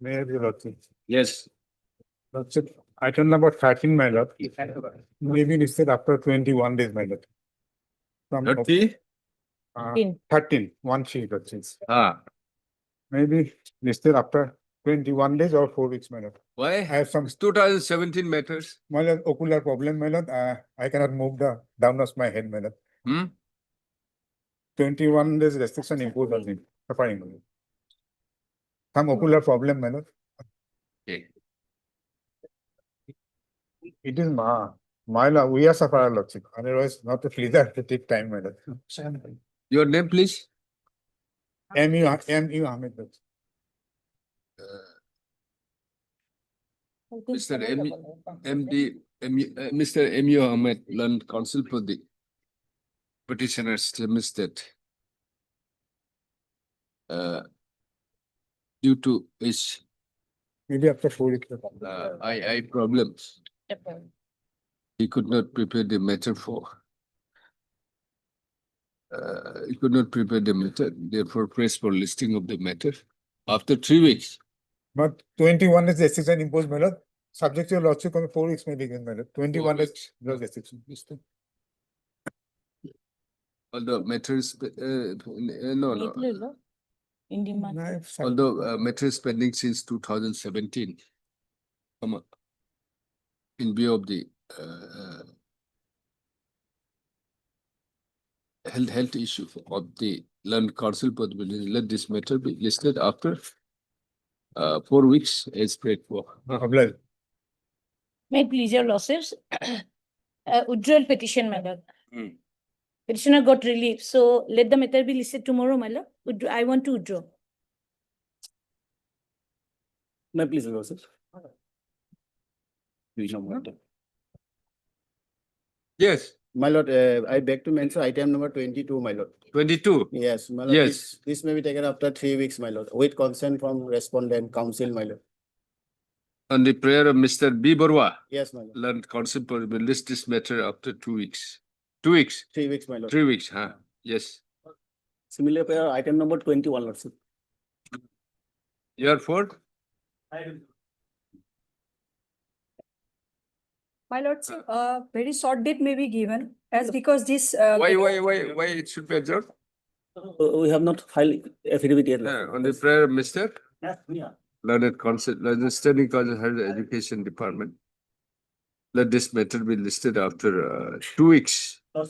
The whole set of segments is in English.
May I be Lordship? Yes. Lordship, item number 13, my lord. Maybe listed after 21 days, my lord. From 30? 13, one sheet, Lordship. Ah. Maybe listed after 21 days or 4 weeks, my lord. Why? I have some, 2017 matters. my lord, ocular problem, my lord. I cannot move the down of my head, my lord. 21 days restriction imposed on me. Suffering, my lord. Some ocular problem, my lord. Okay. It is my lord. We are suffering, Lordship. Otherwise, not a pleasure to take time, my lord. Your name, please? M.U. Ahmed, Lordship. Mr. Mr. M.U. Ahmed, Land Counsel for the petitioners that due to his Maybe after 4 weeks. eye problems, he could not prepare the matter for. He could not prepare the matter, therefore press for listing of the matter after 3 weeks. But 21 is restriction imposed, my lord. Subject to your lordship on 4 weeks may begin, my lord. 21 is the restriction. Although matters, no. Knife, Although matters pending since 2017, in view of the health issue of the land council, but let this matter be listed after 4 weeks as prayed for. Oblige. May it please your lordships, withdrawal petition, my lord. Petitioner got relief, so let the matter be listed tomorrow, my lord. I want to withdraw. May I please, your lordship? Yes, My lord, I beg to mention item number 22, my lord. 22. Yes, my lord. Yes. This may be taken after 3 weeks, my lord, with consent from respondent counsel, my lord. On the prayer of Mr. B. Barwa, Yes, my lord. land council will list this matter after 2 weeks. 2 weeks, 3 weeks, my lord. 3 weeks, huh? Yes. Similar prayer, item number 21, lordship. You are for? My lordship, very short date may be given as because this. Why it should be adjourned? We have not filed affidavit yet. Yeah, on the prayer of Mr. Learned Council, Learned Standing Council, Higher Education Department. Let this matter be listed after 2 weeks. 2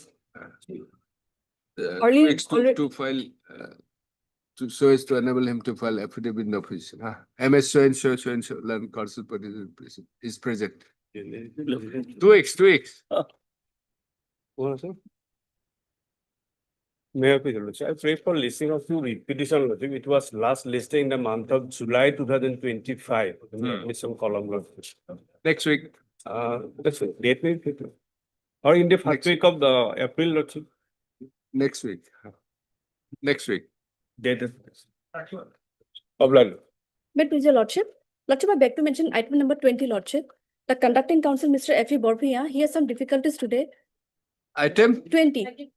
weeks to file, so as to enable him to file affidavit in opposition. MS so and so, Learned Council is present. 2 weeks, 2 weeks. May I please, Lordship? I pray for listing of two petition, Lordship. It was last listed in the month of July 2025. Admission column, Lordship. Next week. That's it. Date may be, or in the first week of the April, Lordship. Next week. Next week. Date is. Oblige. May it please your lordship. Lordship, I beg to mention item number 20, lordship. The conducting counsel, Mr. F.E. Borpia, he has some difficulties today. Item? 20.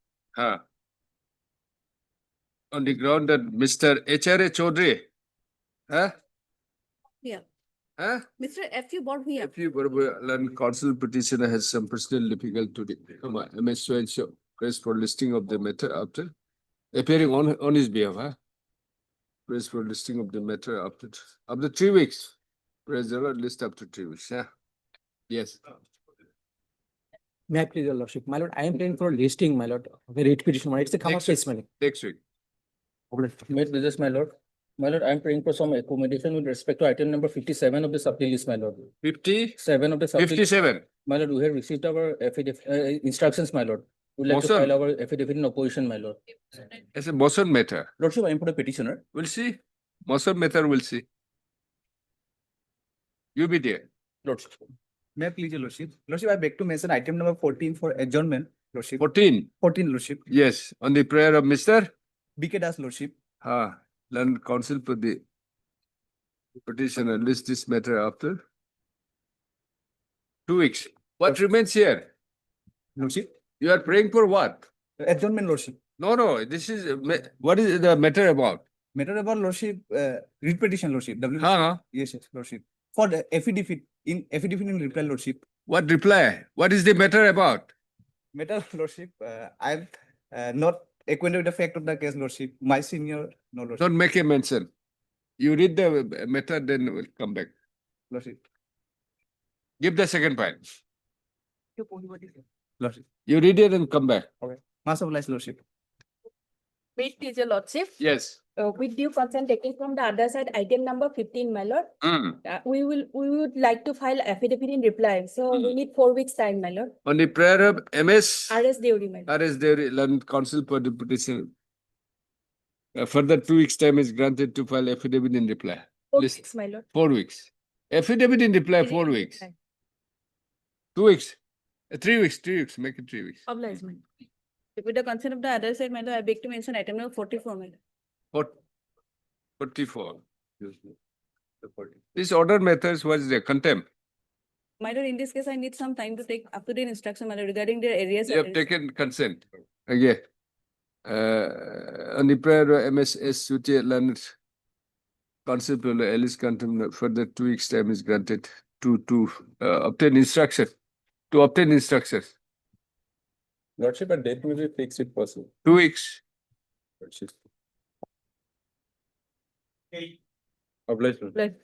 On the ground that Mr. H.R.A. Chaudhary. Yeah. If Mr. F.E. Borpia. you land council petitioner has some personal difficulty, MS so and so, press for listing of the matter after appearing on his behalf. Press for listing of the matter after 3 weeks. Press the list after 3 weeks. Yes. May I please, your lordship? My lord, I am paying for listing, my lord. Very petition. It's a come up case, my lord. Next week. May it please, my lord. My lord, I am praying for some accommodation with respect to item number 57 of the supply list, my lord. 57 of the supply. 57. My lord, we have received our affidavit, instructions, my lord. We would like Motion. to file our affidavit in opposition, my lord. It's a motion matter. Lordship, I am for a petitioner. We'll see. Motion matter, we'll see. You be there. Lordship. May I please, your lordship? Lordship, I beg to mention item number 14 for adjournment, lordship. 14. 14, lordship. Yes. On the prayer of Mr. B.K. Das, lordship. Land council for the petitioner list this matter after 2 weeks. What remains here? Lordship. You are praying for what? Adjournment, lordship. No, this is, what is the matter about? Matter about lordship, writ petition lordship, WPC. Huh? Yes, lordship. For the affidavit, in reply lordship. What reply? What is the matter about? Matter lordship, I'm not acquainted with the fact of the case lordship. My senior, no lordship. Don't make a mention. You read the matter, then we'll come back. Lordship. Give the second file. Lordship. You read it and come back. Mass of lordship. Wait, please, your lordship. Yes. With due consent taken from the other side, item number 15, my lord. We would like to file affidavit in reply. So we need 4 weeks time, my lord. On the prayer of MS. Arrest Deori, my lord. Arrest their learned counsel for the petition. Further 2 weeks time is granted to file affidavit in reply. 4 List- weeks, my lord. 4 weeks. Affidavit in reply, 4 weeks. 2 weeks. 3 weeks, make it 3 weeks. Obliged, my lord. With the consent of the other side, my lord, I beg to mention item number 44, my lord. 44. This order methods was the contempt. My lord, in this case, I need some time to take up-to-date instruction, my lord, regarding their areas. You have taken consent. Again. On the prayer of MSS Suti learned counsel for Alice contempt, further 2 weeks time is granted to obtain instruction. To obtain instructions. Lordship, a date will be fixed if possible. 2 weeks. Lordship. Obliged. Like,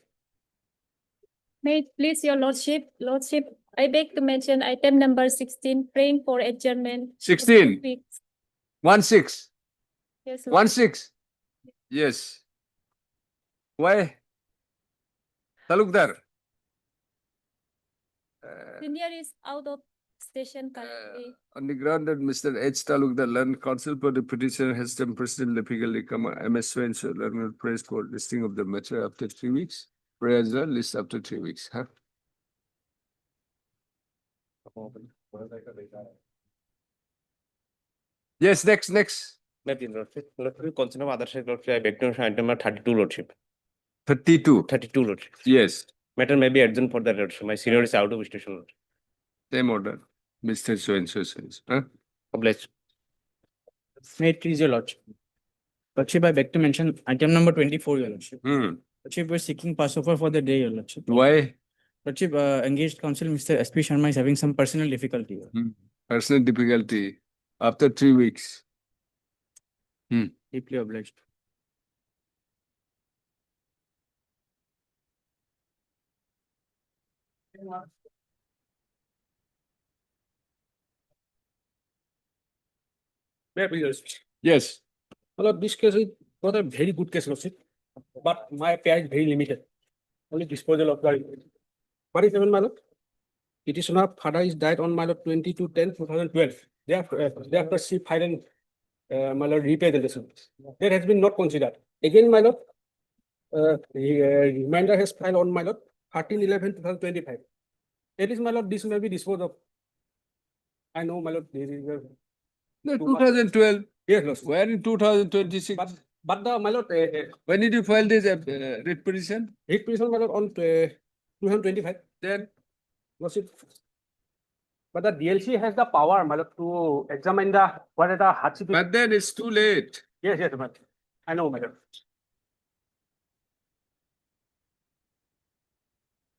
May it please your lordship, I beg to mention item number 16, praying for adjournment. 16. 2 weeks. 1-6. Yes, 1-6. Yes. Why? Talukdar. Senior is out of station currently. On the ground that Mr. H. Talukdar, learned counsel for the petitioner, has temporarily come MS Swain, so learned praised for listing of the matter after 3 weeks. Prayer as well, list after 3 weeks, huh? Yes, next. Maybe Lordship, consent of other side lordship, I beg to mention item number 32 Lordship. 32. 32 Lordship. Yes, Matter may be adjourned for the Lordship. My senior is out of station. Lordship. same order. Mr. So-and-so, huh? Obliged. May it please your lordship. Lordship, I beg to mention item number 24, your lordship. Lordship, we're seeking passover for the day, your lordship. Why? Lordship, engaged counsel, Mr. SP Sharma is having some personal difficulty. Personal difficulty after 3 weeks. Deeply obliged. Maybe Lordship. Yes. Well, this case is not a very good case, Lordship, but my pay is very limited. Only disposal of the. What is even, my lord? Petitioner father is died on my lord 22/10/2012. Thereafter she filed my lord representation. That has been not considered. Again, my lord, reminder has filed on my lord 13/11/2025. It is my lord, this may be disposed of. I know, my lord, this is. No, 2012. Yes, Lord. Where in 2026? But the, my lord, When did you file this writ petition? hit petition, my lord, on 2025. Then Lordship. But the DLC has the power, my lord, to examine the, what are the hardship. but then it's too late. Yes, my lord. I know, my lord.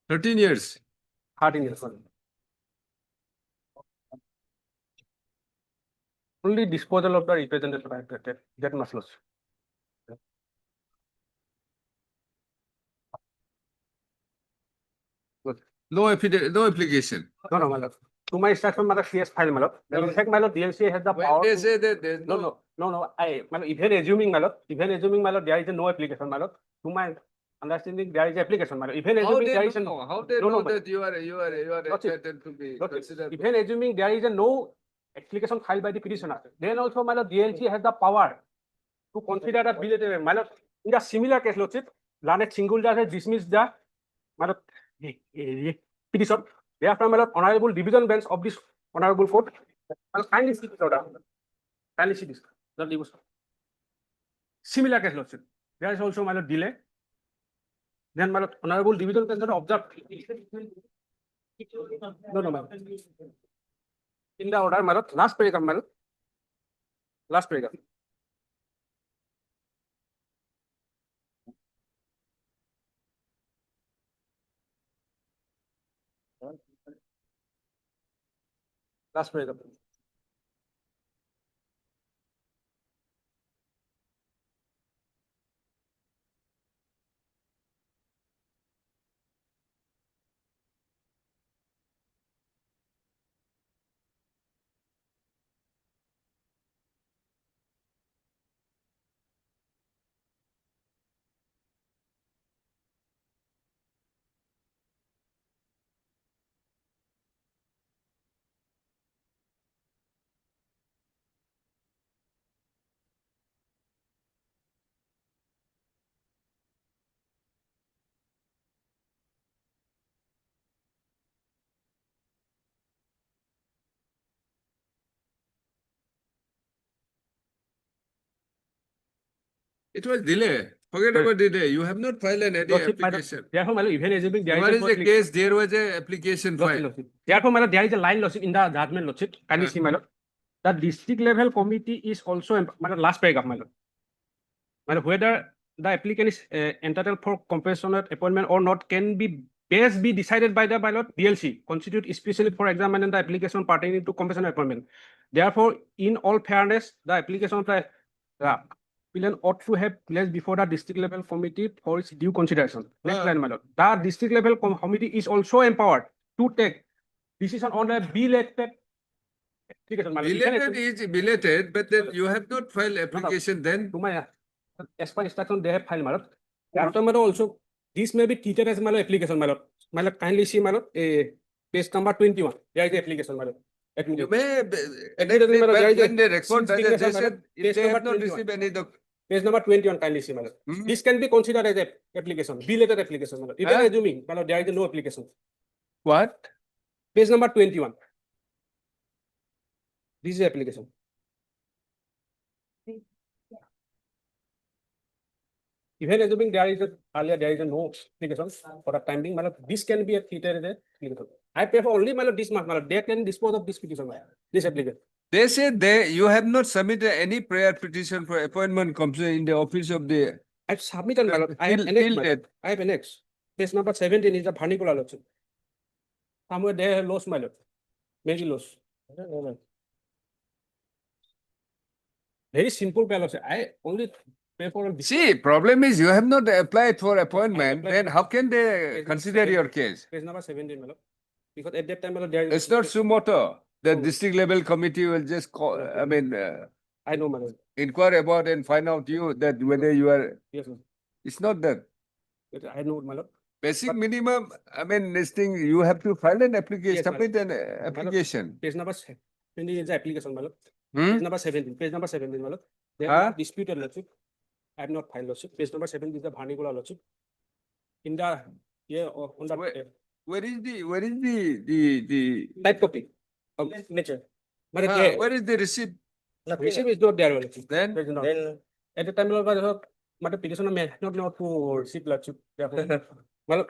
13 years. 13 years. my lord. Only disposal of the representation I expected. That much loss. No affidavit, no application. No, my lord. To my instruction, my lord, CS file, my lord. In fact, my lord, DLC has the When power. they to- say that there's no. No, my lord, even assuming, my lord, there is no application, my lord. To my understanding, there is application, my lord. Even How assuming they there is know? How they No, know but- that you are Lordship, entitled to be Lordship, considered? even assuming there is no application filed by the petitioner, then also, my lord, DLC has the power to consider that belated, my lord. In a similar case, lordship, Lanet Single judge has dismissed the, my lord, petition. Thereafter, my lord, honorable division bench of this honorable court, my lord, kindly see this order. Kindly see this. Lord, it was- Similar case, lordship. There is also, my lord, delay. Then, my lord, honorable division bench has observed. No, my lord. In the order, my lord, last paragraph, my lord. Last paragraph. Last paragraph. It was delay. Forget about delay. You have not filed any Lordship, my lord, application. therefore, my lord, even assuming there What is is a the court case? There was a application Lordship, filed. lordship. Therefore, my lord, there is a line lordship in the judgment lordship. Can you see, my lord? The district level committee is also, my lord, last paragraph, my lord. My lord, whether the applicant is entitled for compassionate appointment or not can be best be decided by the, my lord, DLC, constitute especially for examining the application pertaining to compassionate appointment. Therefore, in all fairness, the application of the applicant ought to have placed before the district level committee for its due consideration. Next line, my lord. The district level committee is also empowered to take decision on a belated application, my lord. Belated is belated, but then you have not filed application then. To my as per instruction, they have filed, my lord. After, my lord, also, this may be treated as, my lord, application, my lord. My lord, kindly see, my lord, page number 21. There is the application, my lord. You may, Admittedly, my lord, there is a when they respond, since they signature, my said, lord, if page they have number not 21. received any Page number 21, kindly see, my lord. Hmm. This can be considered as a application, belated application, my lord. Even Huh? assuming, my lord, there is no application. What? Page number 21. This is the application. Even assuming there is a earlier there is a no application for the time being, my lord, this can be a treated as a application. I prefer only, my lord, this much, my lord. They can dispose of this petition, my lord, this application. They said you have not submitted any prior petition for appointment comes in the office of the. I've submitted, my lord. I have Till- annexed, till my date. lord. I have annexed. Page number 17 is the vernacular lordship. Somewhere they have lost, my lord. Maybe lost. I don't know, my lord. Very simple, my lord. I only pay for this. See, problem is you have not applied for appointment, applied then for- how can they Page consider 17. your case? Page number 17, my lord. Because at that time, my lord, there is. It's not sumoto. The No. district level committee will just call, Okay. I mean, I know, my lord. inquire about and find out you that whether you are, Yes, sir. it's not that. Yes, I know, my lord. Basic But- minimum, I mean, this thing, you have to file an application, Yes, madam. submit an application. Page number 17 is the application, my lord. Hmm? Page number 17, page number 17, my lord. They Huh? have disputed lordship. I have not filed lordship. Page number 17 is the vernacular lordship. In the, yeah, on Where- the Where is the, type copy of nature. But there- where is the receipt receipt is not there, lordship. then? There is not. At the time, lord, but the petitioner may not know to receive lordship. Therefore, well,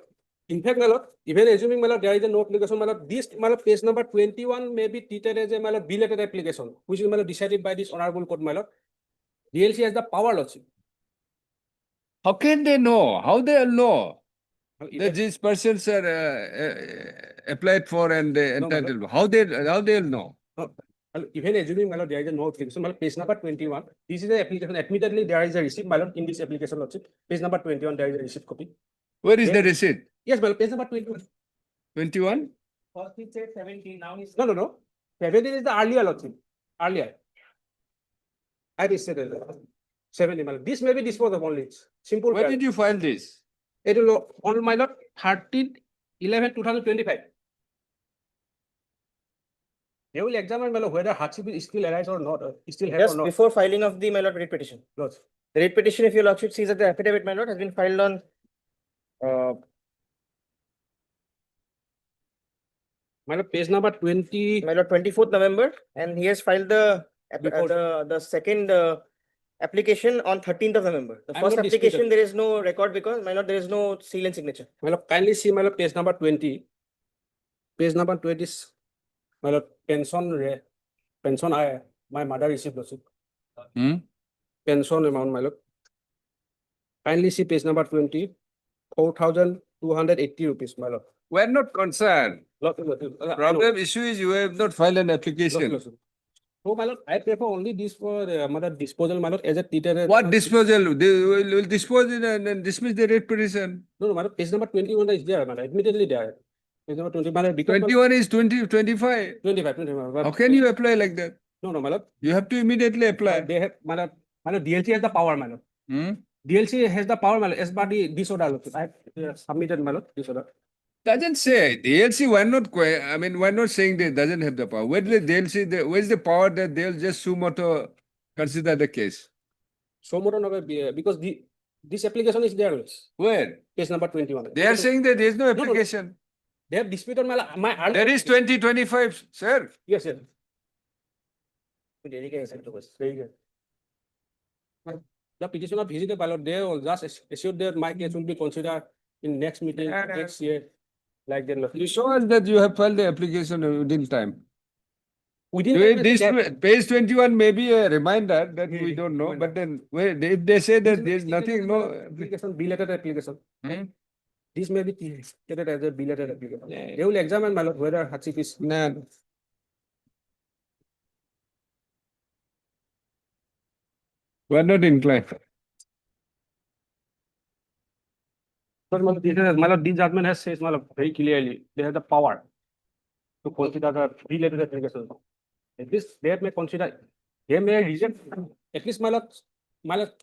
in fact, my lord, even assuming, my lord, there is a no application, my lord, this, my lord, page number 21 may be treated as a, my lord, belated application, which is, my lord, decided by this honorable court, my lord. DLC has the power, lordship. How can they know? How they'll know Well, that even- these persons are applied for and No, my lord. entitled? How they'll know? well, even assuming, my lord, there is a no application, my lord, page number 21, this is the application. Admittedly, there is a receipt, my lord, in this application, lordship. Page number 21, there is a receipt copy. Where is Yeah. the receipt? Yes, my lord, page number 21. 21? First it said 17, now it's. No. 17 is the earlier lordship. Earlier. I just said 17, my lord. This may be disposed of only. It's simple. Where did you file this? It will on, my lord, 13/11/2025. They will examine, my lord, whether hardship is still arise or not, still have or Just not. before filing of the, my lord, writ petition. Lords. The writ petition, if your lordship sees that the affidavit, my lord, has been filed on My lord, page number 20. my lord, 24th November, and he has filed Before- the second application on 13th of November. The I'm first not disputed. application, there is no record because, my lord, there is no seal and signature. My lord, kindly see, my lord, page number 20. Page number 20 is, my lord, pension, my mother received lordship. Hmm? Pension amount, my lord. Kindly see page number 20, 4,280 rupees, my lord. We're not concerned. Problem issue is you have not filed an application. So, my lord, I prefer only this for mother disposal, my lord, as a treated. What disposal? They will dispose it and then dismiss the rate petition. No, no, my lord, page number 21 is there, my lord, admittedly there. Page number 20, my lord, because. 21 is 25. 25, my How lord. can you apply like that? No, no, my lord. You have to immediately apply. They have, my lord, DLC has the power, my lord. Hmm? DLC has the power, my lord, as per the disorder. I have submitted, my lord, disorder. Doesn't say. DLC, why not, why not saying they doesn't have the power? Where the DLC, where's the power that they'll just suo moto consider the case? So more because this application is there, Where? page number 21. They are saying that there is no no. application. They have disputed my There is 2025, sir. Yes, yes. Very good. The petitioner visited by they will just assured that my case will be considered in next meeting next year. Like that. You show us that you have filed the application within time. Within This that- page 21 may be a reminder that we Maybe, don't know, reminder. but then if they say that there is This nothing, no. application, belated application. Hmm? This may be treated as a belated application. Yeah. They will examine my lord whether hardship is. Nah. We are not inclined. But my lord, this judgment has says my lord, very clearly, they have the power to consider the related application. At least they may consider, they may reject, at least my lord,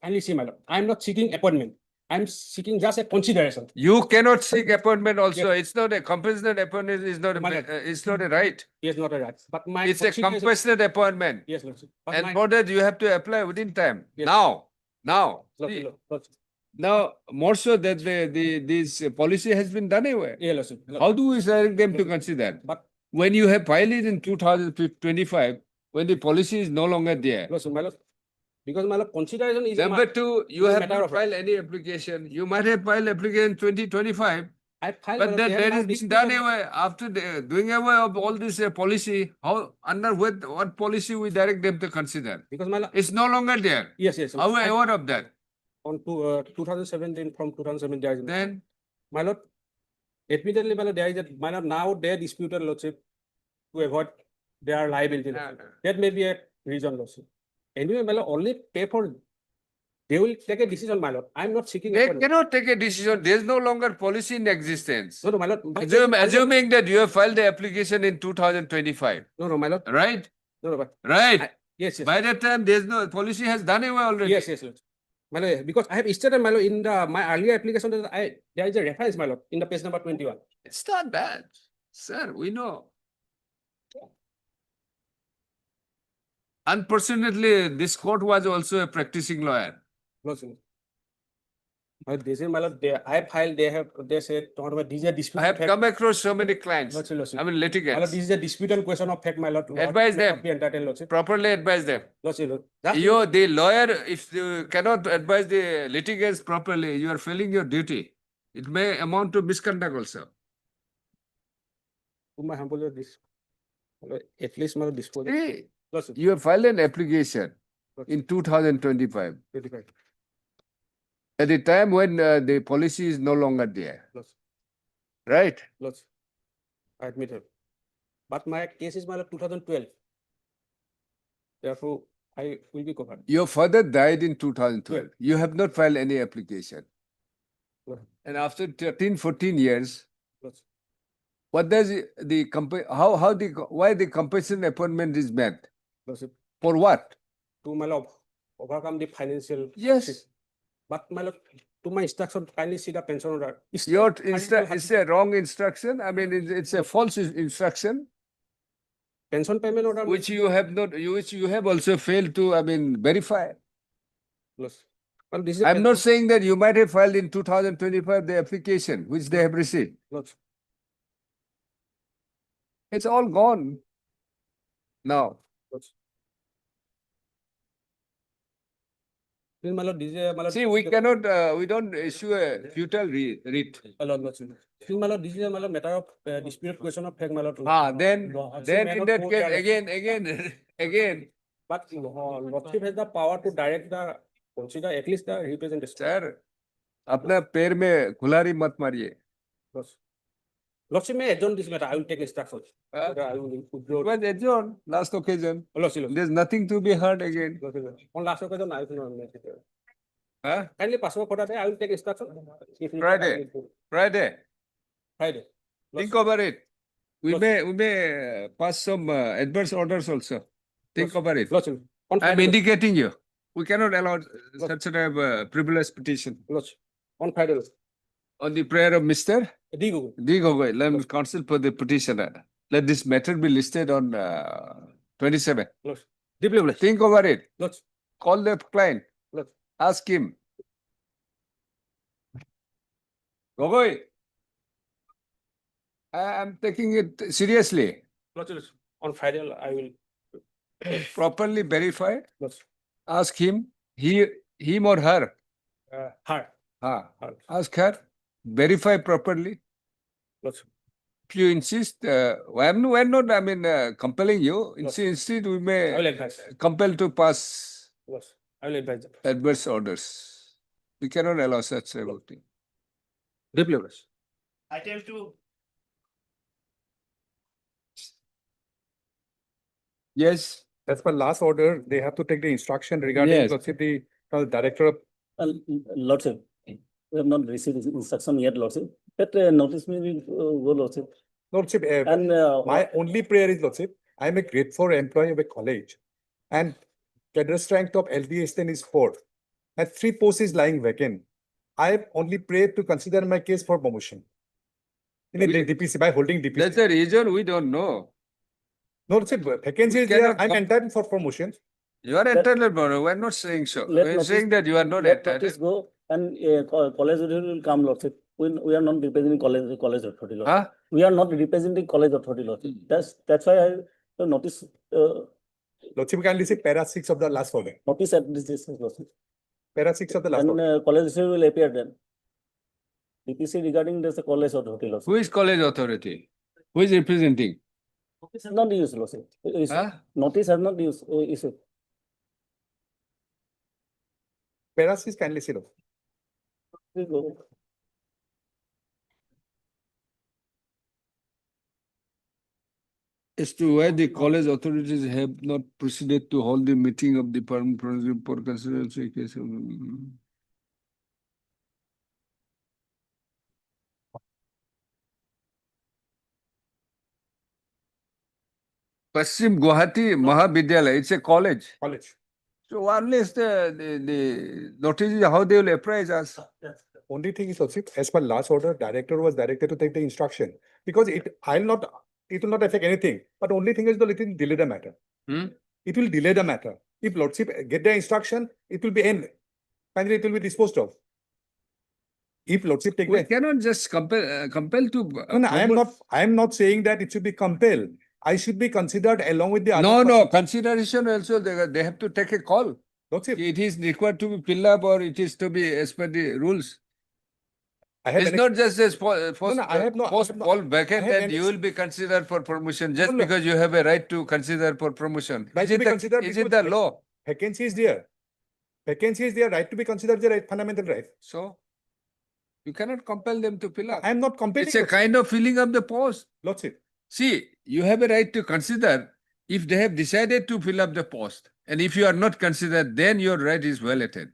kindly see my lord, I am not seeking appointment. I am seeking just a consideration. You cannot seek appointment also. It's not a compassionate appointment is not My- it's not a right. Yes, not a right, but my. It's a consideration- compassionate appointment. Yes, Lord. But And my- for that you have to apply within time. Yes. Now. Lord, See, Lord. now more so that this policy has been done away. Yeah, Lord. How do we direct them to consider? But, When you have filed it in 2025, when the policy is no longer there. Lord, my lord, because my lord, consideration is. Number two, you it's a have matter not of- filed any application. You might have filed application in 2025, I filed. but my lord, that they have that now has been disputed- done away after doing away of all this policy. How under what policy we direct them to consider? Because my lord, It's no longer there. yes, yes. Are we I- aware of that? On to 2017, from 2017, there is. Then My lord, admittedly, my lord, there is a, my lord, now they disputed lordship to avoid their liability. lordship. That may be a reason, lordship. Anyway, my lord, only pay for, they will take a decision, my lord. I'm not seeking. they appointment. cannot take a decision. There is no longer policy in existence. No, no, my lord. my case is also- Assuming that you have filed the application in 2025, No, no, my lord. right? No, no, but, Right. yes, yes. By that time, there's no policy has done away already. Yes, yes, Lord. My lord, because I have stated, my lord, in my earlier application, that there is a reference, my lord, in the page number 21. It's not bad, sir. We know. Unfortunately, this court was also a practicing lawyer. No, sir. They say, my lord, I have filed, they said, this is a dispute. I have come across so many clients. No, sir, no, sir. I mean, My lord, litigants. this is a disputed question of fact, my lord. Advise them. Be entertained, Lord, sir. Properly advise them. No, sir, Lord. Just- You, the lawyer, if you cannot advise the litigants properly, you are failing your duty. It may amount to misconduct also. To my humble this. At least, my lord, dispose. Hey, No, sir. you have filed an application No, sir. in 2025, 25. at the time when the policy is no longer there, No, sir. right? No, sir. I admit it. But my case is, my lord, 2012. Therefore, I will be covered. Your father died in 2012. Yeah. You have not filed any application. No. And after 13, 14 years, No, sir. what does why the compensation appointment is met? No, sir. For what? To my lord, overcome the financial. Yes. crisis. But my lord, to my instruction, kindly see the pension order. It's Your not financial it's a wrong instruction. I mean, it's a false instruction, pension payment order. which you have not, which you have also failed to, verify. Yes. Well, this is. I'm not saying that you might have filed in 2025 the application, which they have received. Not. It's all gone now. My lord, this is my lord. See, we don't issue a futile writ. My lord, not. My lord, this is my lord matter of disputed question of fact, my lord. Then Actually, in matter that of case, court, again, But Lordship has the power to direct the, consider at least the representation. Sir, अपना पैर में कुल्हाड़ी मत मारिए. Lordship may adjourn this matter. I will take instructions. Huh? I will It withdraw. was adjourned last occasion. Lordship. There's nothing to be heard again. On last occasion, I will not make it. Huh? Kindly pass over for that day. I will take instructions. If needed, Friday. I will do. Friday, Friday. think over it. We Lordship. may pass some adverse orders also. Think over it. Lordship. On I'm Friday. indicating you. We cannot allow such a privileged petition. Lordship. On Friday. On the prayer of Mr. D. Google. D. Gogoi, let me counsel for the petitioner. Let this matter be listed on 27. Lordship. Deeply blessed. Think over it. Lordship. Call the client. Lordship. Ask him. Gogoi, I am taking it seriously. Lordship. On Friday, I will. Properly verify. Lordship. Ask him, him or her. Her. Ah, Her. ask her. Verify properly. Lordship. If you insist, we're not, I mean, compelling you. Instead, we I will may advise. compel to pass Lordship. I will advise them. adverse orders. We cannot allow such a thing. Deeply blessed. Item 2. Yes, As per last order, they have to take the instruction regarding Yes. Lordship, the director of Lordship, we have not received this instruction yet, Lordship. But notice me, we go, Lordship. Lordship. And My only prayer is, Lordship, I am a grateful employee of a college and cadre strength of LDS10 is 4 and 3 posts is lying vacant. I only pray to consider my case for promotion. In a We- DPC, by holding that's DPC. the reason we don't know. No, Lordship, vacancy We is there, cannot I'm com- entitled for promotion. You are entitled, brother. We're not saying so. Let We're notice- saying that you are not let notice entitled. go and college authority will come, Lordship. We are not representing college authority, Lordship. Huh? We are not representing college authority, Lordship. That's why I notice, Lordship, kindly see para 6 of the last order. notice at this distance, Lordship. Para 6 of the last And order. college authority will appear then. DPC regarding this college authority, Lordship. Who is college authority? Who is representing? Notice has not used, Lordship. Huh? Notice has not used, issued. Para 6 kindly see. Lordship. Please go. As to why the college authorities have not proceeded to hold the meeting of the permanent for consideration case. Paschim Gauhati Mahavidyalaya, it's a college. College. So unless the notice is how they will apprise us. Only thing is, Lordship, as per last order, director was directed to take the instruction because it will not affect anything. But only thing is, it will delay the matter. Hmm? It will delay the matter. If Lordship get the instruction, it will be end. Finally, it will be disposed of. If Lordship take We the, cannot just compel to. no, I am not saying that it should be compelled. I should be considered along with the other. No, consideration also, they have to take a call. Lordship, It is required to be filled up or it is to be as per the rules. I have It's an- not just as I have no- I post have no- all vacant I have and you an- will be considered for promotion just No, no. because you have a right to consider for promotion. Right Is to it be the, considered is it because the law? vacancy is there. Vacancy is there, right to be considered the right, fundamental right. So you cannot compel them to fill up. I am not compelling. It's a kind of filling up the post. Lordship. See, you have a right to consider if they have decided to fill up the post. And if you are not considered, then your right is violated.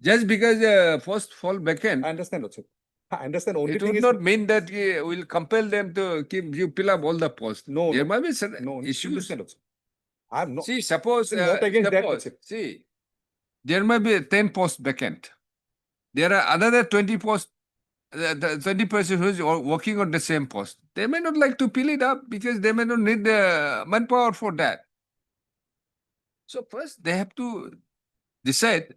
Just because the post fall vacant, I understand, Lordship. I understand. Only it thing would is, not mean that we'll compel them to keep you fill up all the posts. No, There no. might be certain no, issues. understand, Lordship. I am not. See, suppose, Not against that, suppose, Lordship. see, there might be 10 posts vacant. There are another 20 posts, the 20 persons who is working on the same post. They may not like to fill it up because they may not need the manpower for that. So first they have to decide.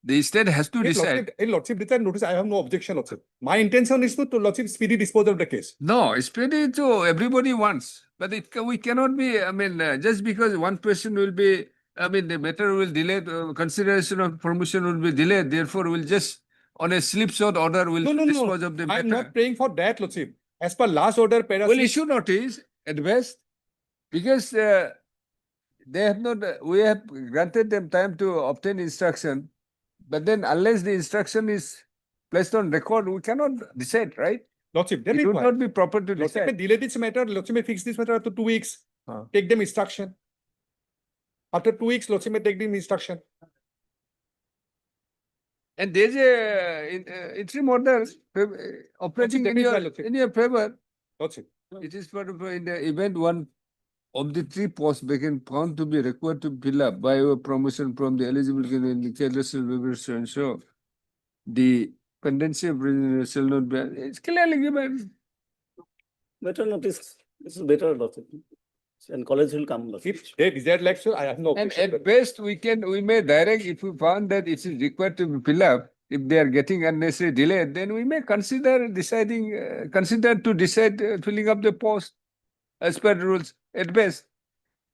The state has to decide. Lordship, did that notice? I have no objection, Lordship. My intention is to Lordship speedy disposal of the case. No, speedy to everybody wants, but we cannot be, I mean, just because one person will be, I mean, the matter will delay, consideration of promotion will be delayed, therefore we'll just, on a slipshod order, will No, dispose of the I am matter. not praying for that, Lordship. As per last order, para Will six- issue notice at best, because they have not, we have granted them time to obtain instruction. But then unless the instruction is placed on record, we cannot decide, right? Lordship, they It would require. not be proper to Lordship may decide. delay this matter, Lordship may fix this matter after 2 weeks. Huh. Take them instruction. After 2 weeks, Lordship may take them instruction. And there's a interim order operating that in is your, my logic. in your favor. Lordship. It is for in the event one of the 3 posts vacant found to be required to fill up by a promotion from the eligible candidate and so the pendency of renewal shall not be, it's clearly given. Better notice, this is better, Lordship. And college will come, Lordship. If they desire like so, I have no And objection. at best, we may direct, if we found that it is required to be filled up, if they are getting unnecessary delay, then we may consider deciding, consider to decide filling up the post as per the rules at best.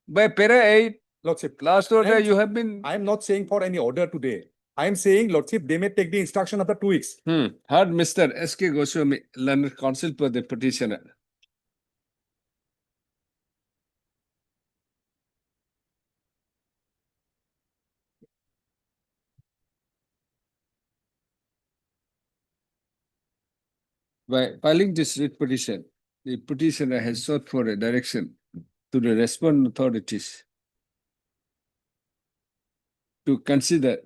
By para 8, Lordship, last order, And- you have been I am not saying for any order today. I am saying, Lordship, they may take the instruction after 2 weeks. heard Mr. S.K. Goswami, learned counsel for the petitioner. By filing this writ petition, the petitioner has sought for a direction to the respondent authorities to consider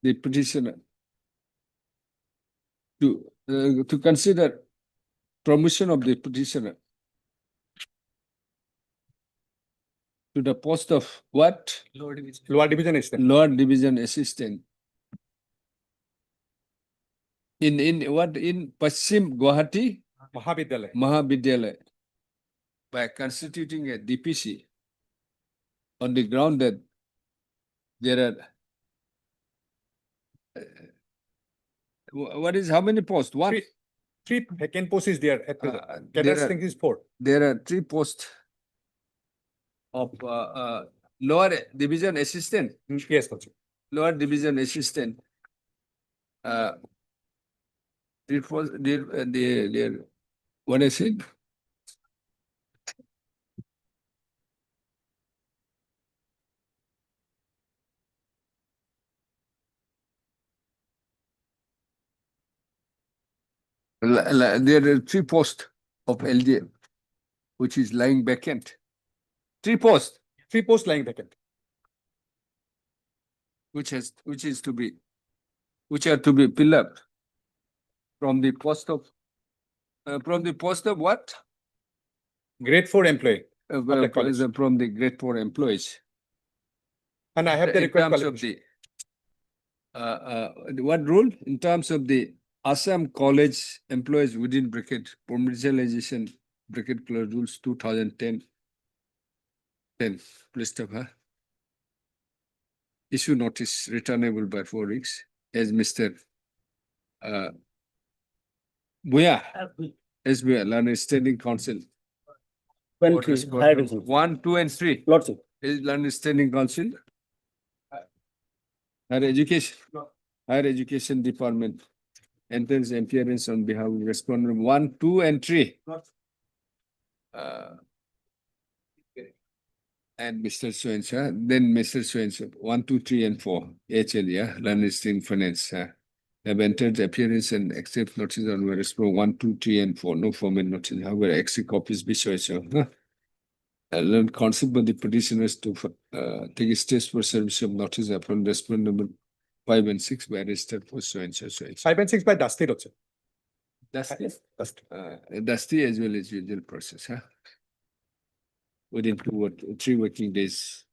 the petitioner to consider promotion of the petitioner to the post of what? Lower division is there. Lower division assistant. In what? In Paschim Gauhati Mahavidyalaya. Mahavidyalaya. By constituting a DPC on the ground that there are what is how many posts? One. Three vacant posts is there at present. There Cadre are- strength is 4. There are 3 posts of lower division assistant, Yes, Lordship. lower division assistant. It was the what I said. There are 3 posts of LDA, which is lying vacant. 3 posts, 3 posts lying vacant. which are to be filled up from the post of what? Grade 4 employee. the college. From the grade 4 employees. And I have the In required terms of qualification. what rule? In terms of the Assam College employees within bracket promotionalization bracket clause rules 2010. 10, please stop, huh? Issue notice returnable by 4 weeks as Mr. Buya, SBI, Learned Standing Council. 20, higher division. 1, 2, and 3 Lordship. is Learned Standing Council. Higher Education Department enters appearance on behalf of respondent 1, 2, and 3. And Mr. So-and-so, then Mr. So-and-so, 1, 2, 3, and 4, HL, yeah, Learned Standing Finance, have entered appearance and accept notice on respondent 1, 2, 3, and 4, no formal notice, however, extra copies be so. Learn concept by the petitioners to take steps for service of notice upon respondent number 5 and 6 by registered for so-and-so. 5 and 6 by Dusty, Lordship. Dusty, Dusty. Dusty as well as usual process, huh? Within 2 or 3 working days.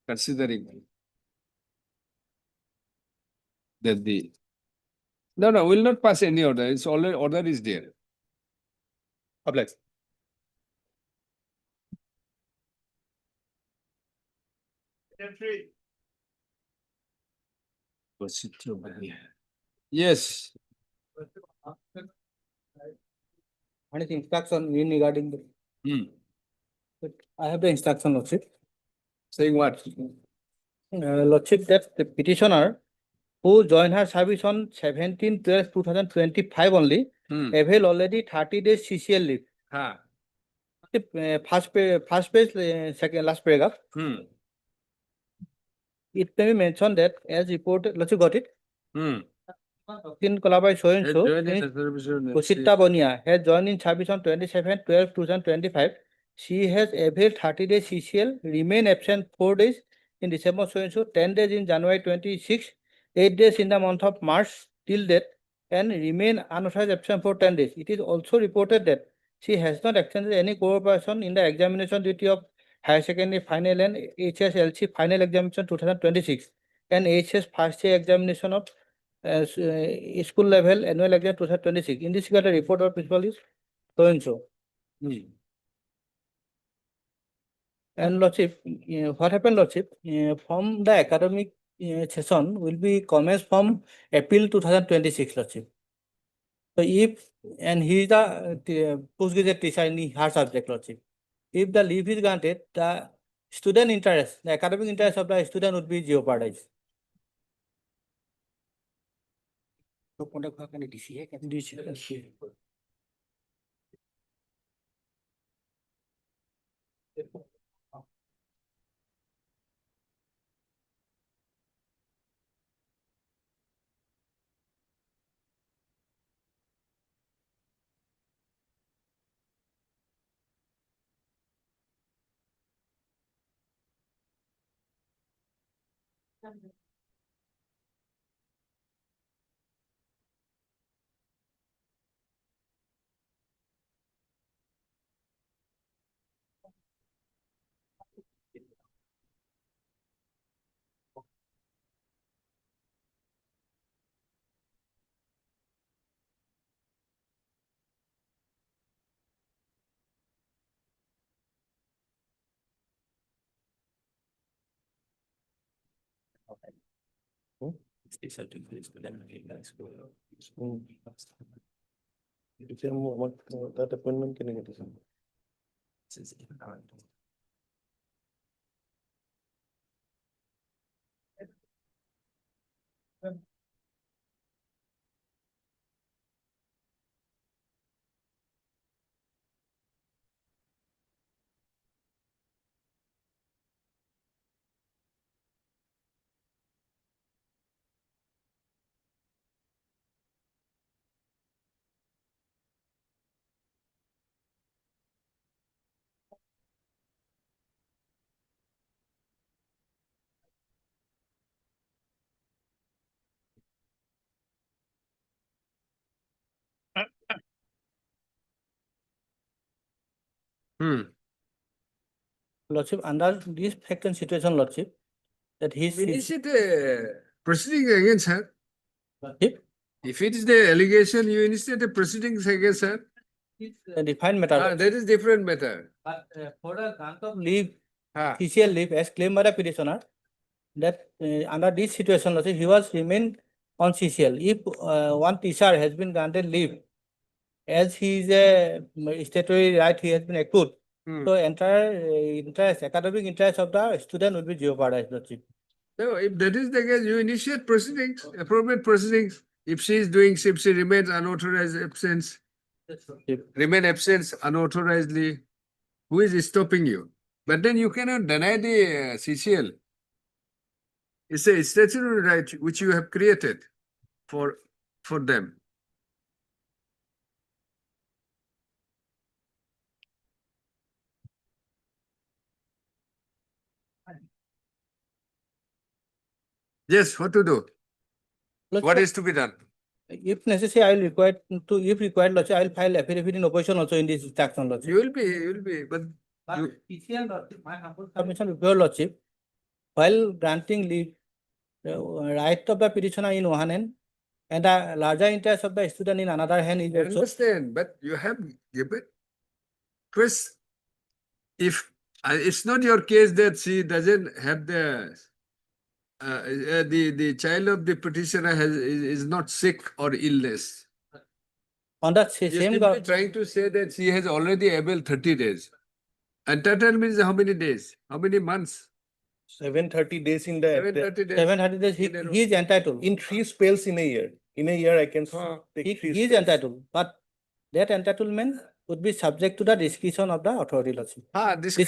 Considering that no, we'll not pass any order. It's already order is there. Oblige. Yes, What is instruction in regarding the, I have the instruction, Lordship. saying what? Lordship, that the petitioner who joined her service on 17/12/2025 only avail already 30 days CCL leave. हाँ. First page, second last paragraph. It may be mentioned that as reported, let's got it. In Kalabai so and so, Kusita Bonia has joined in service on 27/12/2025. She has availed 30 days CCL, remain absent 4 days in December so and so, 10 days in January 26, 8 days in the month of March till date, and remain unauthorized absent for 10 days. It is also reported that she has not extended any cooperation in the examination duty of higher secondary final and HSLC final examination 2026 and HS first year examination of school level annual exam 2026. In this regard, the report of principal is so and so. And Lordship, what happened, Lordship? From the academic session will be commenced from April 2026, Lordship. So if, and he is the postgraduate teacher in her subject, Lordship. If the leave is granted, the student interest, the academic interest of the student would be jeopardized. That appointment can get it. Lordship, under this fact and situation, Lordship, that his Initiate a proceeding against her. Lordship, If it is the allegation, you initiate a proceedings against her. is a defined matter. That is different matter. But for the grant of leave, Ah. CCL leave as claimed by the petitioner, that under this situation, Lordship, he was remain on CCL. If one teacher has been granted leave, as he is a statutory right, he has been accrued. So entire interest, academic interest of the student will be jeopardized, Lordship. So if that is the case, you initiate proceedings, appropriate proceedings. If she is doing, if she remains unauthorized absence, remain absence unauthorizedly, who is stopping you? But then you cannot deny the CCL. It's a statutory right which you have created for them. Yes, what to do? What Lordship, is to be done? if necessary, I will require to, if required, Lordship, I will file affidavit in opposition also in this action, Lordship. You will be, but But you- PCL, Lordship, my humble submission before Lordship, while granting leave, right of the petitioner in one hand, and the larger interest of the student in another hand is I also. understand, but you have given. First, if it's not your case that she doesn't have the child of the petitioner is not sick or illness. On the You're same, simply trying to say that she has already availed 30 days. Entitled means how many days? How many months? 730 days in the 730 days. 700 days, In a row. he is entitled. in 3 spells in a year. In a year, I can He take three he is steps. entitled, but that entitlement would be subject to the discretion of the authority, Lordship. This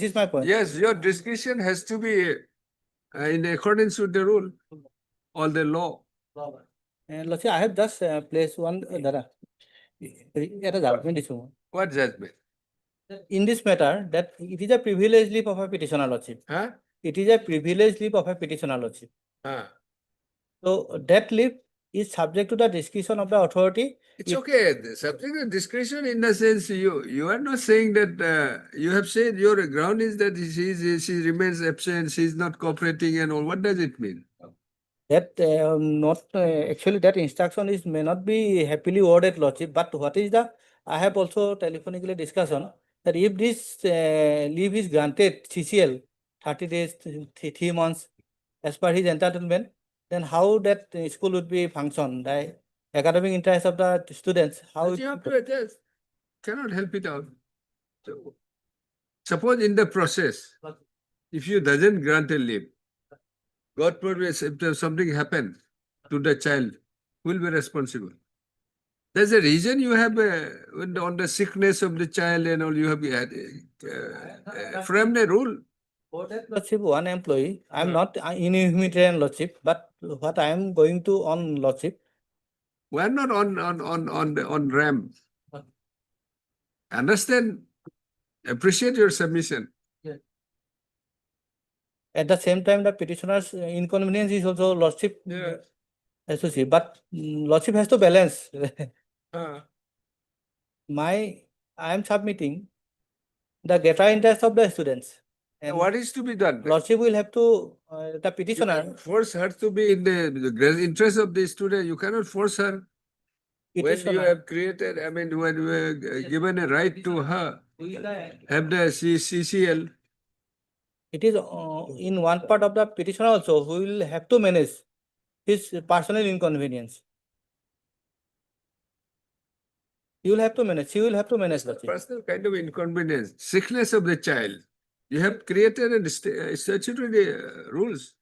is my point. Yes, your discretion has to be in accordance with the rule or the law. And Lordship, I have just placed one, Dada. It is argument issue. What judgment? In this matter, that it is a privileged leave of a petitioner, Lordship. Huh? It is a privileged leave of a petitioner, Lordship. Huh. So that leave is subject to the discretion of the authority. It's If- okay. The subject of discretion in the sense you are not saying that you have said your ground is that she remains absent, she is not cooperating and all. What does it mean? That not actually that instruction is may not be happily worded, Lordship, but what is the, I have also telephonically discussion that if this leave is granted CCL 30 days, 3 months as per his entitlement, then how that school would be function, the academic interest of the students, how But you have to adjust. Cannot help it out. So, suppose in the process, if you doesn't grant a leave, God forbid if something happened to the child, who will be responsible? There's a reason you have on the sickness of the child and all you have framed a rule. For that, Lordship, one employee, I am not in humanitarian, Lordship, but what I am going to on, Lordship, We are not on RAM. Understand? Appreciate your submission. at the same time, the petitioner's inconvenience is also Lordship Yeah. associated, but Lordship has to balance. I am submitting the greater interest of the students. And What is to be done? Lordship will have to, the You petitioner, cannot force her to be in the interest of the student. You cannot force her. When you petitioner, have created, I mean, when you have given a right to her, have the CCL. it is in one part of the petitioner also who will have to manage his personal inconvenience. He will have to manage, she will have to manage, Lordship. Personal kind of inconvenience, sickness of the child. You have created a statutory rules.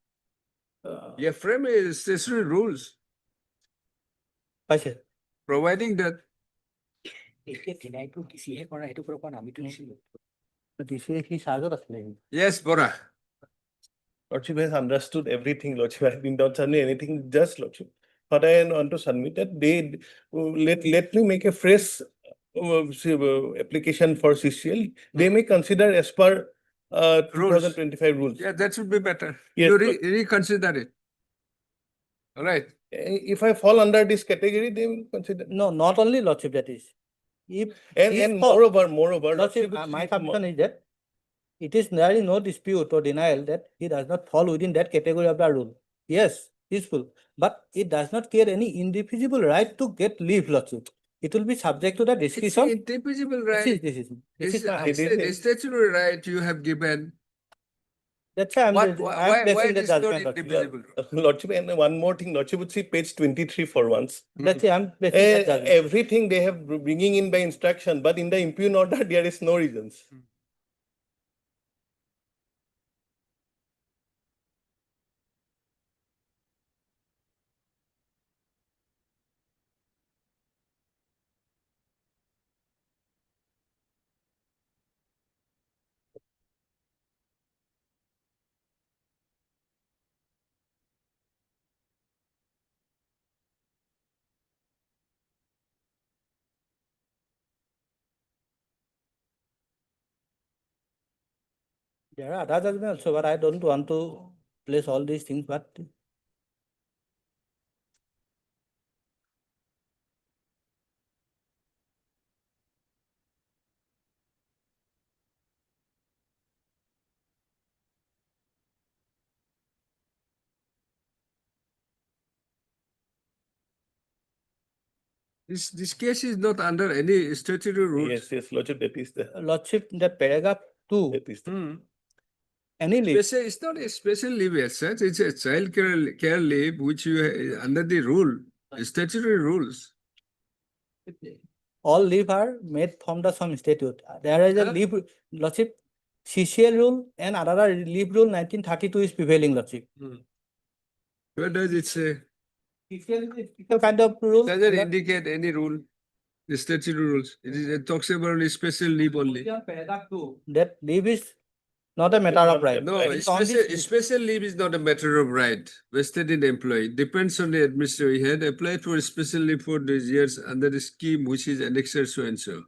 You have framed a statutory rules Paise. providing that. Yes, Bora. Lordship has understood everything, Lordship. I did not submit anything, just Lordship. But I want to submit that they let me make a fresh application for CCL. They may consider as per 2025 rules. Yeah, that should be better. Yes, You but- reconsider it. All right. If I fall under this category, they will consider. No, not only Lordship, that is. If And he and fall- moreover, Lordship, Lordship, my submission is that it is, there is no dispute or denial that he does not fall within that category of the rule. Yes, peaceful, but it does not create any indefeasible right to get leave, Lordship. It will be subject to the It's an discretion. indefeasible This right. is It's my a statutory right you have given. That's why Why I'm it placing the is not judgment. Lordship. indivisible? Lordship, and one more thing, Lordship would see page 23 for once. That's why I'm placing that judgment. Everything they have bringing in by instruction, but in the impugn order, there is no reasons. There are other judgments also, but I don't want to place all these things, but This case is not under any statutory rules. Yes, Lordship, that is the. Lordship, that paragraph 2, That is the. Hmm. any leave. It's not a special leave as such. It's a child care leave which you under the rule, statutory rules. All leave are made from the some statute. There is a Huh? leave, Lordship, CCL rule and another leave rule 1932 is prevailing, Lordship. Where does it say? Special kind of rule. Does it indicate any rule? The statutory rules. It talks about only special leave only. Paragraph 2, that leave is not a matter of right. No, It's only special leave is not a matter of right vested in the employee. Depends on the administrator. He had applied for a special leave for these years under the scheme which is annexed so and so.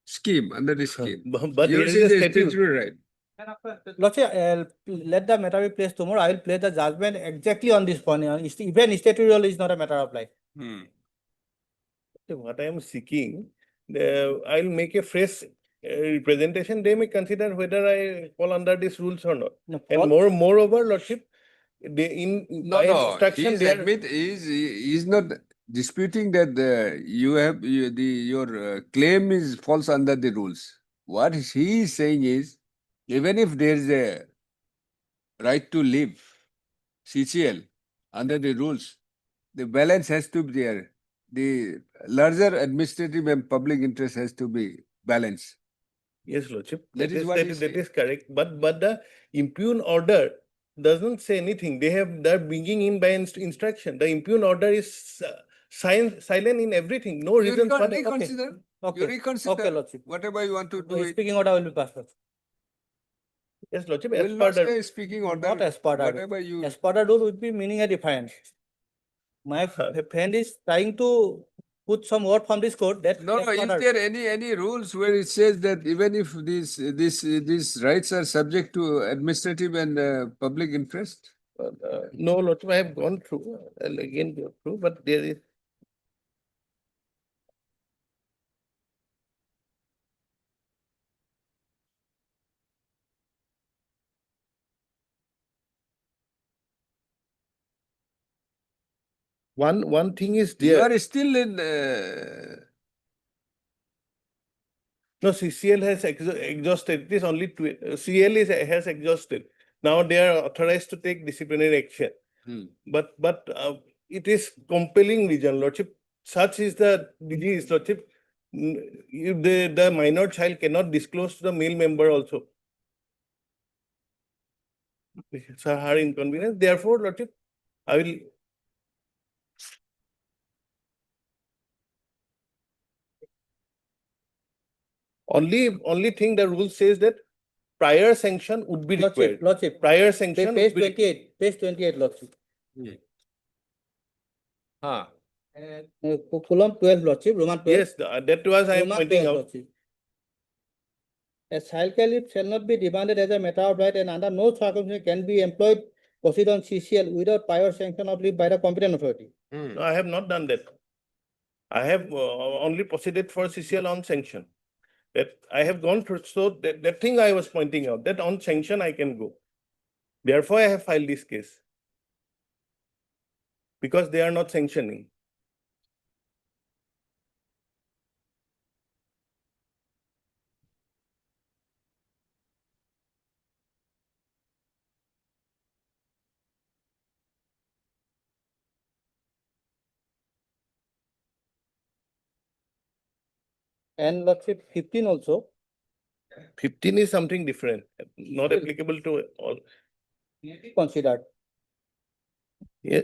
Scheme, under the scheme. But here Yours is is the a statute. statutory right. Lordship, let the matter be placed tomorrow. I will place the judgment exactly on this point. Even statutory is not a matter of right. What I am seeking, I'll make a fresh representation. They may consider whether I fall under these rules or not. No, And moreover, Lordship, in No, by no, instruction, he's they are- he's not disputing that your claim is falls under the rules. What he is saying is, even if there is a right to leave, CCL, under the rules, the balance has to be there. The larger administrative and public interest has to be balanced. Yes, Lordship, That is what he's that is correct. But the impugn order doesn't say anything. They're bringing in by instruction. The impugn order is silent in everything. No You reason for reconsider. You Okay, reconsider. Lordship. Whatever you want to do. So it. speaking order will be passed. Yes, Lordship, Will as per not the say speaking order. Not as per the- Whatever you. As per the rule would be meaning a difference. My friend is trying to put some word from this code that. No, as no, per is the- there any rules where it says that even if these rights are subject to administrative and public interest? no, Lordship, I have gone through. I'll again go through, but there is. One thing is You there. are still in, No, CCL has exhausted. It is only CL has exhausted. Now they are authorized to take disciplinary action. But it is compelling reason, Lordship. Such is the disease, Lordship. If the minor child cannot disclose to the male member also. It's her inconvenience. Therefore, Lordship, I will. Only thing the rule says that prior sanction would be required. Lordship, Prior sanction. page would be- 28, page 28, Lordship. Column 12, Lordship, Roman 12. Yes, that was I am Roman pointing 12, out. Lordship. A childcare leave shall not be demanded as a matter of right and under no circumstance can be employed proceed on CCL without prior sanction of leave by the competent authority. No, I have not done that. I have only proceeded for CCL on sanction. That I have gone through, so that thing I was pointing out, that on sanction I can go. Therefore, I have filed this case. Because they are not sanctioning. And Lordship 15 also. 15 is something different, not applicable to all. Considered. Yeah.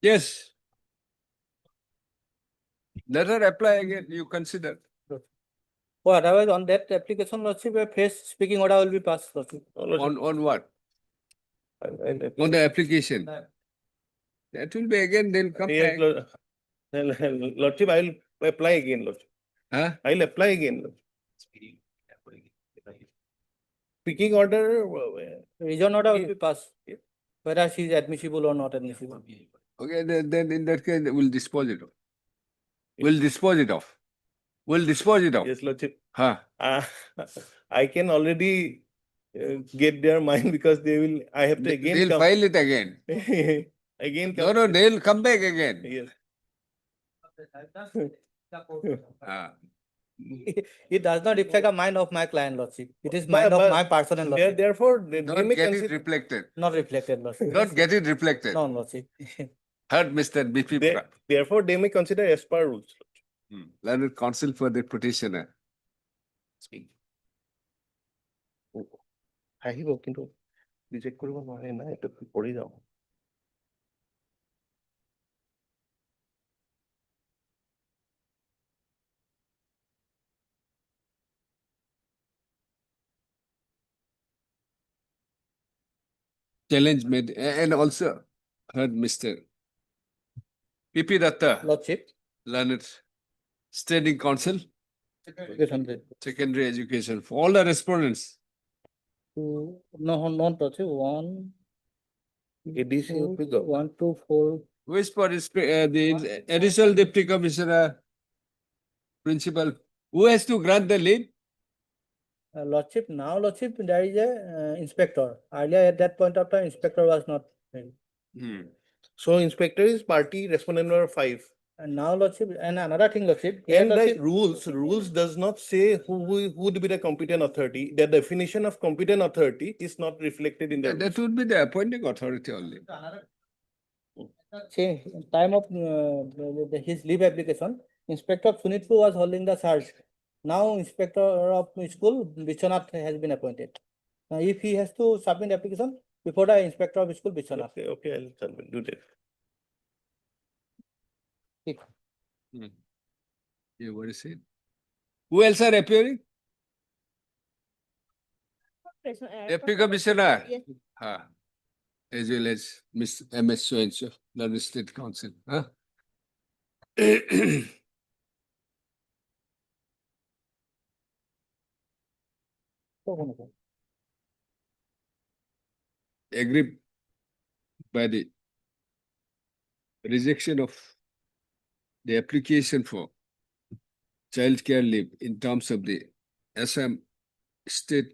yes. Let her apply again, you consider. Or otherwise on that application, Lordship, a face speaking order will be passed, Lordship. On what? I- On the application. That will be again, they'll come Yes, back. Lordship, I will apply again, Lordship. Huh? I will apply again. Lordship. picking order, Region order will Yeah. be passed, whether she is admissible or not admissible. Okay, then in that case, we'll dispose it off. We'll dispose it off. We'll dispose it off. yes, Lordship. Huh? I can already get their mind because they will, I have to again They'll come. file it again. Again No, come. no, they'll come back again. Yes. Ah. It does not reflect the mind of my client, Lordship. It is But- mind of but my personal Lordship, Therefore, they Don't may get it consider, reflected. not reflected, Lordship. Don't get it reflected. No, Lordship. Heard Mr. BP. therefore, they may consider as per rules. Learned counsel for the petitioner. আহিব কিন্তু reject কৰিব নোৱাৰে না এইটো পঢ়ি যাওঁ Challenge made and also heard Mr. PP Datta, Lordship. learned standing counsel, 800. secondary education for all the respondents. Two, no, not Lordship. One, ADC two, will go. 1, 2, 4. Who is for the additional deputy commissioner, principal, who has to grant the leave? Lordship, now Lordship, there is a inspector. Earlier at that point of time, inspector was not. there. So inspector is party respondent number 5. And now Lordship, and another thing, Lordship. here, And the Lordship, rules does not say who would be the competent authority. The definition of competent authority is not reflected in the. That would be the appointing authority only. See, time of his leave application, Inspector Sunitpu was holding the charge. Now Inspector of School, Vishwanath has been appointed. Now if he has to submit application, before the Inspector of School, Vishwanath. Okay, I'll submit, do that. Yeah, what is it? Who else are appearing? Deputy Commissioner. Yes. As well as Miss MS So-and-so, London State Council. Huh? Agree by the rejection of the application for child care leave in terms of the Assam State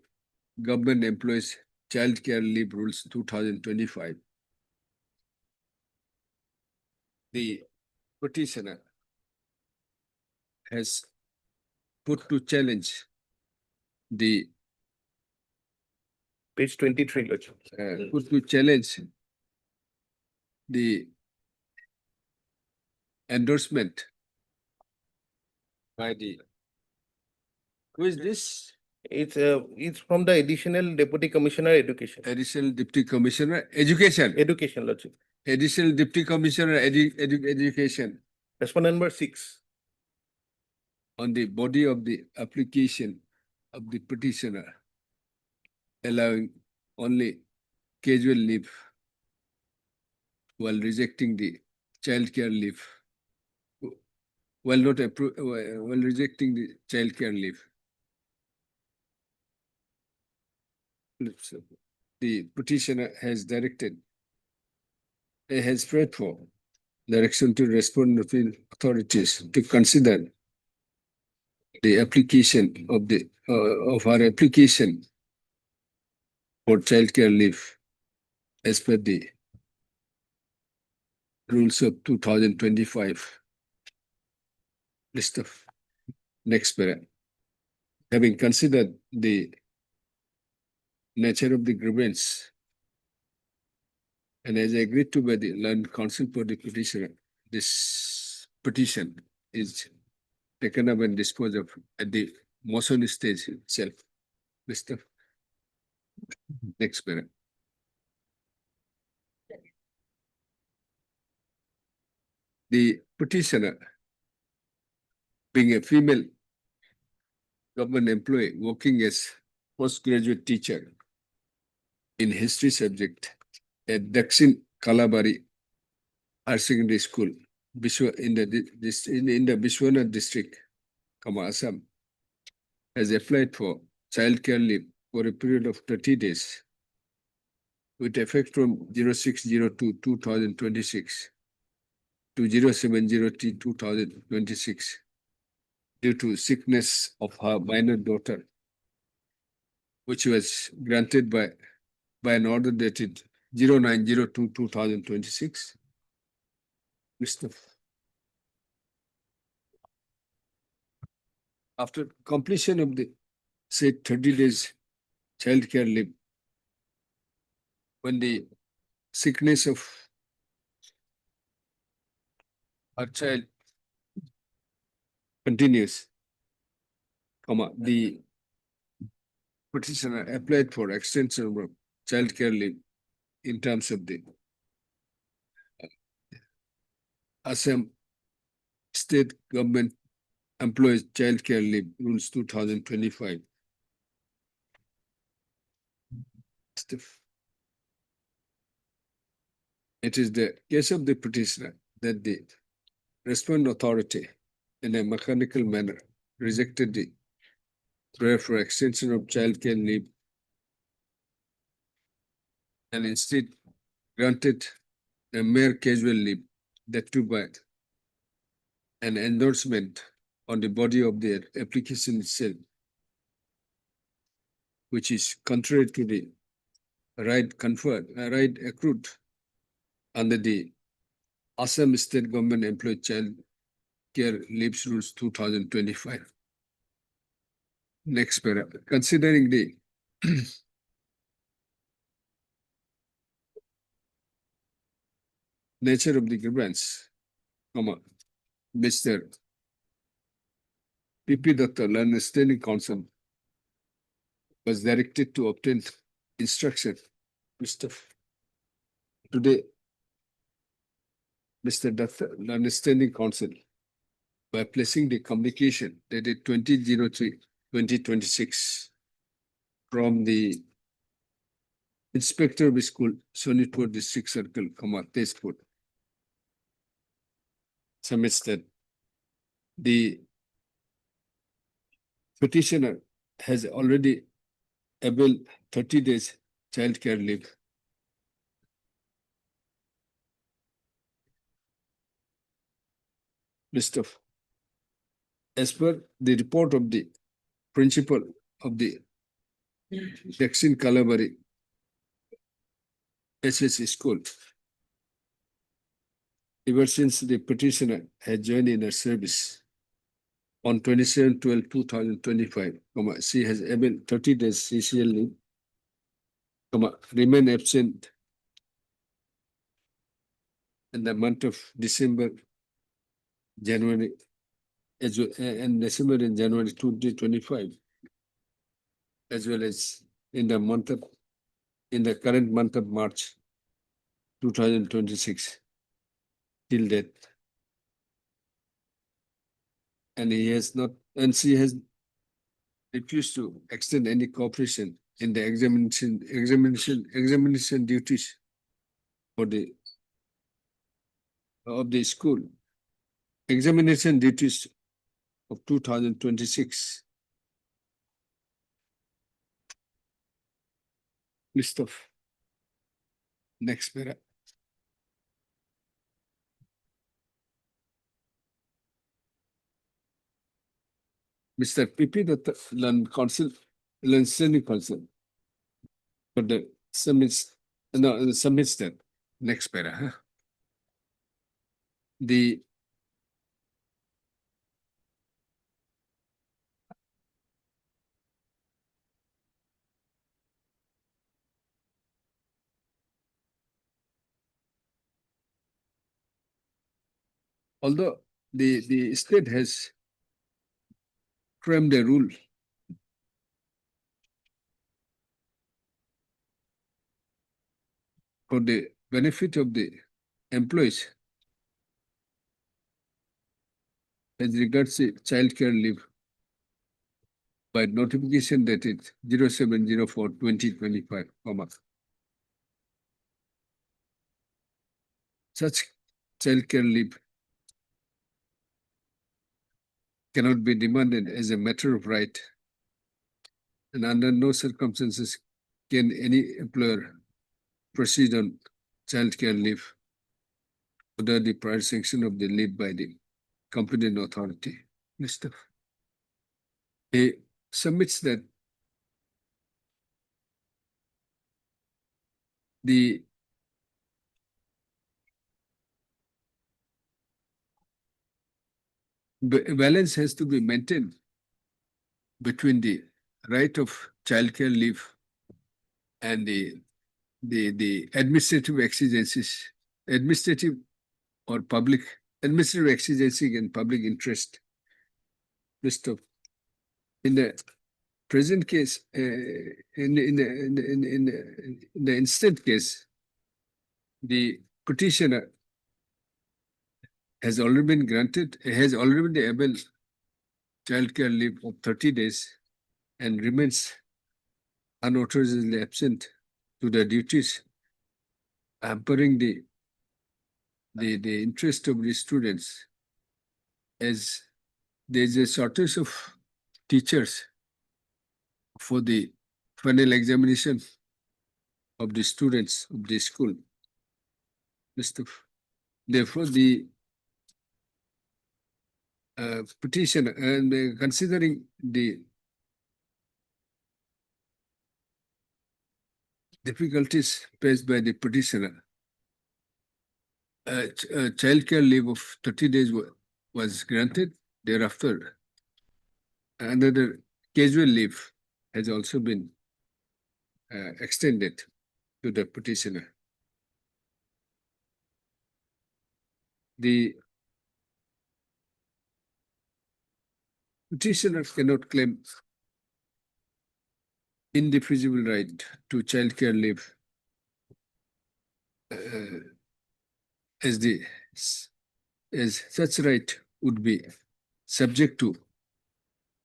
Government Employees Child Care Leave Rules 2025. The petitioner has put to challenge the Page 23, Lordship. put to challenge the endorsement by the, who is this? It's from the additional deputy commissioner education. Additional Deputy Commissioner Education. Education, Lordship. Additional Deputy Commissioner Education Respondent number 6. on the body of the application of the petitioner, allowing only casual leave while rejecting the child care leave, while not while rejecting the child care leave. The petitioner has directed, has prayed for direction to responding authorities to consider the application of the of our application for childcare leave as per the rules of 2025. List of next para. Having considered the nature of the grievance and as agreed to by the learned counsel for the petitioner, this petition is taken up and disposed of at the motion stage itself. List of next para. The petitioner, being a female government employee working as postgraduate teacher in history subject at Dakshin Kalabari Higher Secondary School, in the Vishwanath district, Assam, has applied for child care leave for a period of 30 days with effect from 06/02/2026 to 07/03/2026 due to sickness of her minor daughter, which was granted by an order dated 09/02/2026. Mr. After completion of the said 30 days childcare leave, when the sickness of her child continues, the petitioner applied for extension of childcare leave in terms of the Assam State Government Employees Childcare Leave Rules 2025. It is the case of the petitioner that the respondent authority in a mechanical manner rejected the prayer for extension of childcare leave and instead granted a mere casual leave, that too by an endorsement on the body of the application itself, which is contrary to the right accrued under the Assam State Government Employee Child Care Leaves Rules 2025. Next paragraph. Considering the nature of the grievance, Mr. P.P. Dutta, Learned Standing Counsel, was directed to obtain instruction. Today, Mr. Dutta, Learned Standing Counsel, by placing the communication dated 20/03/2026 from the Inspector of School, Sonitpur District Circle, Tezpur, submits that the petitioner has already availed 30 days childcare leave. Mr. As per the report of the principal of the Dakshin Kalabari SS School, ever since the petitioner had joined in her service on 27/12/2025, she has availed 30 days CCL leave, remain absent in the month of December, January, and December and January 2025, as well as in the current month of March 2026 till date. And she has refused to extend any cooperation in the examination duties of the school. Examination duties of 2026. List of next para. Mr. P.P. Dutta, Learned Standing Counsel, for the submits that next para. The although the state has framed a rule for the benefit of the employees as regards the childcare leave by notification dated 07/04/2025, such childcare leave cannot be demanded as a matter of right and under no circumstances can any employer proceed on childcare leave without the prior sanction of the leave by the competent authority. Mr. He submits that the balance has to be maintained between the right of childcare leave and the administrative exigencies, administrative or public, administrative exigency and public interest. Mr. In the present case, in the instant case, the petitioner has already been granted, has already been able childcare leave of 30 days and remains unauthorisedly absent to the duties, hampering the interest of the students, as there is a shortage of teachers for the final examination of the students of the school. Therefore, the petitioner, and considering the difficulties faced by the petitioner, childcare leave of 30 days was granted. Thereafter, another casual leave has also been extended to the petitioner. The petitioner cannot claim indefeasible right to childcare leave as such right would be subject to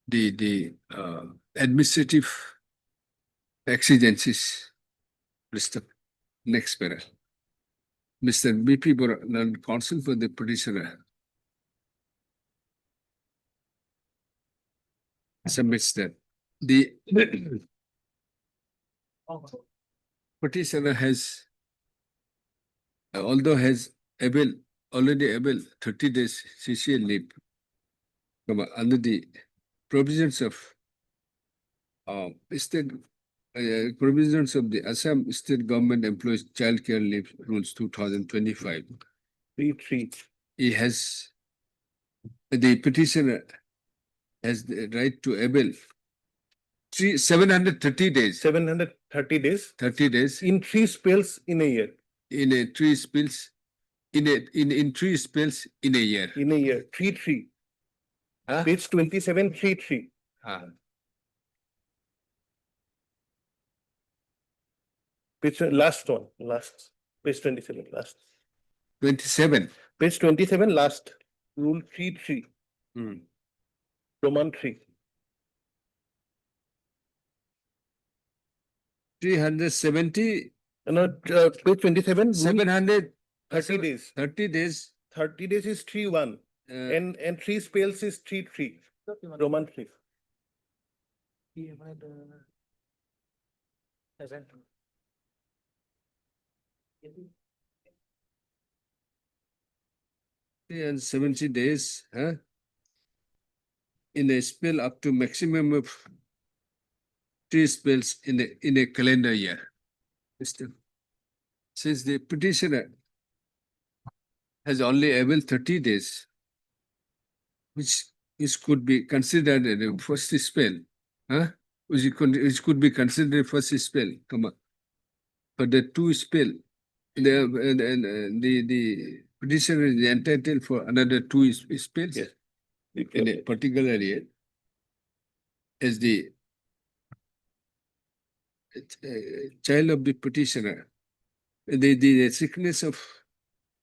the administrative exigencies. Mr. Next para. Mr. B.P. Boran, counsel for the petitioner, submits that the petitioner has, although has already able 30 days CCL leave under the provisions of provisions of the Assam State Government Employees Child Care Leave Rules 2025. The petitioner has the right to avail 730 days. 730 days 30 days in 3 spells in a year. in 3 spells in 3 spells in a year. In a year, 3. Huh? Page 27, 3. Page last one, last page 27, last 27. page 27, last rule 3. Roman 3. 370, No, page 27, rule 730 30 days. 30 days. 30 days is 3-1 and 3 spells is 3. Roman 3. And 70 days, in a spell up to maximum of 3 spells in a calendar year. Since the petitioner has only able 30 days, which could be considered a first spell, which could be considered first spell, but the 2 spell, the petitioner is entitled for another 2 spells. Yes. In a particular year, as the child of the petitioner, the sickness of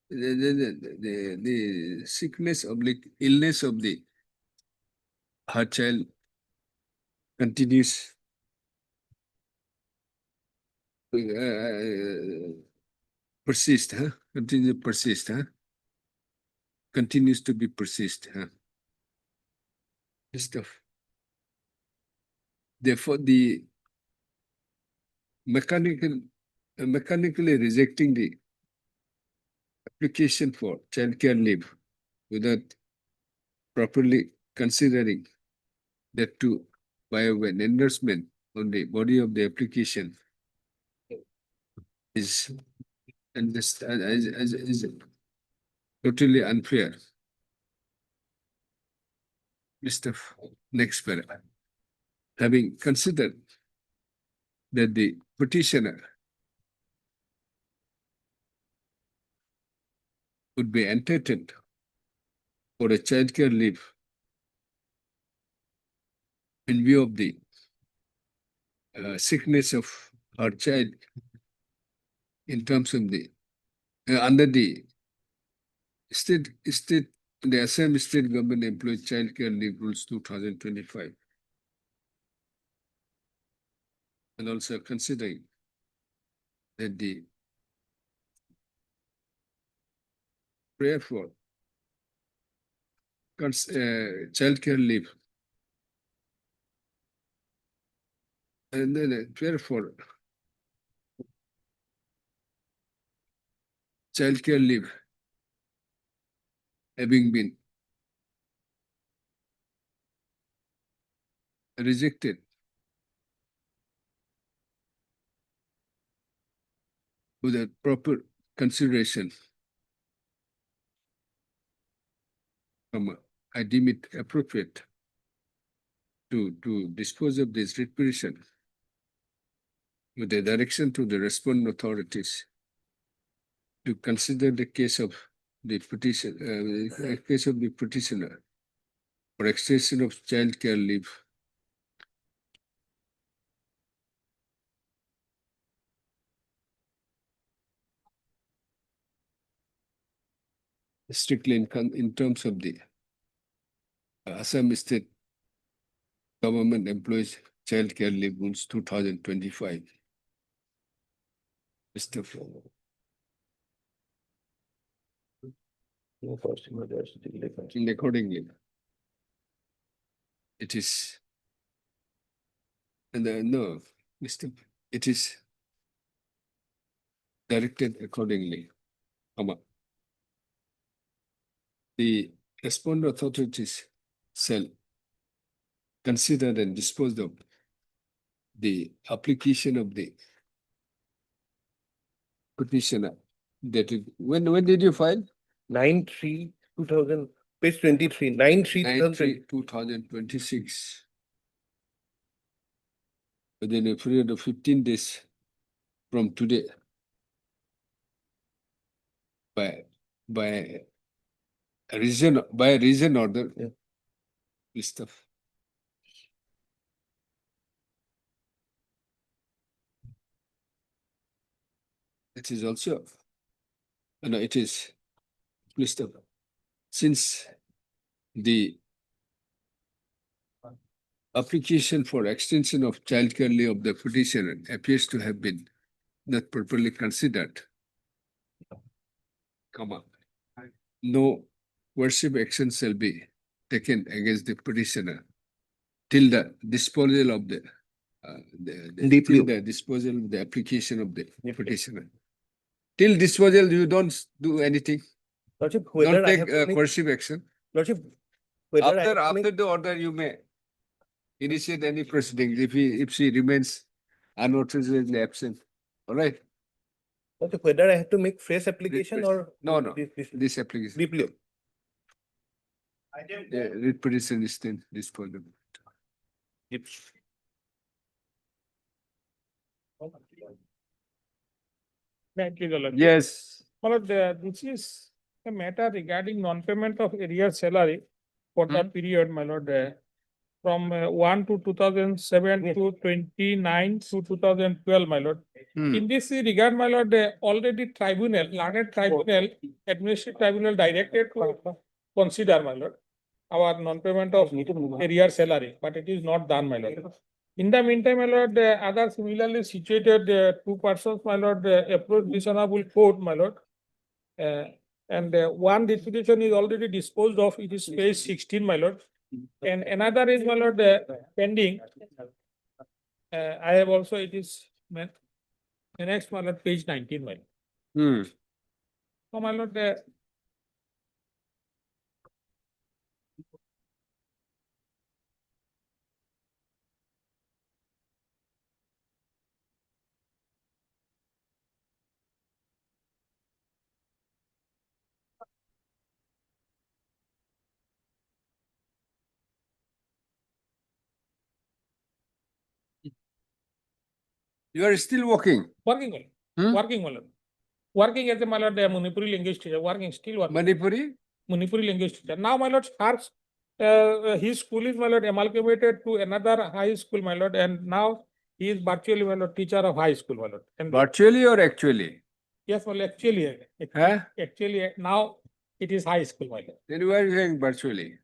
the sickness of the illness of her child continues persist, continues to be persist, Stuff. therefore the mechanically rejecting the application for childcare leave without properly considering that to by an endorsement on the body of the application is is totally unfair. Mr. Next paragraph. Having considered that the petitioner would be entitled for a childcare leave in view of the sickness of her child in terms of the under the the Assam State Government Employee Childcare Leave Rules 2025, and also considering that the prayer for childcare leave and then a prayer for childcare leave having been rejected without proper consideration. I deem it appropriate to dispose of this writ petition with a direction to the respondent authorities to consider the case of the petitioner for extension of child care leave strictly in terms of the Assam State Government Employees Child Care Leave Rules 2025. Mr. Flower. Accordingly, it is, and no, Mr. It is directed accordingly. The respondent authorities shall consider and dispose of the application of the petitioner. That is, when did you file? 9/3/2000, page 23, 9/3/2020. 2026. Within a period of 15 days from today, by a reason order. Yeah. This stuff. It is also, no, it is, Mr. Since the application for extension of childcare leave of the petitioner appears to have been not properly considered, no coercive action shall be taken against the petitioner till the disposal of the till the disposal of the application of the petitioner. Till disposal, you don't do anything. Lordship, Don't whether I take have to make, coercive action. Lordship, whether I have to After make, the order, you may initiate any proceedings if she remains unauthorisedly absent. All right. Lordship, whether I have to make fresh application or No, no. this This application. deeply. The writ petition is then disposed of. Thank you, Lord. Yes. Lord, this is a matter regarding non-payment of arrears salary for the period, my lord, from 1 to 2007 to 29 to 2012, my lord. In this regard, my lord, already tribunal, learned tribunal, administrative tribunal directed to consider, my lord, our non-payment of arrears salary, but it is not done, my lord. In the meantime, my lord, other similarly situated two persons, my lord, approached this honorable court, my lord. And one litigation is already disposed of, it is page 16, my lord. And another is, my lord, pending. I have also, it is, the next, my lord, page 19, my lord. So, my lord, You are still working. working, my Hmm? lord. Working, my lord. Working as a, my lord, Manipuri language teacher, working, still working. Manipuri? Manipuri language teacher. Now, my lord, his school is, my lord, amalgamated to another high school, my lord, and now he is virtually, my lord, teacher of high school, my lord. And Virtually or actually? yes, my lord, actually, Huh? actually, now it is high school, my lord. Then why are you saying virtually?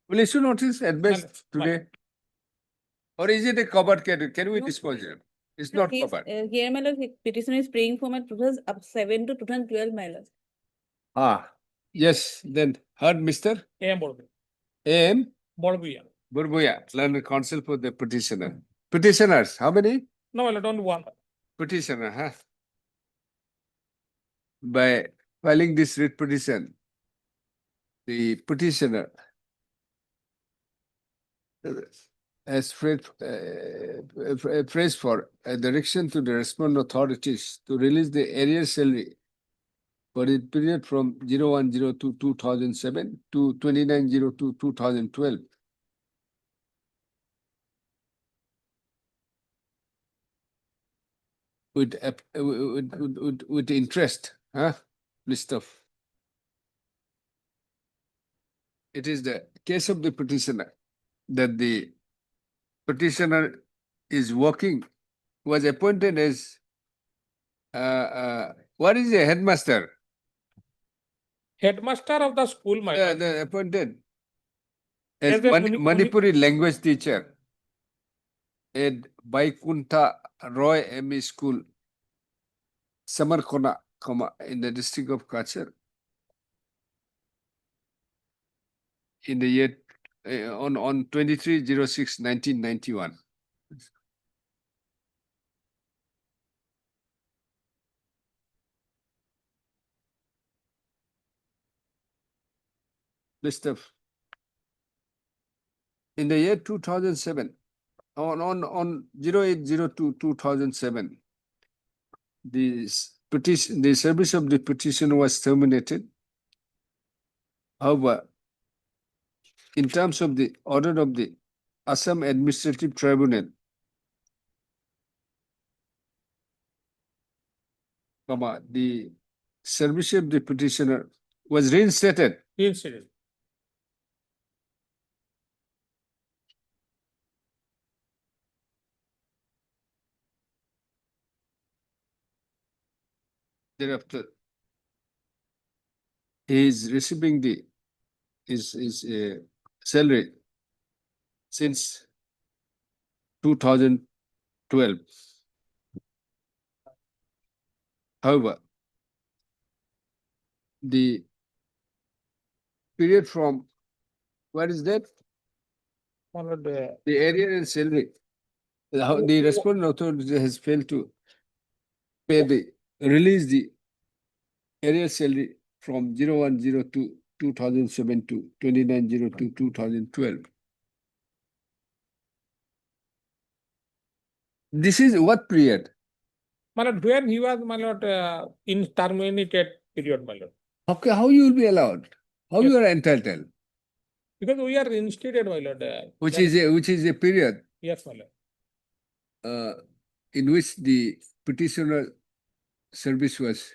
Will issue notice at best My- today? Or is it a covered category? Can we No. dispose it? It's No, not he's, covered. Here, my lord, petitioner is praying for my 2007 to 2012, my lord. Ah, yes, then heard Mr. AM Borbu, A.M. Borbuya. Burbuya, learned counsel for the petitioner. Petitioners, how many? No, my lord, only one. Petitioner, huh? By filing this writ petition, the petitioner has phrase for a direction to the respondent authorities to release the area salary for the period from 01/02/2007 to 29/02/2012. With interest, huh? List of. It is the case of the petitioner that the petitioner is working, was appointed as what is the headmaster? Headmaster of the school, my lord. The appointed as As a Manipuri language teacher at Baikunta Roy ME School, Samarkona, in the district of Kachar, in the year on 23/06/1991. List of in the year 2007, on 08/02/2007, the service of the petition was terminated. However, in terms of the order of the Assam Administrative Tribunal, the service of the petitioner was reinstated. Incident. Thereafter, he is receiving his salary since 2012. However, the period from, what is that? My lord, The area and salary. The respondent authority has failed to release the area salary from 01/02/2007 to 29/02/2012. This is what period? my lord, when he was, my lord, in terminated period, my lord. Okay, how you will be allowed? How Yes. you are entitled? Because we are reinstated, my lord. Which is a period Yes, my lord. in which the petitioner service was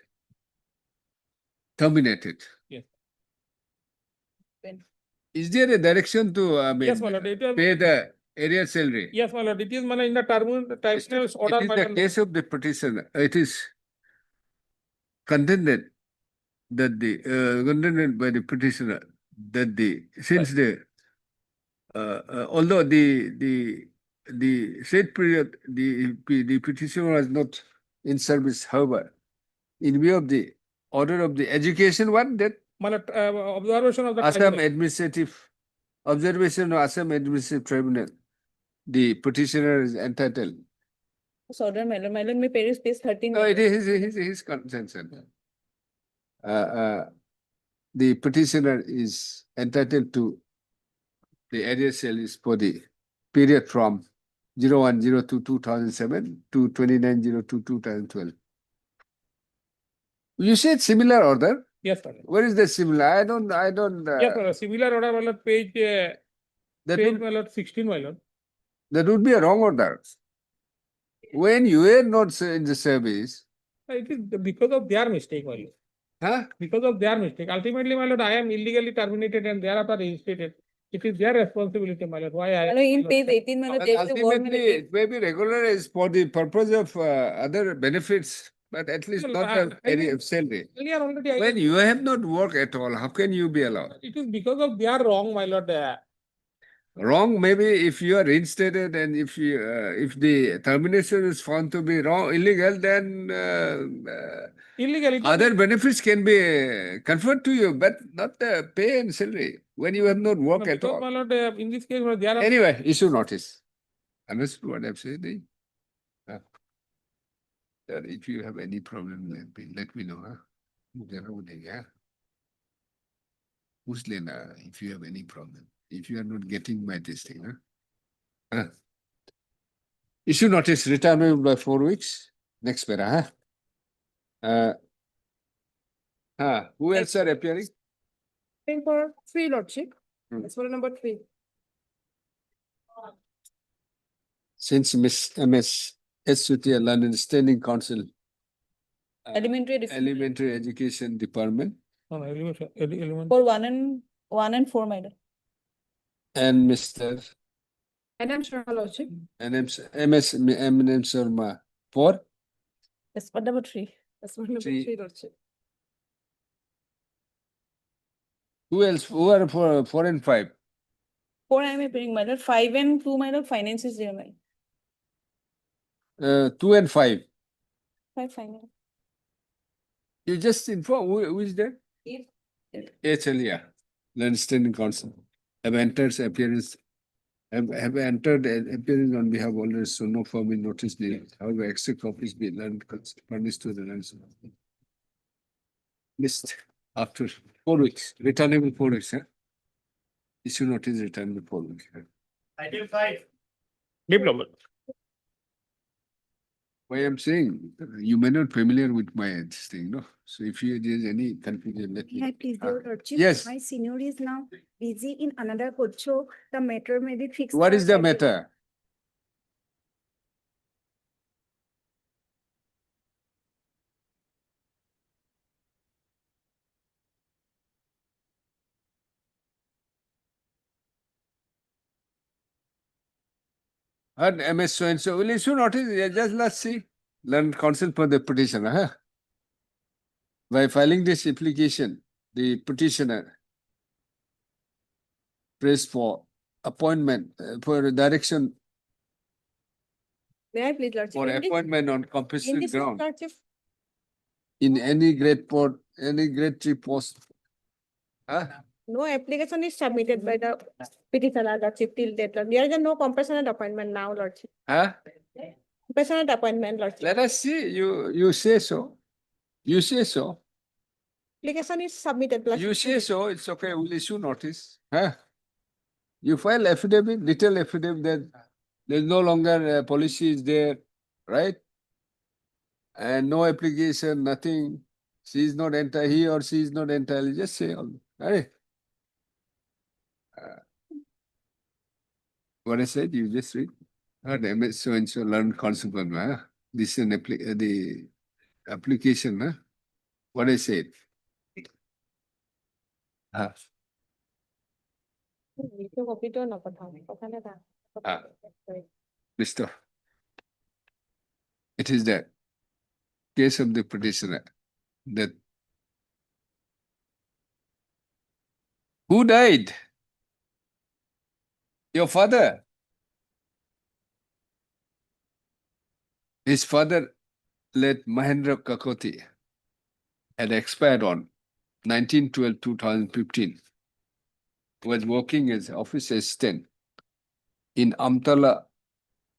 terminated. Yes. Is there a direction to Yes, my lord. It was, pay the area salary? yes, my lord. It is, my lord, in the tribunal order, It is my the lord. case of the petitioner. It is contended that contended by the petitioner that since although the said period the petitioner was not in service, however, in view of the order of the education, what that My lord, observation of the Assam tribunal. Administrative Observation of Assam Administrative Tribunal. The petitioner is entitled. Order, my lord, may Paris page 13. No, it is his contention. The petitioner is entitled to the arrears salaries for the period from 01/02/2007 to 29/02/2012. You said similar order. Yes, sir. Where is the similar? I don't. Yes, sir. Similar order, my lord, page, That page, would, my lord, 16, my lord. that would be a wrong order. When you were not in the service, It is because of their mistake, my lord. huh? Because of their mistake. Ultimately, my lord, I am illegally terminated and thereafter reinstated. It is their responsibility, my lord. Why I? My lord, in page 18, my lord, But there's the word, my ultimately, lord. it may be regularized for the purpose of other benefits, but at least Well, not the area of salary. Earlier already, When you have not worked at all, how can you be allowed? it is because of their wrong, my lord. Wrong, maybe if you are reinstated and if if the termination is found to be wrong, illegal, then Illegal. other benefits can be conferred to you, but not the pay and salary when you have not worked at Because, my all. lord, in this case, there are. Anyway, issue notice. Understood what I've said? That if you have any problem, let me know. Huh? If you have any problem, if you are not getting my testing, huh? Issue notice retirement by 4 weeks. Next para, huh? Who else are appearing? For 3, lordship. Hmm. That's for number 3. Since Miss MS SUT London Standing Council, Elementary Education Department, No, element. For 1 and 4, my lord. and Mr. And I'm sure, lordship. MS Eminem Sharma for That's for number 3. That's for number Three. 3, lordship. who else? Who are for 4 and 5? 4 I am appearing, my lord. 5 and 2, my lord, finance is there, my lord. 2 and 5. 5 final. You just inform who is there? If Alia, London Standing Council, have entered appearance. Have entered an appearance on behalf of others, so no formal notice needed. However, extra copies be learned furnished to the lands. List after 4 weeks, returnable 4 weeks, huh? Issue notice returnable 4 weeks. Huh? Item 5. Diploma. Why I'm saying, you may not familiar with my this thing, no? So if there's any confusion, let me. Hi, please, Ah, your lordship. yes. My senior is now busy in another court, so the matter may be fixed. What for is the Saturday. matter? And MS so and so will issue notice. Just let's see. Learn counsel for the petitioner. Huh? By filing this application, the petitioner prays for appointment for direction May I please, lordship? for In this- appointment on in compulsory this, ground lordship, in any grade port, any grade 3 post. Huh? no application is submitted by the petitioner, lordship, till date. There is no compassionate appointment now, lordship. Huh? Compassionate appointment, lordship. Let us see. You say so. You say so. Application is submitted, lordship. You say so. It's okay. We'll issue notice. Huh? You file affidavit, detailed affidavit that there's no longer a policy is there, right? And no application, nothing. She is not entitled, he or she is not entitled. Just say all. Right? What I said, you just read. MS so and so learned consequence. Huh? This is an the application. Huh? What I said. Copy-টো নপঠাও, পঠালে তা- Mr. It is the case of the petitioner that who died? Your father. His father, late Mahendra Kakoti, had expired on 19/12/2015. was working as office assistant in Amtala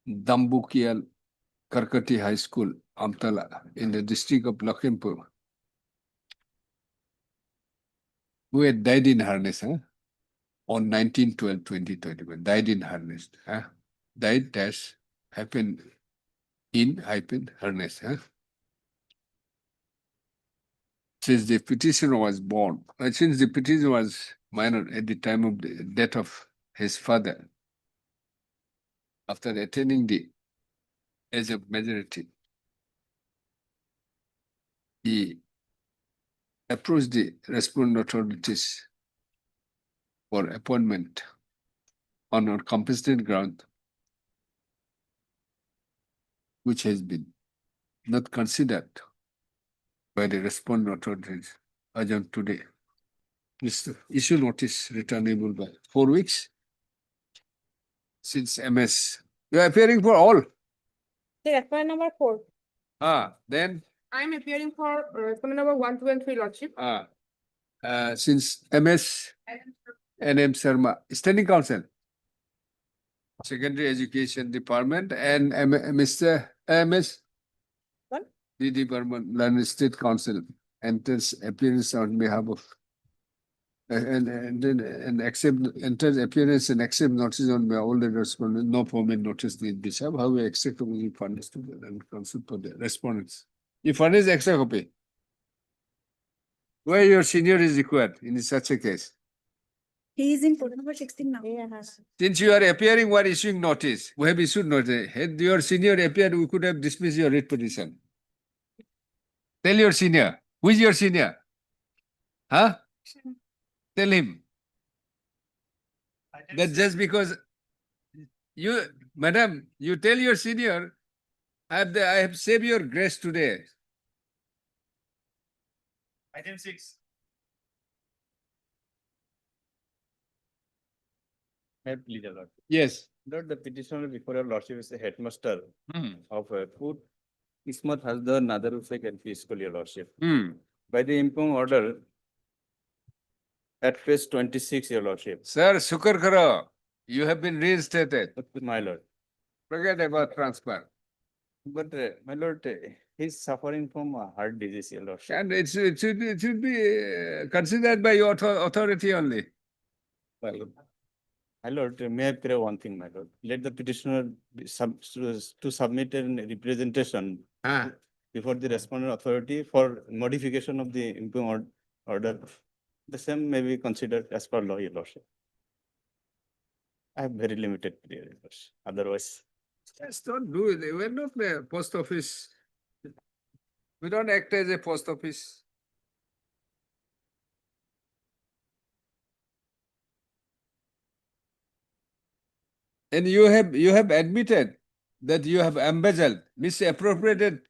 Dambukial Karkati High School, Amtala, in the district of Lakhimpur, who had died in harness, on 19/12/2021, died in harness. Died dash happened in hyphen harness. Since the petitioner was born, since the petitioner was minor at the time of the death of his father, after attaining the age of majority, he approached the respondent authorities for appointment on a competent ground, which has been not considered by the respondent authorities as on today. This issue notice returnable by 4 weeks since MS. You are appearing for all. Sir, FIR number 4. Then I am appearing for respondent number 1, 2, and 3, Lordship. since MS and M. Sharma, Standing Council, Secondary Education Department, and Mr. MS, What? the Department, London State Council, enters appearance on behalf of and accept enters appearance and accept notice on by all the respondents. No formal notice need be served. How we accept the furnish to the and council for the respondents. You furnish extra copy. Where your senior is required in such a case. He is in code number 16 now. Since you are appearing while issuing notice, we have issued notice. Had your senior appeared, we could have dismissed your writ petition. Tell your senior. Who is your senior? Tell him. That just because you, madam, you tell your senior, I have saved your grace today. Item 6. Please, Lord. Yes. Lord, the petitioner before your lordship is the headmaster of Food Ismat Hasda Nadarufek and Peace School, your lordship. By the impugned order at page 26, your lordship. Sir, Sukar Karo, you have been reinstated. My lord. Forget about transfer. But my lord, he's suffering from a heart disease, your lordship. And it should be considered by your authority only. My lord, may I pray one thing, my lord? Let the petitioner to submit a representation before the respondent authority for modification of the impugned order. The same may be considered as per law, your lordship. I have very limited period, your lordship. Otherwise. Just don't do it. We're not the post office. We don't act as a post office. And you have admitted that you have embezzled, misappropriated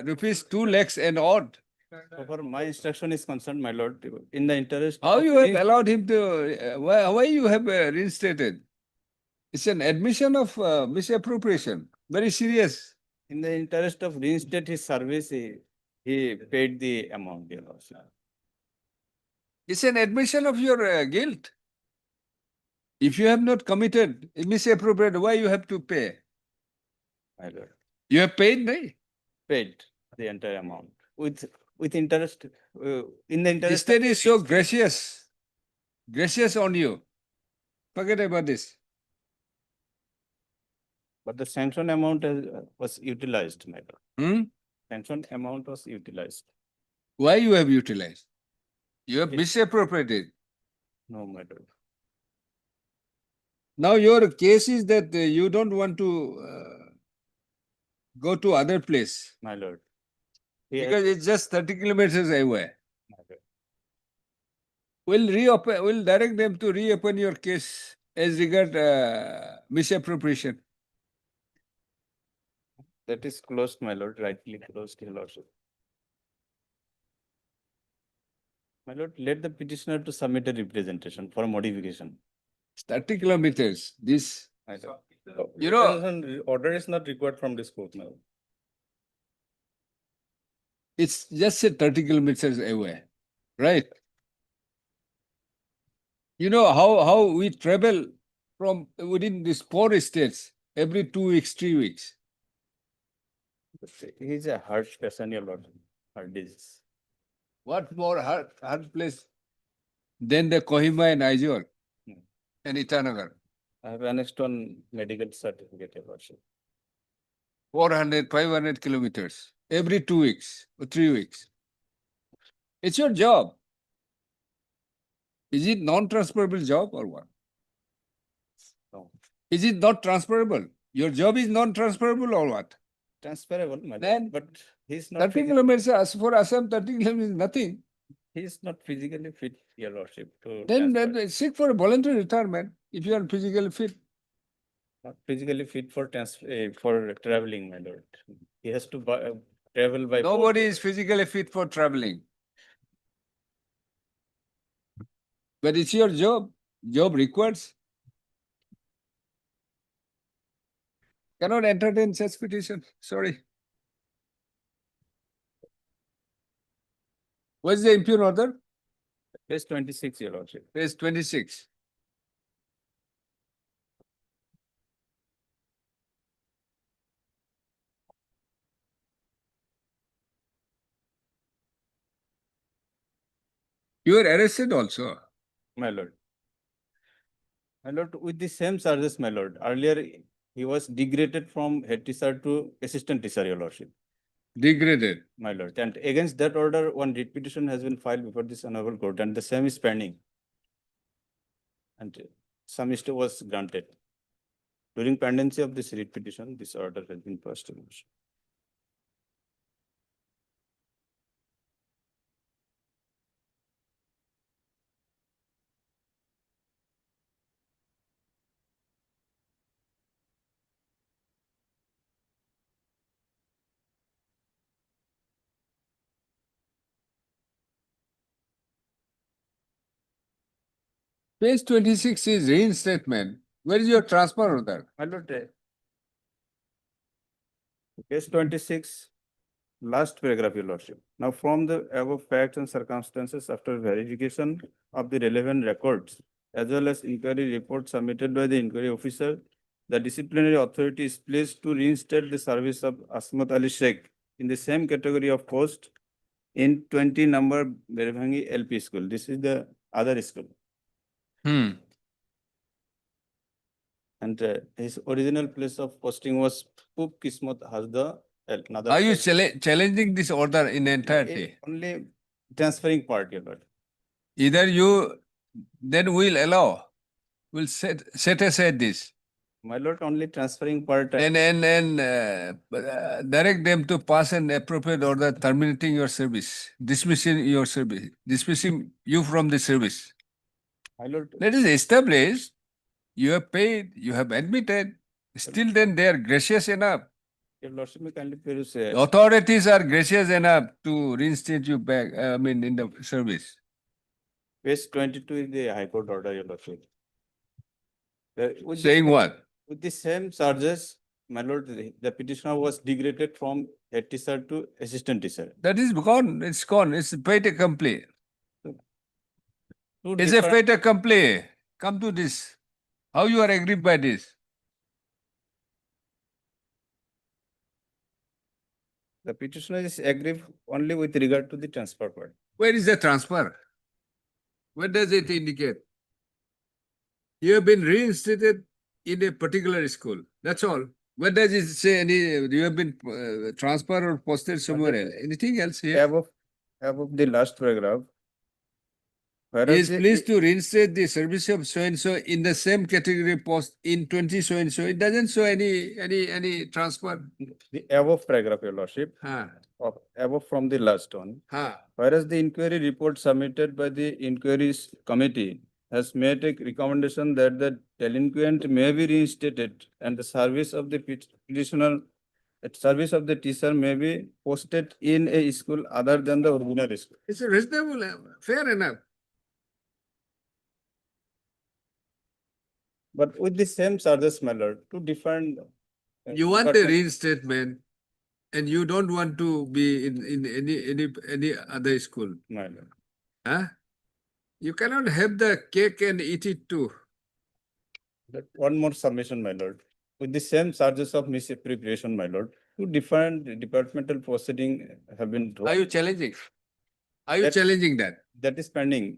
rupees 2 lakhs and odd. So far, my instruction is concerned, my lord, in the interest. How of you have the- allowed him to, why you have reinstated? It's an admission of misappropriation, very serious. In the interest of reinstate his service, he paid the amount, your lordship. It's an admission of your guilt. If you have not committed misappropriate, why you have to pay? My lord, You have paid, no? paid the entire amount with interest, in the The interest. state is so gracious on you. Forget about this. But the sanction amount was utilized, my lord. Hmm? Sanction amount was utilized. Why you have utilized? You have misappropriated. No, my lord. Now your case is that you don't want to go to other place My lord. He has- because it's just 30 kilometers away. my lord. We'll direct them to reopen your case as regard misappropriation. That is closed, my lord, rightly closed, your lordship. My lord, let the petitioner to submit a representation for modification. 30 kilometers. This, My lord. you know, Order is not required from this court now. it's just 30 kilometers away, right? You know how we travel from within these 4 states every 2 weeks, 3 weeks. He's a heart patient, your lord, heart disease. What more hard place than the Kohima and Aizawl Hmm. and Itanagar? I have annexed one medical certificate, your lordship. 400, 500 kilometers every 2 weeks or 3 weeks. It's your job. Is it non-transferable job or what? No. Is it not transferable? Your job is non-transferable or what? Transferable, my Then lord, but he's not, 30 kilometers for Assam, 30 kilometers is nothing. he's not physically fit, your lordship, to Then transfer. seek for a voluntary retirement if you are physically fit. Not physically fit for for traveling, my lord. He has to travel by. boat. Nobody is physically fit for traveling. But it's your job. Job requires. Cannot entertain such petition. Sorry. What's the impugn order? Page 26, your lordship. Page 26. You were arrested also. My lord. My lord, with the same charges, my lord. Earlier, he was degraded from head teacher to assistant teacher, your lordship, Degraded. my lord. And against that order, one writ petition has been filed before this honorable court, and the same is pending. And some stay was granted. During pendency of this writ petition, this order has been passed, your lordship. Page 26 is reinstatement. Where is your transfer order? My lord, case 26, last paragraph, your lordship. Now, from the above facts and circumstances, after verification of the relevant records, as well as inquiry report submitted by the inquiry officer, the disciplinary authority is pleased to reinstate the service of Asmat Ali Sheikh in the same category of post in 20 number Bervangi LP school. This is the other school. And his original place of posting was Pub Kismat Hasda. Another Are you place. challenging this order in entirety? Only transferring part, your lord. Either you, then we'll allow, we'll set aside this. My lord, only transferring part. And direct them to pass an appropriate order terminating your service, dismissing your service, dismissing you from the service. My lord, That is established. You have paid, you have admitted. Still then they are gracious enough. your lordship may kindly peruse The authorities are gracious enough to reinstate you back, in the service. page 22 in the High Court order, your lordship. Saying what? With the same charges, my lord, the petitioner was degraded from head teacher to assistant teacher. That is gone. It's gone. It's a fait accompli. Two It's a different- fait accompli. Come to this. How you are aggrieved by this? The petitioner is aggrieved only with regard to the transfer part. Where is the transfer? What does it indicate? You have been reinstated in a particular school. That's all. What does it say? You have been transferred or posted somewhere else? Anything else here? Above the last paragraph. He Whereas is the- pleased to reinstate the service of so and so in the same category post in 20 so and so. It doesn't show any transfer. The above paragraph, your lordship, Ha, above from the last one. ha. Whereas the inquiry report submitted by the inquiries committee has made a recommendation that the delinquent may be reinstated and the service of the petitioner, service of the teacher may be posted in a school other than the original school. It's a reasonable, fair enough. But with the same charges, my lord, two different. You want a department- reinstatement and you don't want to be in any other school. My lord. Huh? You cannot have the cake and eat it too. But one more submission, my lord. With the same charges of misappropriation, my lord, two different departmental proceeding have been. Are you challenging? Are you That- challenging that? That is pending,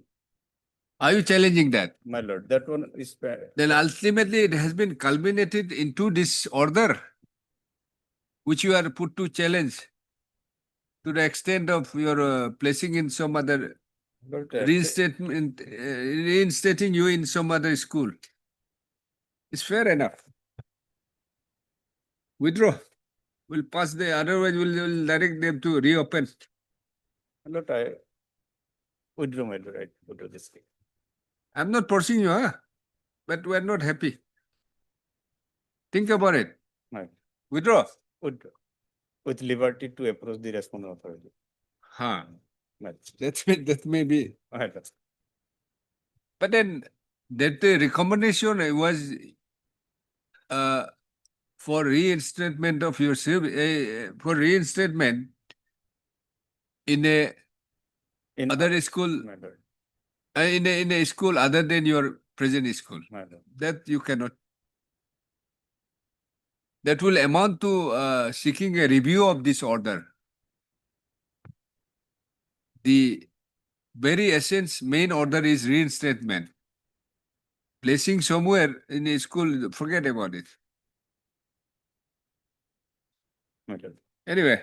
Are you challenging that? my lord. That one is. Then ultimately it has been culminated into this order, which you are put to challenge to the extent of your placing in some other Lord, reinstatement, reinstating you in some other school. It's fair enough. Withdraw. We'll pass the, otherwise we'll direct them to reopen. Lord, I withdraw, my lord. I withdraw this case. I'm not forcing you, huh? But we're not happy. Think about it. Right. Withdraw. Withdraw. With liberty to approach the respondent authority. Huh. My lord. That may be. My lord. But then that recommendation was for reinstatement of your for reinstatement in a In other school, my lord. in a school other than your present school. My lord. That you cannot. That will amount to seeking a review of this order. The very essence, main order is reinstatement. Placing somewhere in a school, forget about it. My lord. Anyway,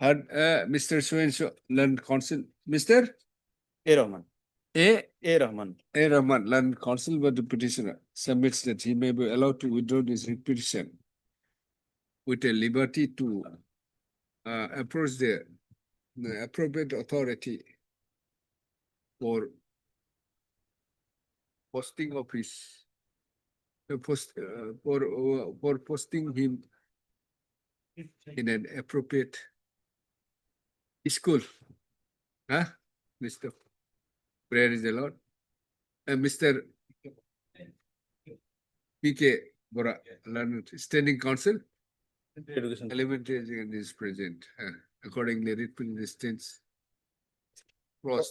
Mr. So-and-so, learned counsel, Mr. A. Rahman. A. Rahman. A. Rahman, learned counsel by the petitioner, submits that he may be allowed to withdraw this petition with a liberty to approach the appropriate authority for posting of his for posting him in an appropriate school. Huh? Mr. Prayer is the Lord. Mr. P.K. Bora, learned standing counsel. Education. Elementary education is present. Accordingly, written distance.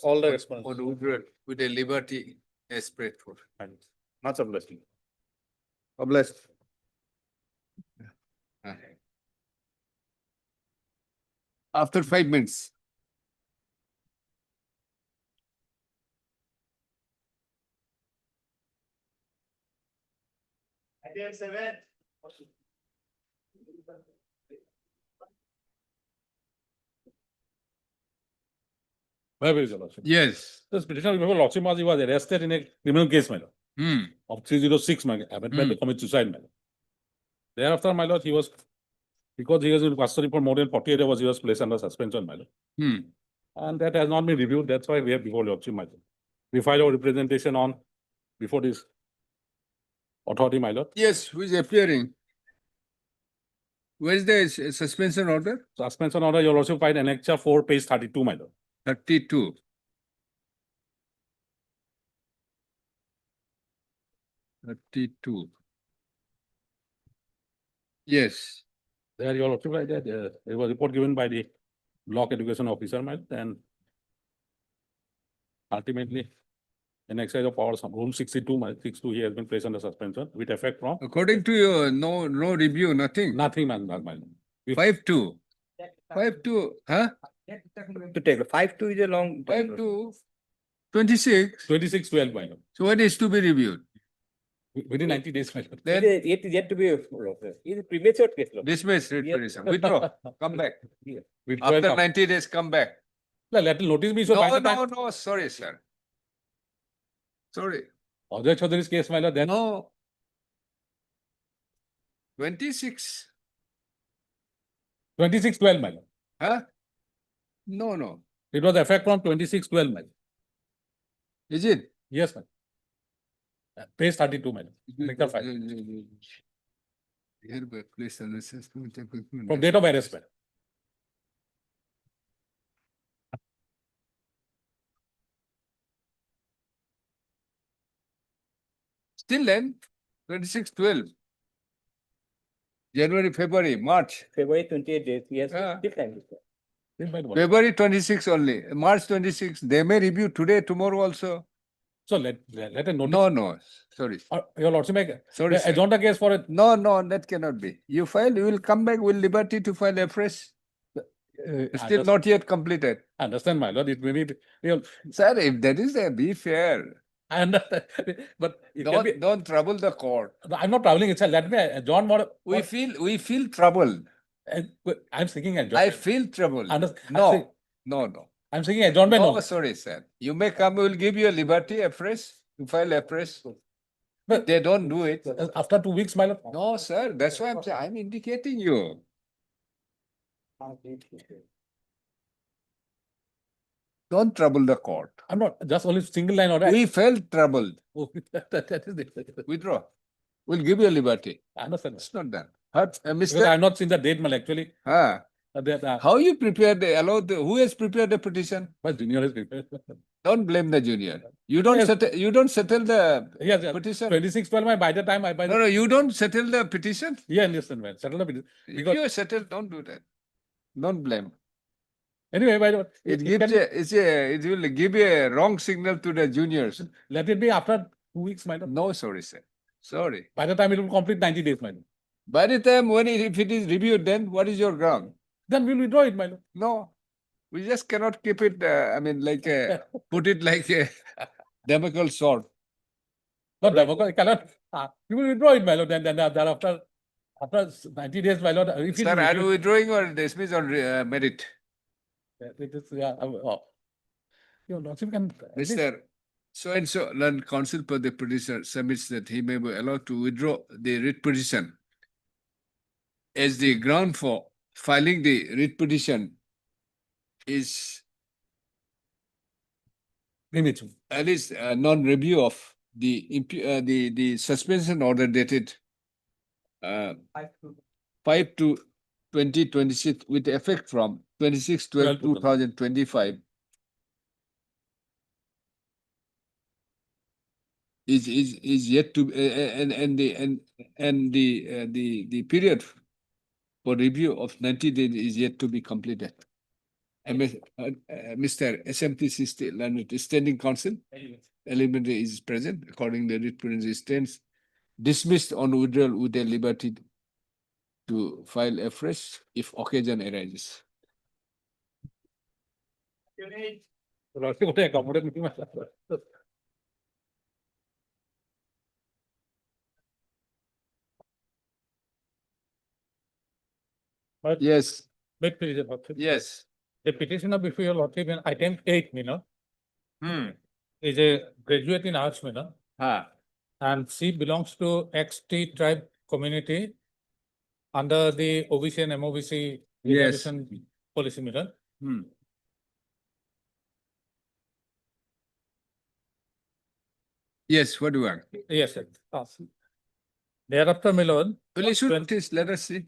All the responses. On withdrawal with a liberty as prayed for. Much obliged. Obliged. After 5 minutes. Where is the lordship? Yes. This petitioner, remember, lordship was, he was arrested in a criminal case, my lord, Hmm. of 306, my lord, amendment to commit suicide, my lord. Thereafter, my lord, he was, because he was in custody for more than 48 hours, he was placed under suspension, my lord. Hmm. And that has not been reviewed. That's why we have before lordship, my lord. We filed our representation on before this authority, my lord. Yes, who is appearing? Where is the suspension order? Suspension order, you'll also find annexure 4, page 32, my lord. 32. Yes. There you also write that there was a report given by the block education officer, my lord, and ultimately in exercise of powers, rule 62, my 62, he has been placed under suspension with effect from According to you, no review, nothing. nothing, my lord. 5-2. 5-2, huh? To take 5-2 is a long. 5-2. 26. 26-12, my lord. So what is to be reviewed? Within 90 days, my lord. Then It is yet to be, it is premature case. dismiss, withdraw, come back. With After 12 90 days, come back. let notice be so. by the time- No, sorry, sir. Sorry. Ajay Chaudhary's case, my lord, then No. 26. 26-12, my lord. Huh? No. It was effect from 26-12, my lord. Is it? Yes, my lord. Page 32, my lord. Annex 5. Hereby place under suspension. From date of arrest, my lord. Still then, 26-12. January, February, March. February 28 days, yes, Ah. still time. This might work. February 26 only. March 26. They may review today, tomorrow also. So let a notice. No, sorry, Your lordship, sorry, sir. adjourn the case for it. No, that cannot be. You file, you will come back with liberty to file afresh. Still not yet completed. Understand, my lord, it may be, Sir, if that is there, be fair. I understand, but it can be, Don't trouble the court. I'm not traveling itself, let me adjourn what. We feel troubled. I'm seeking I adjournment. feel troubled. I'm No. I'm seeking adjournment. No, only. sorry, sir. You may come, we will give you a liberty afresh to file afresh. But they don't do it. After 2 weeks, my lord. No, sir, that's why I'm saying, I'm indicating you. Don't trouble the court. I'm not, just only single line order. We felt troubled. Oh, that is it. Withdraw. We'll give you a liberty. I understand. It's not done. Because Mr. I've not seen the date, mal, actually. How you prepared who has prepared the petition? My junior is prepared. Don't blame the junior. You don't settle the Yes, petition. 26/12, by the time I buy. No, you don't settle the petition. Yeah, understand, man. Settle the petition. If you settle, don't do that. Don't blame. Anyway, by the way, It will give a wrong signal to the juniors. let it be after 2 weeks, my lord. No, sorry, sir. Sorry. By the time it will complete 90 days, my lord. By the time if it is reviewed, then what is your ground? Then we'll withdraw it, my lord. No, we just cannot keep it. Put it like a Damocles sword. Not Democrat, cannot. We will withdraw it, my lord. Then thereafter, after 90 days, my lord. If it Sir, is are you reviewed- withdrawing or dismiss on merit? It is, your lordship can. at least- Mr. So and so, learned counsel per the petitioner submits that he may be allowed to withdraw the writ petition as the ground for filing the writ petition is Premature. at least non-review of the suspension order dated 5/2/2026 with effect from 26/12/2025 is yet to the period for review of 90 days is yet to be completed. Mr. SMTC learned standing counsel elementary is present according to the writ petition stands dismissed on withdrawal with a liberty to file afresh if occasion arises. Lordship would accommodate me, my lord. But Yes, wait, please, your lordship. yes. The petitioner before your lordship in item 8, Hmm. is a graduate in arts, Ha. and she belongs to XT tribe community under the OBC and MOBC Yes. reservation policy, Hmm. Yes, what do you want? Yes, sir. Thereafter, my lord, Well, issue notice, let us see.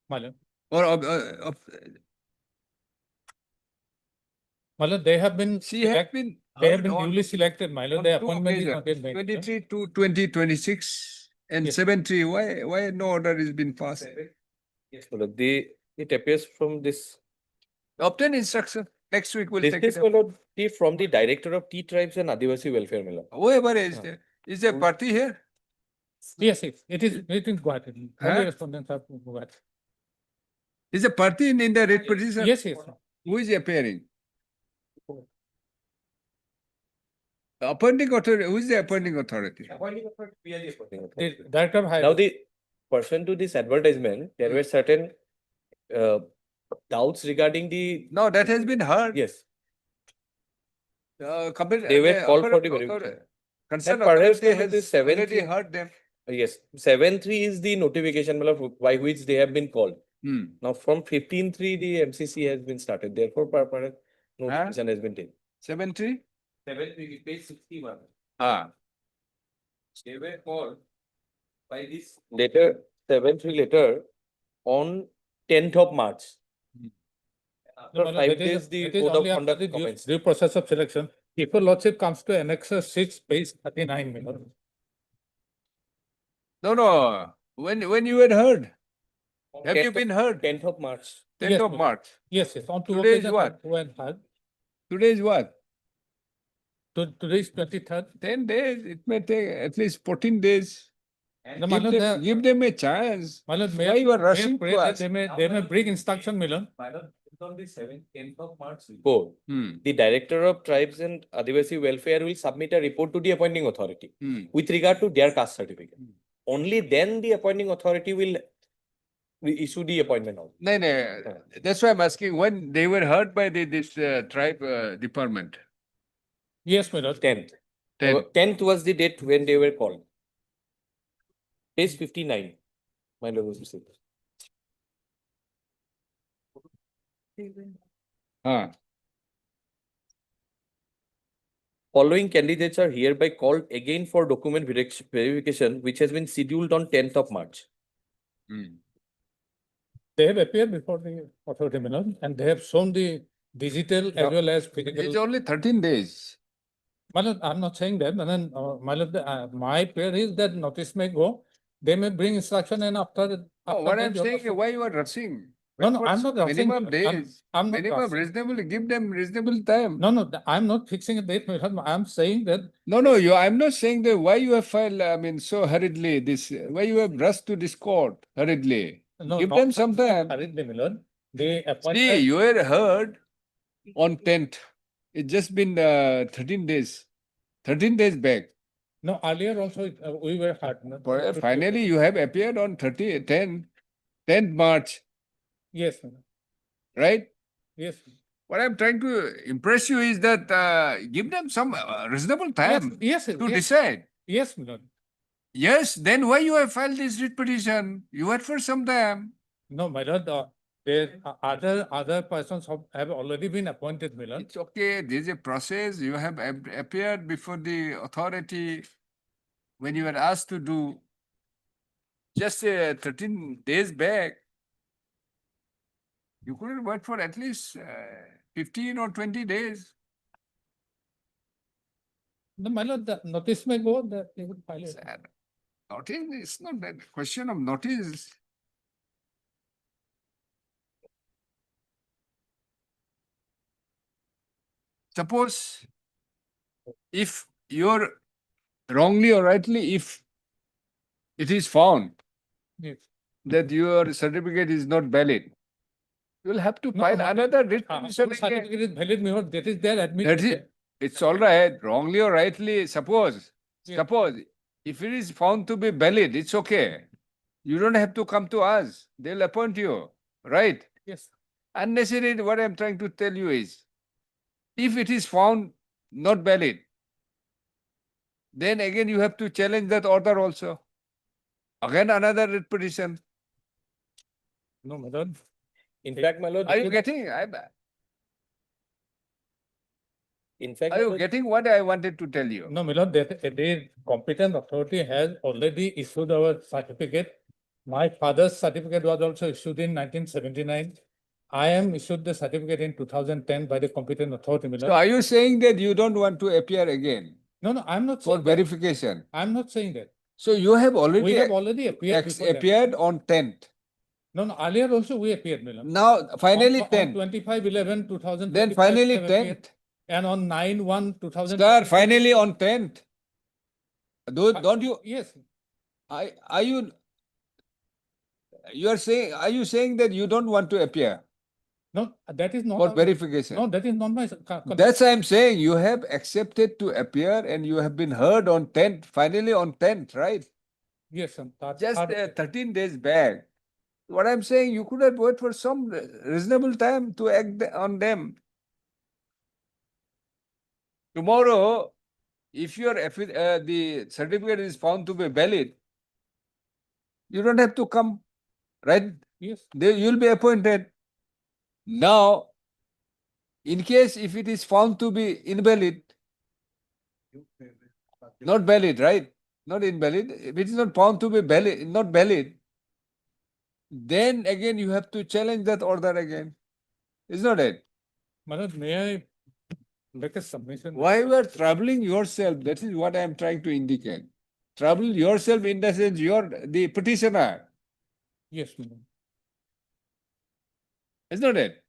my lord, Or my lord, they have been. she has been. They have been heard on- duly selected, my lord. on Their two appointment is occasions, not yet made. 23 to 2026 and Yes. 73. Why no order is been passed? Yes, my lord, it appears from this, Obtain instruction. Next week we'll this take is, it my up. lord, from the director of Tea Tribes and Adivasi Welfare, my lord. Whoever is Yeah. there. Is there party here? Yes, it is Gauhati. Huh? Only respondents are Gauhati. Is a party in the writ petition? Yes, yes. Who is appearing? The appointing authority, who is the appointing authority? The director of high. Now, pursuant to this advertisement, there were certain doubts regarding the, No, that has been heard. yes, They were called for the verification. Concerned And perhaps authority under the has 7th already year- heard them. yes, 7/3 is the notification, my lord, by which they have been called. Hmm. Now, from 15/3, the MCC has been started, therefore, perhaps notification has been taken. 7/3? 7/3, page 61. Ah, They were called by this letter, 7/3 letter on 10th of March. After 5 days, the code of conduct commenced. Due process of selection. If your lordship comes to annexure 6, page 39, my lord. no. When you had heard? Have you 10th been heard? 10th of March. 10th Yes, of ma'am. March. Yes, yes, on two Today is occasions. what? who had heard. Today is what? Today is 23rd. 10 days, it may take at least 14 days. No, my lord, they- Give them a chance. my lord, may Why I- you are may I rushing pray to that us? They may bring instruction, my lord. It's on the 10th of March report. Hmm. The Director of Tribes and Adivasi Welfare will submit a report to the appointing authority Hmm. with regard to their caste certificate. Only then the appointing authority will issue the appointment order. No, no, that's why I'm asking when they were heard by this tribe department. Yes, my lord. 10th. 10. 10th was the date when they were called. Page 59. My lord was received. Huh. Following candidates are hereby called again for document verification, which has been scheduled on 10th of March. Hmm. They have appeared before the authority, my lord, and they have shown the digital as well as It's physical. only 13 days. My lord, I'm not saying that, but then, my lord, my prayer is that notice may go. They may bring instruction and after. No, after what that, I'm your saying, lordship- why you are rushing? No, no, Wait I'm for not rushing. Minimum days. I'm not Minimum rushing. reasonable, give them reasonable time. No, no, I'm not fixing a date, my lord. I'm saying that. No, I'm not saying that why you have filed, I mean, so hurriedly, why you have rushed to this court hurriedly. No, Give not them some time. hurriedly, my lord. They See, appointed. you were heard on 10th. It's just been 13 days. 13 days back. No, earlier also, we were hard. no? Finally, you have appeared on 10th March, Yes, my lord. right? Yes. What I'm trying to impress you is that give them some reasonable time Yes, to yes, decide. yes, my lord. Yes, then why you have filed this writ petition? You wait for some time. No, my lord, there other persons have already been appointed, my lord. It's okay. There's a process. You have appeared before the authority when you were asked to do just 13 days back. You couldn't wait for at least 15 or 20 days. No, my lord, the notice may go, that they would file it. Sad. Notice, it's not that question of notice. Suppose if you're wrongly or rightly, if it is found Yes. that your certificate is not valid, you will have to No, file my- another writ Ah, petition the again. certificate is valid, my lord, that is there That's admitted. it. It's all right, wrongly or rightly, suppose, Yeah. if it is found to be valid, it's okay. You don't have to come to us. They'll appoint you, right? Yes. Unnecessary, what I'm trying to tell you is, if it is found not valid, then again you have to challenge that order also. Again, another writ petition. No, my lord. In fact, my lord, Are you getting, in fact, are my you lord, getting what I wanted to tell you? No, my lord, the competent authority has already issued our certificate. My father's certificate was also issued in 1979. I am issued the certificate in 2010 by the competent authority, my So lord. are you saying that you don't want to appear again No, I'm not for saying that. verification? I'm not saying that. So you have We have already appeared before them. appeared on 10th. No, earlier also we appeared, my lord. Now, finally On 10th. 25/11/2025. Then finally 10th. And on 9/1/2000. Sir, finally on 10th. Don't you, Yes, are you saying, are you saying that you don't want to appear no, that is not. for our- verification? No, that is not my. That's why I'm saying you have accepted to appear and you have been heard on 10th, finally on 10th, right? Yes, sir. Just 13 days back. What I'm saying, you could have waited for some reasonable time to act on them. Tomorrow, if your the certificate is found to be valid, you don't have to come, right? Yes. You'll be appointed. Now, in case if it is found to be invalid, not valid, right? Not invalid. If it is not found to be valid, not valid, then again you have to challenge that order again. Is not it? Manoj, may I make a submission? Why you are troubling yourself? That is what I am trying to indicate. Trouble yourself in the sense you are the petitioner. Yes, Manoj. Is not it?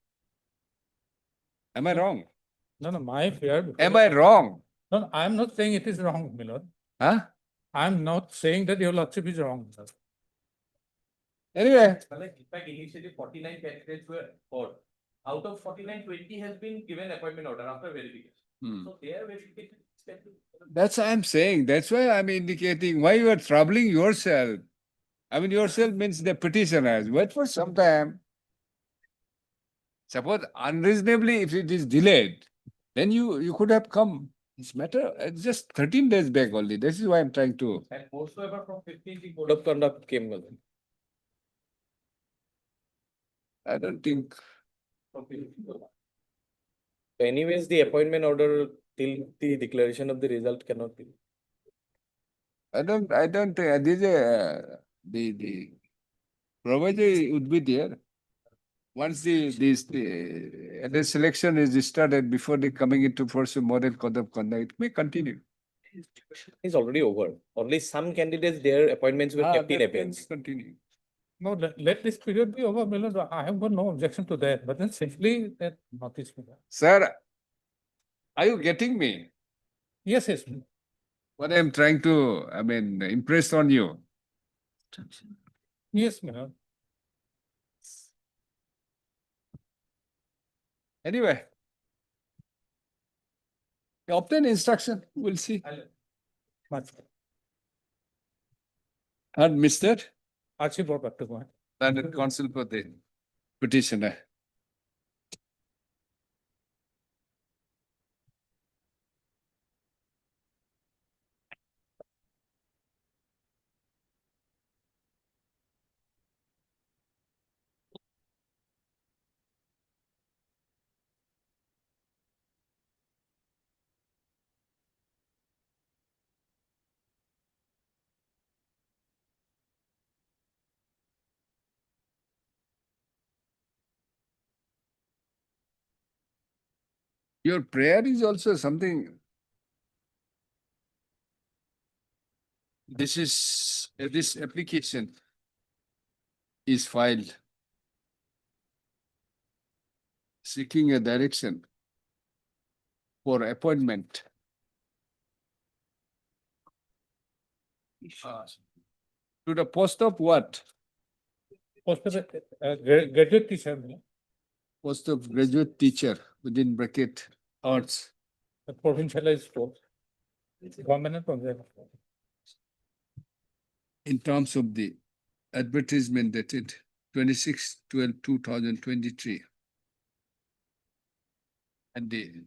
Am I wrong? No, my fear. Am I wrong? No, I am not saying it is wrong, my lord. Huh? I am not saying that your lordship is wrong, sir. Anyway, In fact, initially 49 candidates were called. Out of 49, 20 has been given appointment order after verification. So their verification is expected. that's what I'm saying. That's why I'm indicating why you are troubling yourself. I mean, yourself means the petitioners. Wait for some time. Suppose unreasonably, if it is delayed, then you could have come. It's just 13 days back only. This is why I'm trying to. And whatsoever from 15, the code of conduct came. I don't think. Anyways, the appointment order till the declaration of the result cannot be. I don't think this the provider would be there. Once the selection is started before the coming into force of model code of conduct, it may continue. It's already over. Only some candidates, their appointments were kept in that can abeyance. continue. No, let this period be over, my lord. I have got no objection to that, but then simply that notice. My lord. Sir, are you getting me? Yes, yes. What I'm trying to, impress on you. Yes, my lord. Anyway. Obtain instruction, we'll see. Much. And Mr. Archie brought back to point. Landed counsel for the petitioner. Your prayer is also something. This application is filed seeking a direction for appointment. To the post of what? Post of graduate teacher, my lord. Post of graduate teacher within bracket arts. The provincialized post. Government project. In terms of the advertisement dated 26/12/2023 and the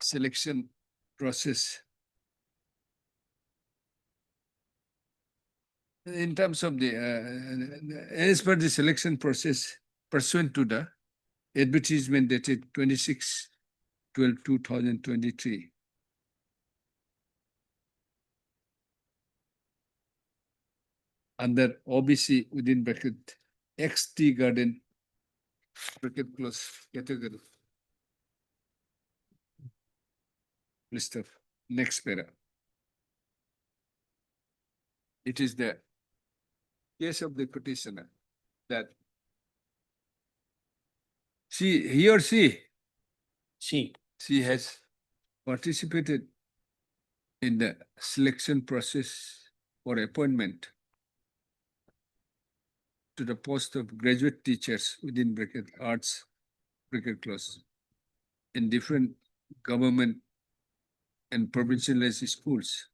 selection process. In terms of the, as per the selection process pursuant to the advertisement dated 26/12/2023. Under OBC within bracket XT garden bracket close category. List of next para. It is the case of the petitioner that he or she has participated in the selection process for appointment to the post of graduate teachers within bracket arts bracket close in different government and provincialized schools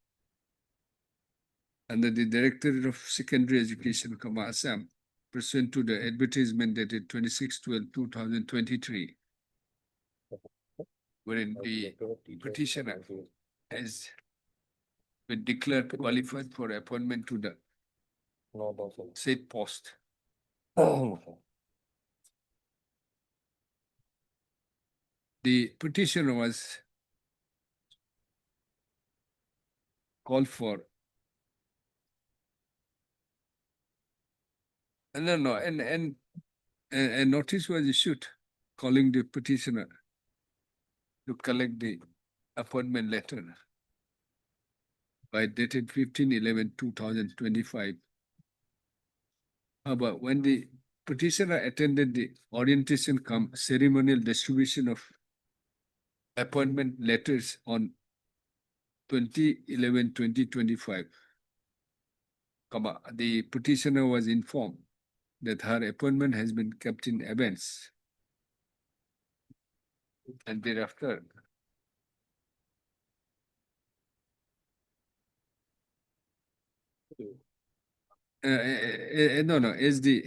under the Directorate of Secondary Education, Assam, pursuant to the advertisement dated 26/12/2023, wherein the petitioner has been declared qualified for appointment to the said post. The petitioner was called for. No, and a notice was issued calling the petitioner to collect the appointment letter by dated 15/11/2025. However, when the petitioner attended the orientation ceremonial distribution of appointment letters on 20/11/2025. The petitioner was informed that her appointment has been kept in abeyance. And thereafter, no, as the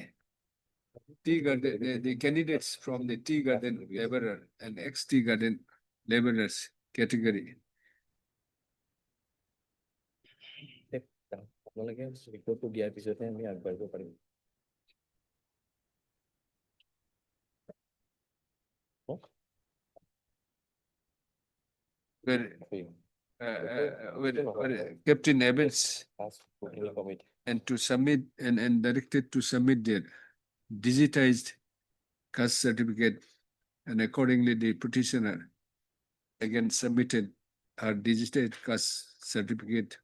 tea garden, the candidates from the tea garden laborer and ex-tea garden laborers category. আপোনালোকে ৰিপৰ্টটো দিয়াৰ পিছতহে আমি আগবাঢ়িব পাৰিম। Kept in abeyance and to submit and directed to submit their digitized caste certificate, and accordingly the petitioner again submitted her digitized caste certificate,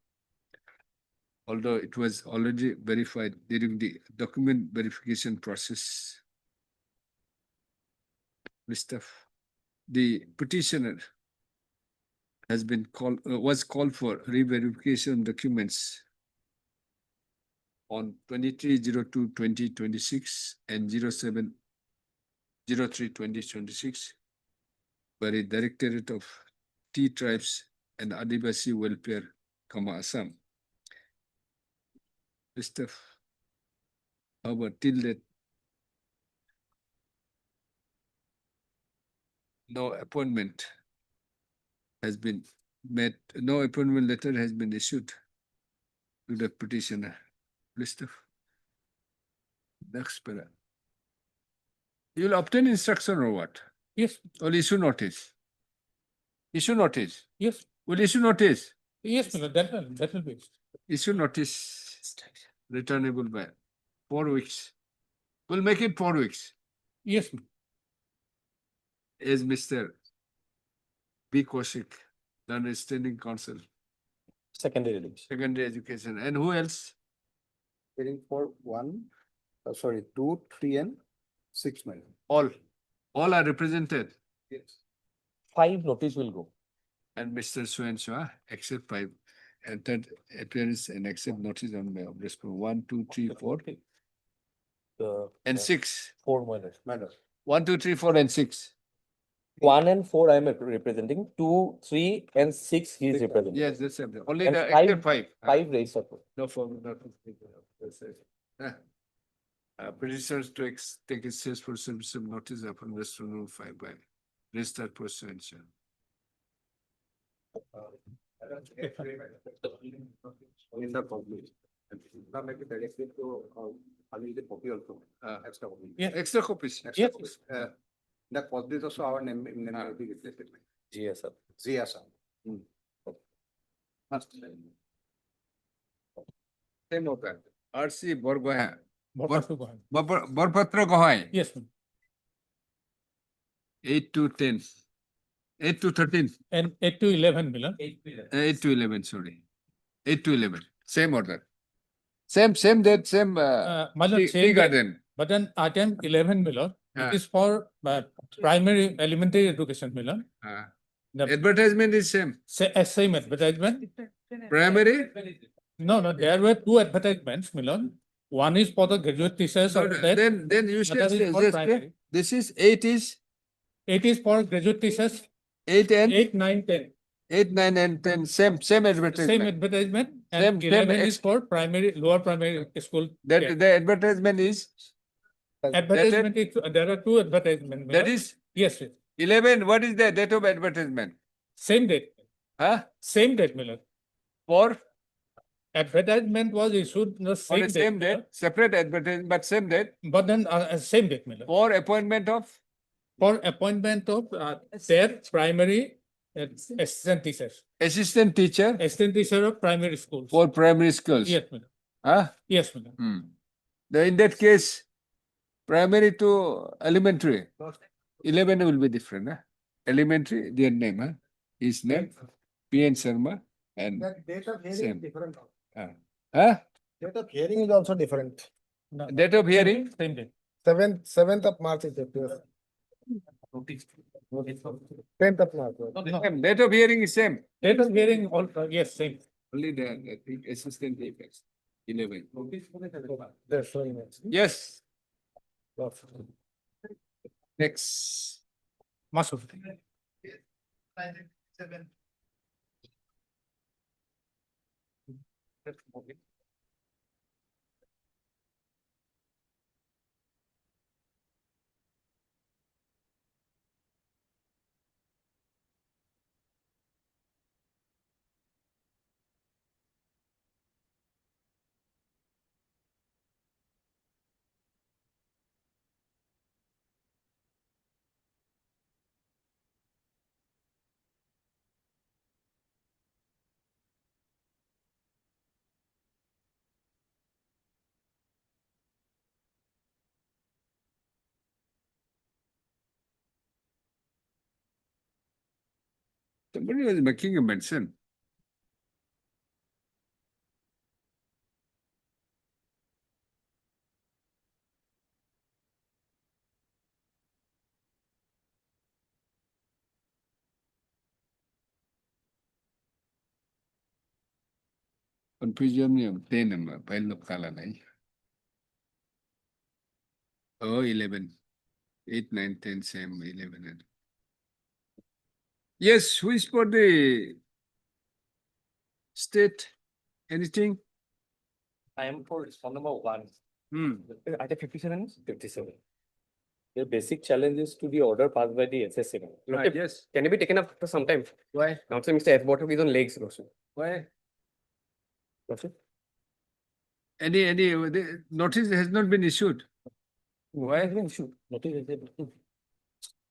although it was already verified during the document verification process. The petitioner has been was called for re-verification documents on 23/02/2026 and 07/03/2026 by the Directorate of Tea Tribes and Adivasi Welfare, Assam. However, till that, no appointment has been met, no appointment letter has been issued to the petitioner. Next para. You will obtain instruction or what? Yes, Or issue notice? Issue notice? yes, Will issue notice? yes, my lord, that will be. Issue notice returnable by 4 weeks. We'll make it 4 weeks. Yes, As Mr. B. Kaushik, learned standing counsel, Secondary release. secondary education, and who else? Hearing for 1, 2, 3 and 6 million. All are represented. Yes. 5 notice will go. And Mr. Swanshaw, accept 5, entered appearance and accept notice on my response. 1, 2, 3, 4, and 6. 4 minutes. 1, 2, 3, 4, and 6. 1 and 4 I am representing, 2, 3 and 6 he is representing. Yes, that's it. Only And the five- accept 5. 5 raised up. No problem, not. That's it. Petitioners to take a case for service of notice upon Western Rule 5 by registered person. In the public. Now make it directly to, I need the copy also, extra copy. Yeah. Extra copies. Extra Yes. copies. The copy is also our name will be reflected. Yes, sir. Yes, sir. Same of that. R.C. Borgoha. Bhopal to Gauhati. Borpatra Gohai. Yes, ma'am. 8 to 10. 8 to 13. And 8 to 11, my lord. 8 to 11, sorry. 8 to 11. Same order. Same date, same My lord, tea same day, garden. but then item 11, my lord, Ah. it is for primary elementary education, my lord. The Advertisement is same. same advertisement. Primary. No, there were 2 advertisements, my lord. One is for the graduate teachers of that. Then you should Another is for say, primary. this is 8 is 8 is for graduate teachers, 8 and 8, 9, 10. 8, 9 and 10, same Same advertisement. advertisement, Same- and same 11 ex- is for primary, lower primary school. That Yeah. the advertisement is, Advertisement, there are 2 advertisements. my that lord. is Yes, yes. 11, what is the date of advertisement? Same date, Huh? same date, my lord. For Advertisement was issued the on same the date, same my date, lord. separate advertisement, but same date, But then same date, my lord. for appointment of For appointment of their primary assistant teachers, assistant teacher assistant teacher of primary schools. for primary schools. Yes, my lord. Huh? Yes, my lord. In that case, primary to elementary, 11 will be different. Huh? Elementary, their name, huh? His name, P.N. Sharma, and Date of hearing Same. is different. huh? Date of hearing is also different. No, Date of hearing, Same date. 7th of March is the 10th of March. Date of hearing is same. Date of hearing, all, yes, same. Only the, I think, assistant apex, 11. That's showing it. Yes, next. Masud. Somebody was making a mention. Confusion niya, 10 naman, file of kala na eh. Oh, 11. 8, 9, 10, same, 11. Yes, who is for the state? Anything? I am for respond number 1. Hmm. Item 57 is 57. The basic challenge is to the order passed by the SSA. Right, yes. Can it be taken up for some time? Why? Now, Mr. S. Bottom is on legs, Roshan. Why? Roshan? Any, the notice has not been issued. Why has been issued? Notice is there.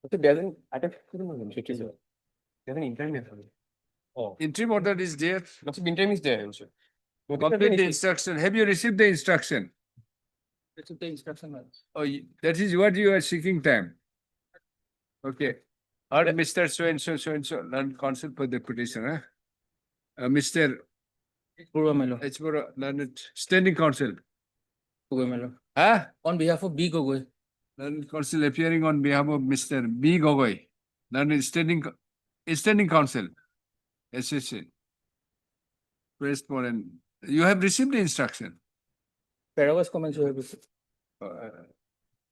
But there's an item 57. There's an interim. Oh, Interim order is there. not interim is there, Roshan. Complete the instruction. Have you received the instruction? This is the instruction. Oh, that is what you are seeking time. Okay. Or Mr. So and so, learned counsel for the petition, huh? Mr. Purva Melo. Learned standing counsel. Purva Melo. Huh? On behalf of B. Gogoi. Learned counsel appearing on behalf of Mr. B. Gogoi. Learned standing counsel. SSA. Pressed for and you have received the instruction. Paragraphs comments you have received.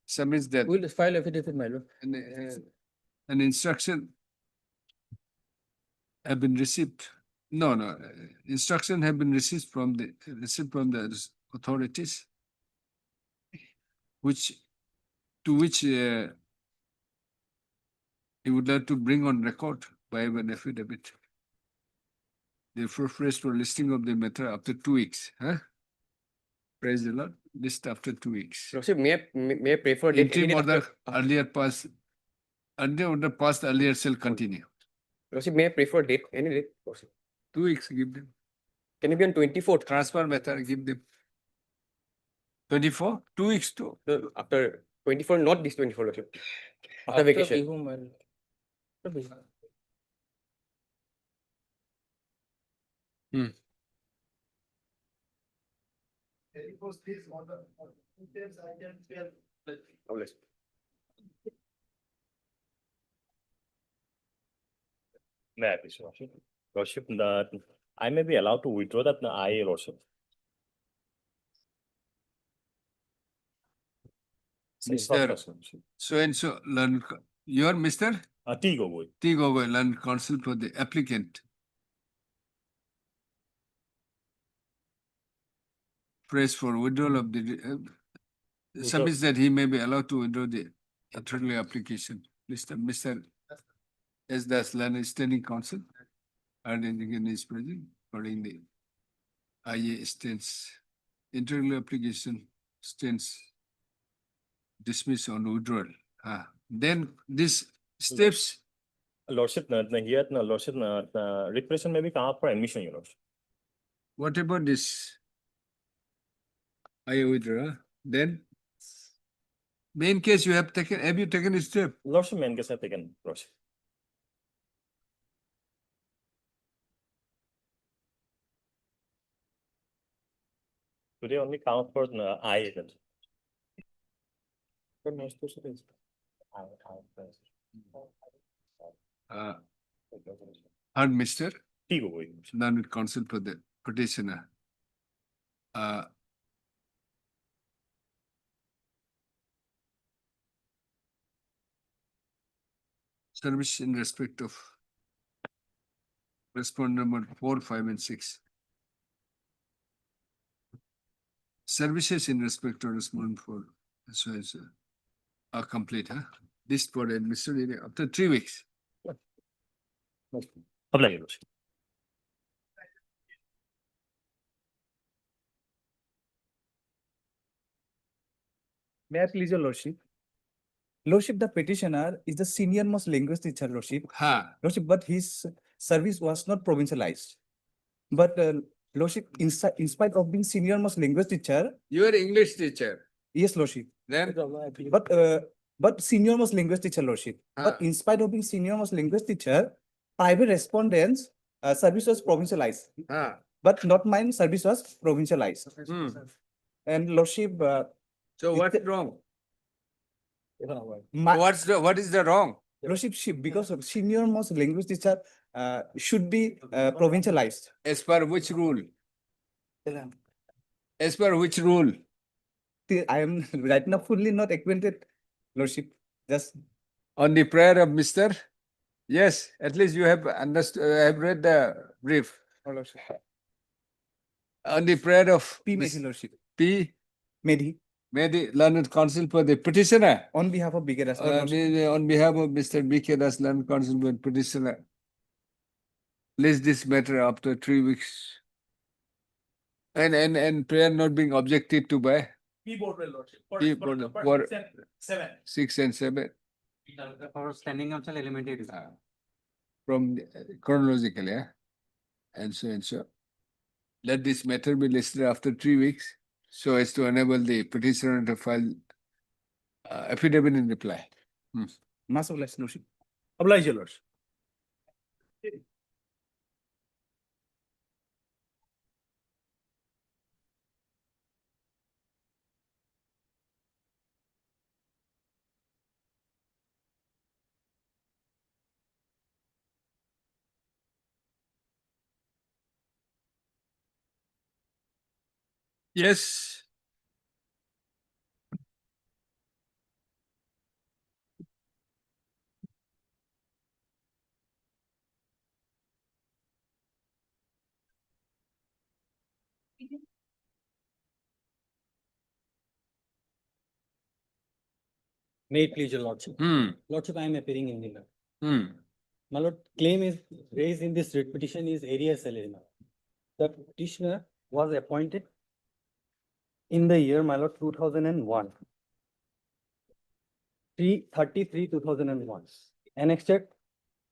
Submits that. We'll file affidavit, my lord. An instruction have been received. No, instruction have been received from the authorities, to which he would like to bring on record by an affidavit. Therefore, praise for listing of the matter after 2 weeks. Huh? Praise the Lord. List after 2 weeks. Roshan, may I pray for date? Interim order earlier passed. Under order passed earlier shall continue. Roshan, may I pray for date? Any date? Roshan. 2 weeks, give them. Can it be on 24th? Transfer method, give them. 24? 2 weeks too. No, after 24, not this 24, Roshan. After vacation. Bihu, my lord. After Bihu. Always. May I please, Lordship? Lordship, that I may be allowed to withdraw that IA, Lordship. Mr. So and so, learn. You are Mr. T. Gogoi. T. Gogoi, learn counsel for the applicant. Praise for withdrawal of the submits that he may be allowed to withdraw the attorney application. Mr. S. Das Learned Standing Counsel. And again is present according the IA stands. Internal application stands dismiss on withdrawal. Then these steps. Lordship, here, Lordship, repression may be come up for admission, Your Lordship. What about this? IA withdraw? Then main case you have taken. Have you taken a step? Lordship, main case have taken, Lordship. Today only come up for IA. Heard Mr. Learned counsel for the petitioner. Service in respect of respondent number 4, 5, and 6. Services in respect to respondent 4 so as are complete, huh? This for administration after 3 weeks. Apply, Your Lordship. May I please your lordship? Lordship, the petitioner is the senior most linguist teacher, lordship. Ha. Lordship, but his service was not provincialized. But lordship, in spite of being senior most linguist teacher, You are English teacher. yes, lordship. Then But senior most linguist teacher, lordship. But in spite of being senior most linguist teacher, private respondents service was provincialized. But not mine service was provincialized. And lordship, so what's wrong? my, What is the wrong? lordship, because of senior most linguist teacher should be provincialized. As per which rule? As per which rule? I am right now fully not acquainted, lordship. Just On the prayer of Mr. Yes, at least you have understood, have read the brief. On the prayer of P. Miss Mehdi, lordship. P. Mehdi, May the learned counsel for the petitioner. on behalf of Bigger On behalf of Mr. B.K. Das, learned counsel for the petitioner. Place this matter after 3 weeks. And prayer not being objected to by Keyboard, Your Lordship. P board for 6 and 7. For standing counsel elementary. From chronologically, yeah? And so. Let this matter be listed after 3 weeks so as to enable the petitioner to file affidavit in reply. Mass of lordship. Oblige, Your Lordship. Yes. May it please your lordship. Lordship, I am appearing in the law. My lord, claim is raised in this writ petition is Arrears salary. The petitioner was appointed in the year, my lord, 2001. 3/33/2001. Annexed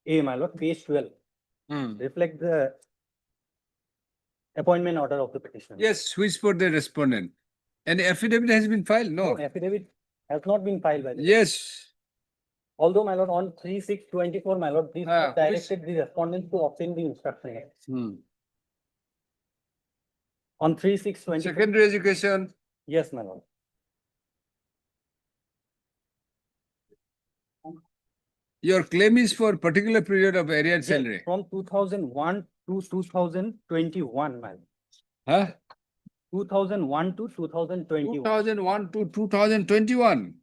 A, my lord, page 12. Reflect the appointment order of the petitioner. Yes, who is for the respondent? And affidavit has been filed? No. No, affidavit has not been filed by the. Yes. Although, my lord, on 3/6/24, my lord, this Ah, directed the respondent to obtain the instruction. On 3/6/24. Secondary education. Yes, my lord. Your claim is for particular period of arrears Yes, salary. from 2001 to 2021, my lord. Huh? 2001 to 2021. 2001 to 2021.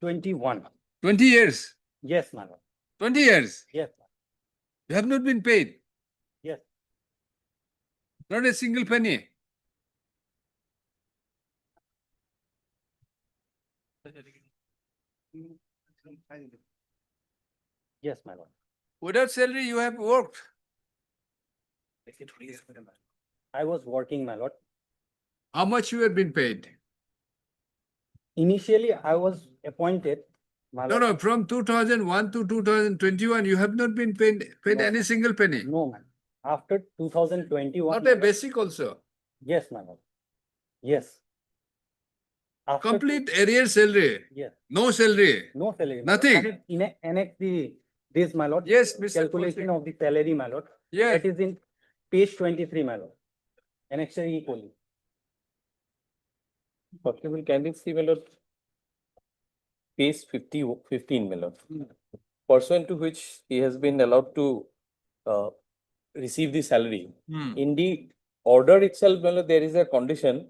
21. 20 years. Yes, my lord. 20 years. Yes, You have not been paid. yes. Not a single penny. Yes, my lord. Without salary, you have worked. I was working, my lord. How much you have been paid? Initially, I was appointed, my No, lord. no, from 2001 to 2021, you have not been paid No. any single penny. No, man. After 2021. Not a basic also. Yes, my lord. Yes. After. Complete arrears salary. Yes, No salary. no salary. my lord. Nothing. I have annex this, my lord. Yes, Mr. Calculation of the salary, my lord. Yes. That is in page 23, my lord. Annexure equally. Possible, can you see, my lord? Page 15, my lord. pursuant to which he has been allowed to receive the salary. In the order itself, my lord, there is a condition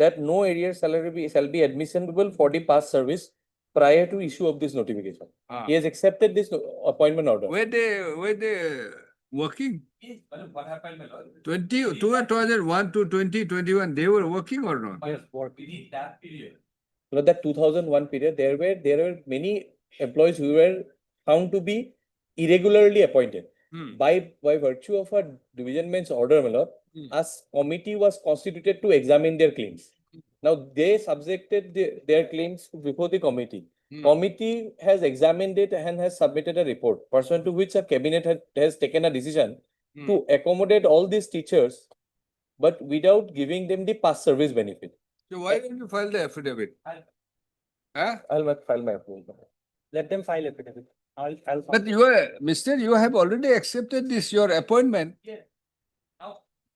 that no arrear salary shall be admissible for the past service prior to issue of this notification. He has accepted this appointment order. Were they working? What happened, my lord? 2001 to 2021, they were working or not? Yes, within that period. You know, that 2001 period, there were many employees who were found to be irregularly appointed. By virtue of a division bench order, my lord, a committee was constituted to examine their claims. Now, they subjected their claims before the committee. Committee has examined it and has submitted a report, pursuant to which a cabinet has taken a decision to accommodate all these teachers, but without giving them the past service benefit. So why don't you file the affidavit? Huh? I'll not file my approval. Let them file affidavit. I'll. But you have already accepted this, your appointment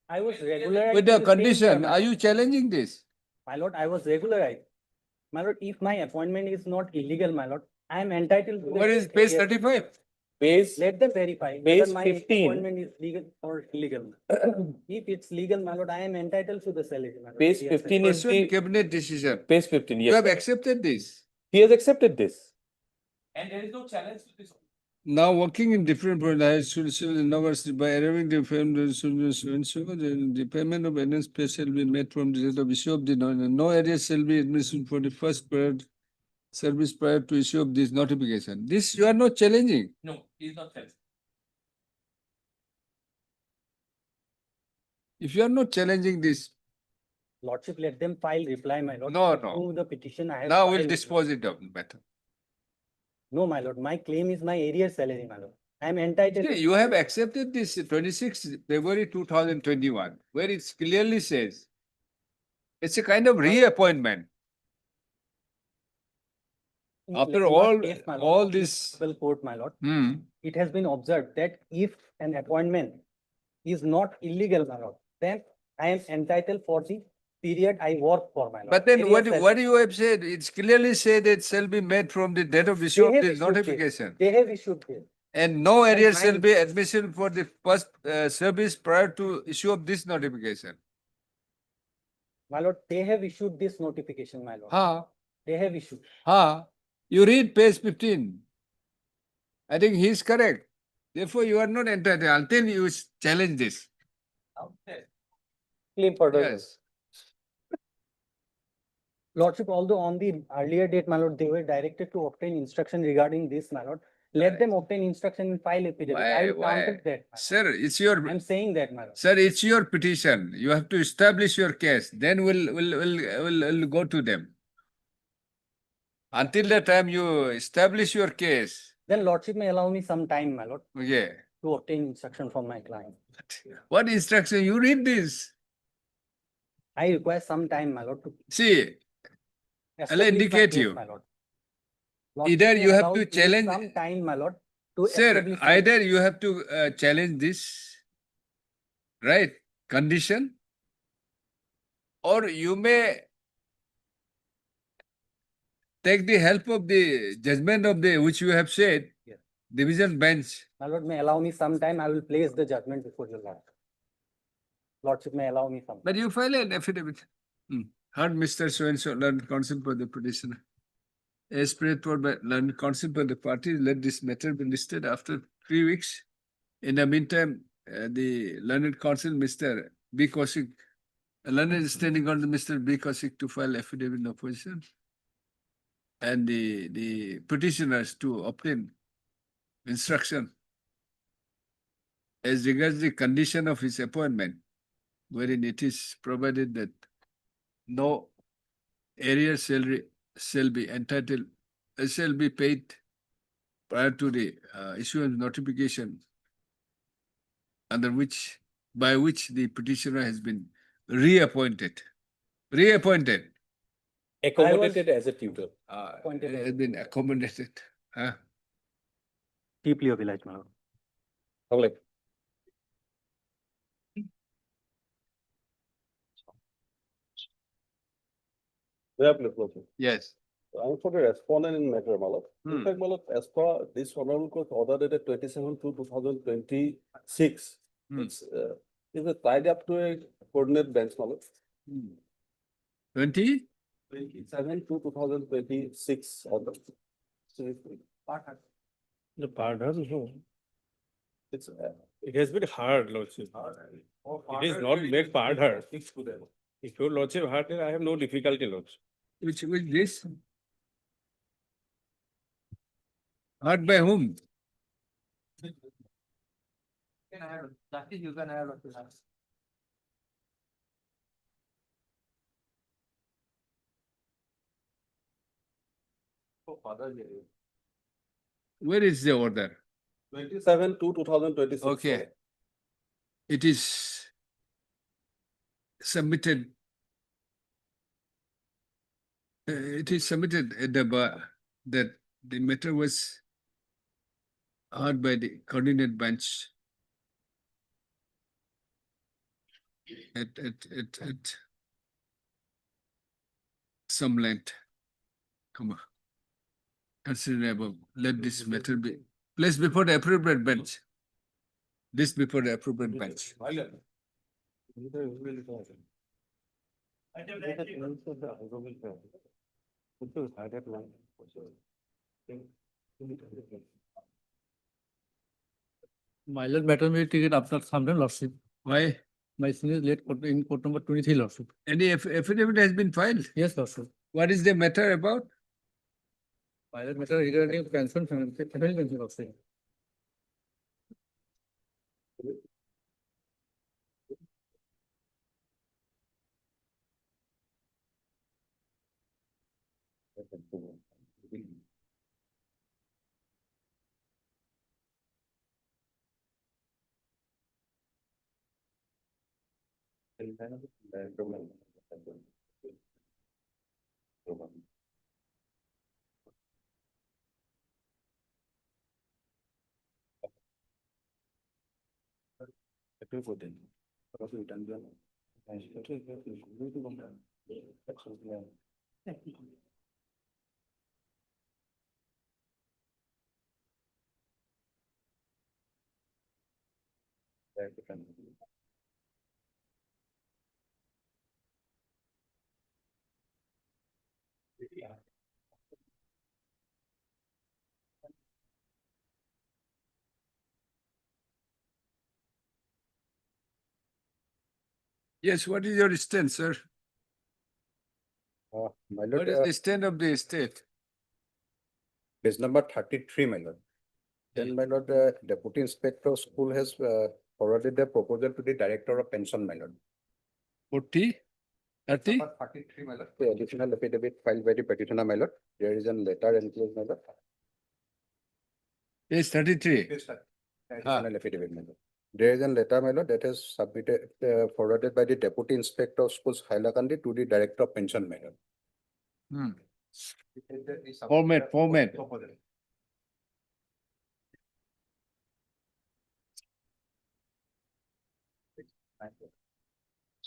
I was regularized. with the condition. Are you challenging this? My lord, I was regularized. My lord, if my appointment is not illegal, my lord, I am entitled to. What is page 35? Base, Let them verify Base whether my 15. appointment is legal or illegal. If it's legal, my lord, I am entitled to the salary. my lord. base Yes, 15 is Pursuant the, cabinet decision. base 15, You have yes. accepted this. He has accepted this. And there is no challenge to this. Now working in different university by arriving the the payment of NS pay shall be made from the date of issue of the no area shall be admission for the first period service prior to issue of this notification. This you are not challenging. No, he is not challenged. If you are not challenging this, Lordship, let them file reply, my lord. No, To no. the petition I have. now we'll filed. dispose it of the matter. No, my lord, my claim is my arrear salary, my lord. I am entitled. See, you have accepted this 26 February 2021, where it clearly says it's a kind of reappointment. After In all, what case, my lord, all of this, municipal court, my lord, hmm, it has been observed that if an appointment is not illegal, my lord, then I am entitled for the period I work for, my lord. but then Arrear what salary. you have said, it's clearly said it shall be made from the date of issue They of have this issued this. notification. They have issued this. And no area shall mine- be admission for the first service prior to issue of this notification. My lord, they have issued this notification, my lord. They have issued. You read page 15. I think he is correct. Therefore, you are not entitled until you challenge this. Claim further. Yes. Lordship, although on the earlier date, my lord, they were directed to obtain instruction regarding this, my lord. Let them obtain instruction and file affidavit. I will counter that. my lord. Sir, it's your I'm saying that, my lord. sir, it's your petition. You have to establish your case. Then we'll go to them. Until the time you establish your case. Then lordship may allow me some time, my lord, Yeah. to obtain instruction from my client. What instruction? You read this. I require some time, my lord, to See, I'll establish my indicate case, you. my lord. Either may you have allow to me challenge- Some time, my lord, to Sir, establish. my- either you have to challenge this, right, condition, or you may take the help of the judgment of the, which you have said, Yes. division bench. My lord may allow me some time, I will place the judgment before your lord. Lordship may allow me some. But you file an affidavit. Heard Mr. So-and-so, learned counsel for the petitioner. As prayed for by learned counsel for the parties, let this matter be listed after 3 weeks. In the meantime, the learned counsel, Mr. B. Kaushik, learned is standing on the Mr. B. Kaushik to file affidavit in opposition. And the petitioners to obtain instruction as regards the condition of his appointment, wherein it is provided that no arrear salary shall be entitled, shall be paid prior to the issuance notification under which, by which the petitioner has been reappointed. Reappointed. Accommodated as a tutor. Appointed as Has been accommodated. Deeply obliged, my lord. Okay. Yes. I'm for the respondent in matter, Malak. In fact, Malak, as per this honorable court order dated 27/2/2026, it's tied up to a coordinate bench, Malak. 27/2/2026 order. The pardon, it's, it has been hard, Lordship. It is not made part hard. If your Lordship heard it, I have no difficulty, Lordship. Which this? Heard by whom? You can have. Where is the order? 27/2/2026. Okay. It is submitted. It is submitted at the bar that the matter was heard by the coordinate bench at some length, comma. Considerable. Let this matter be placed before the appropriate bench. This before the appropriate bench. My lord, matter may take it after some time, Lordship. Why? My senior late in court number 23, Lordship. Any affidavit has been filed? Yes, Lordship. What is the matter about? My lord, matter regarding pension, Lordship. Yes, what is your stand, sir? My What lord, is the stand of the state? page number 33, my lord. Then, my lord, the deputy inspector of school has forwarded the proposal to the director of pension, my lord. 40? 30? Number 33, my lord. The additional affidavit filed by the petitioner, my lord. There is a letter enclosed, my lord. Page 33. Additional affidavit, my lord. There is a letter, my lord, that has submitted, forwarded by the deputy inspector of schools, Hailakandi, to the director of pension, my lord. Format.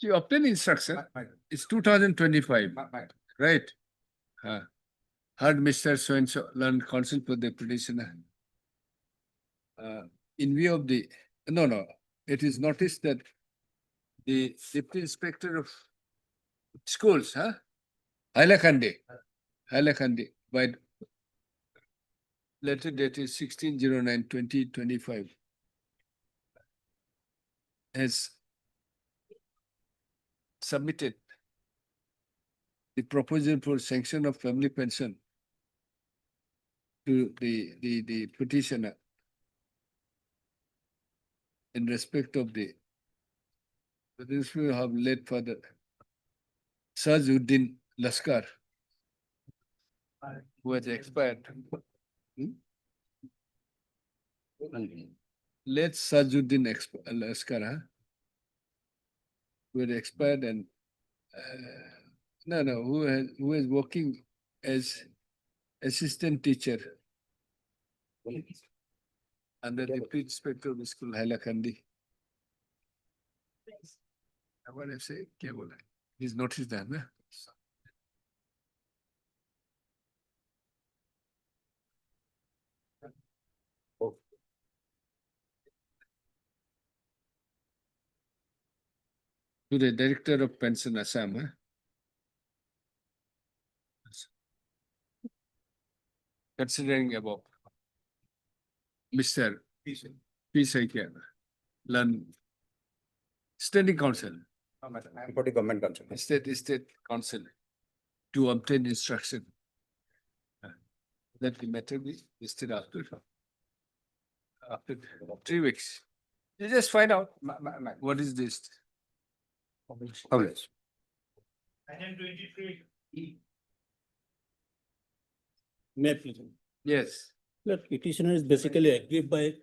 You obtain instruction. It's 2025, right? Heard Mr. So-and-so learned consent for the petitioner. In view of the, no, it is noticed that the deputy inspector of schools, Hailakandi, by letter dated 16/09/2025 has submitted the proposal for sanction of family pension to the petitioner in respect of the this will have led further Sajuddin Laskar, who has expired. Late Sajuddin Laskar, who had expired and who is working as assistant teacher under the deputy inspector of the school, Hailakandi. What I say, he's noticed that, To the Director of Pension Assam, huh? Considering above, Mr. P. Saikia, learn Standing Council, I am for the government council. State Council to obtain instruction. Let the matter be listed after 3 weeks. You just find out what is this. Publish. May I please? Yes, The petitioner is basically aggrieved by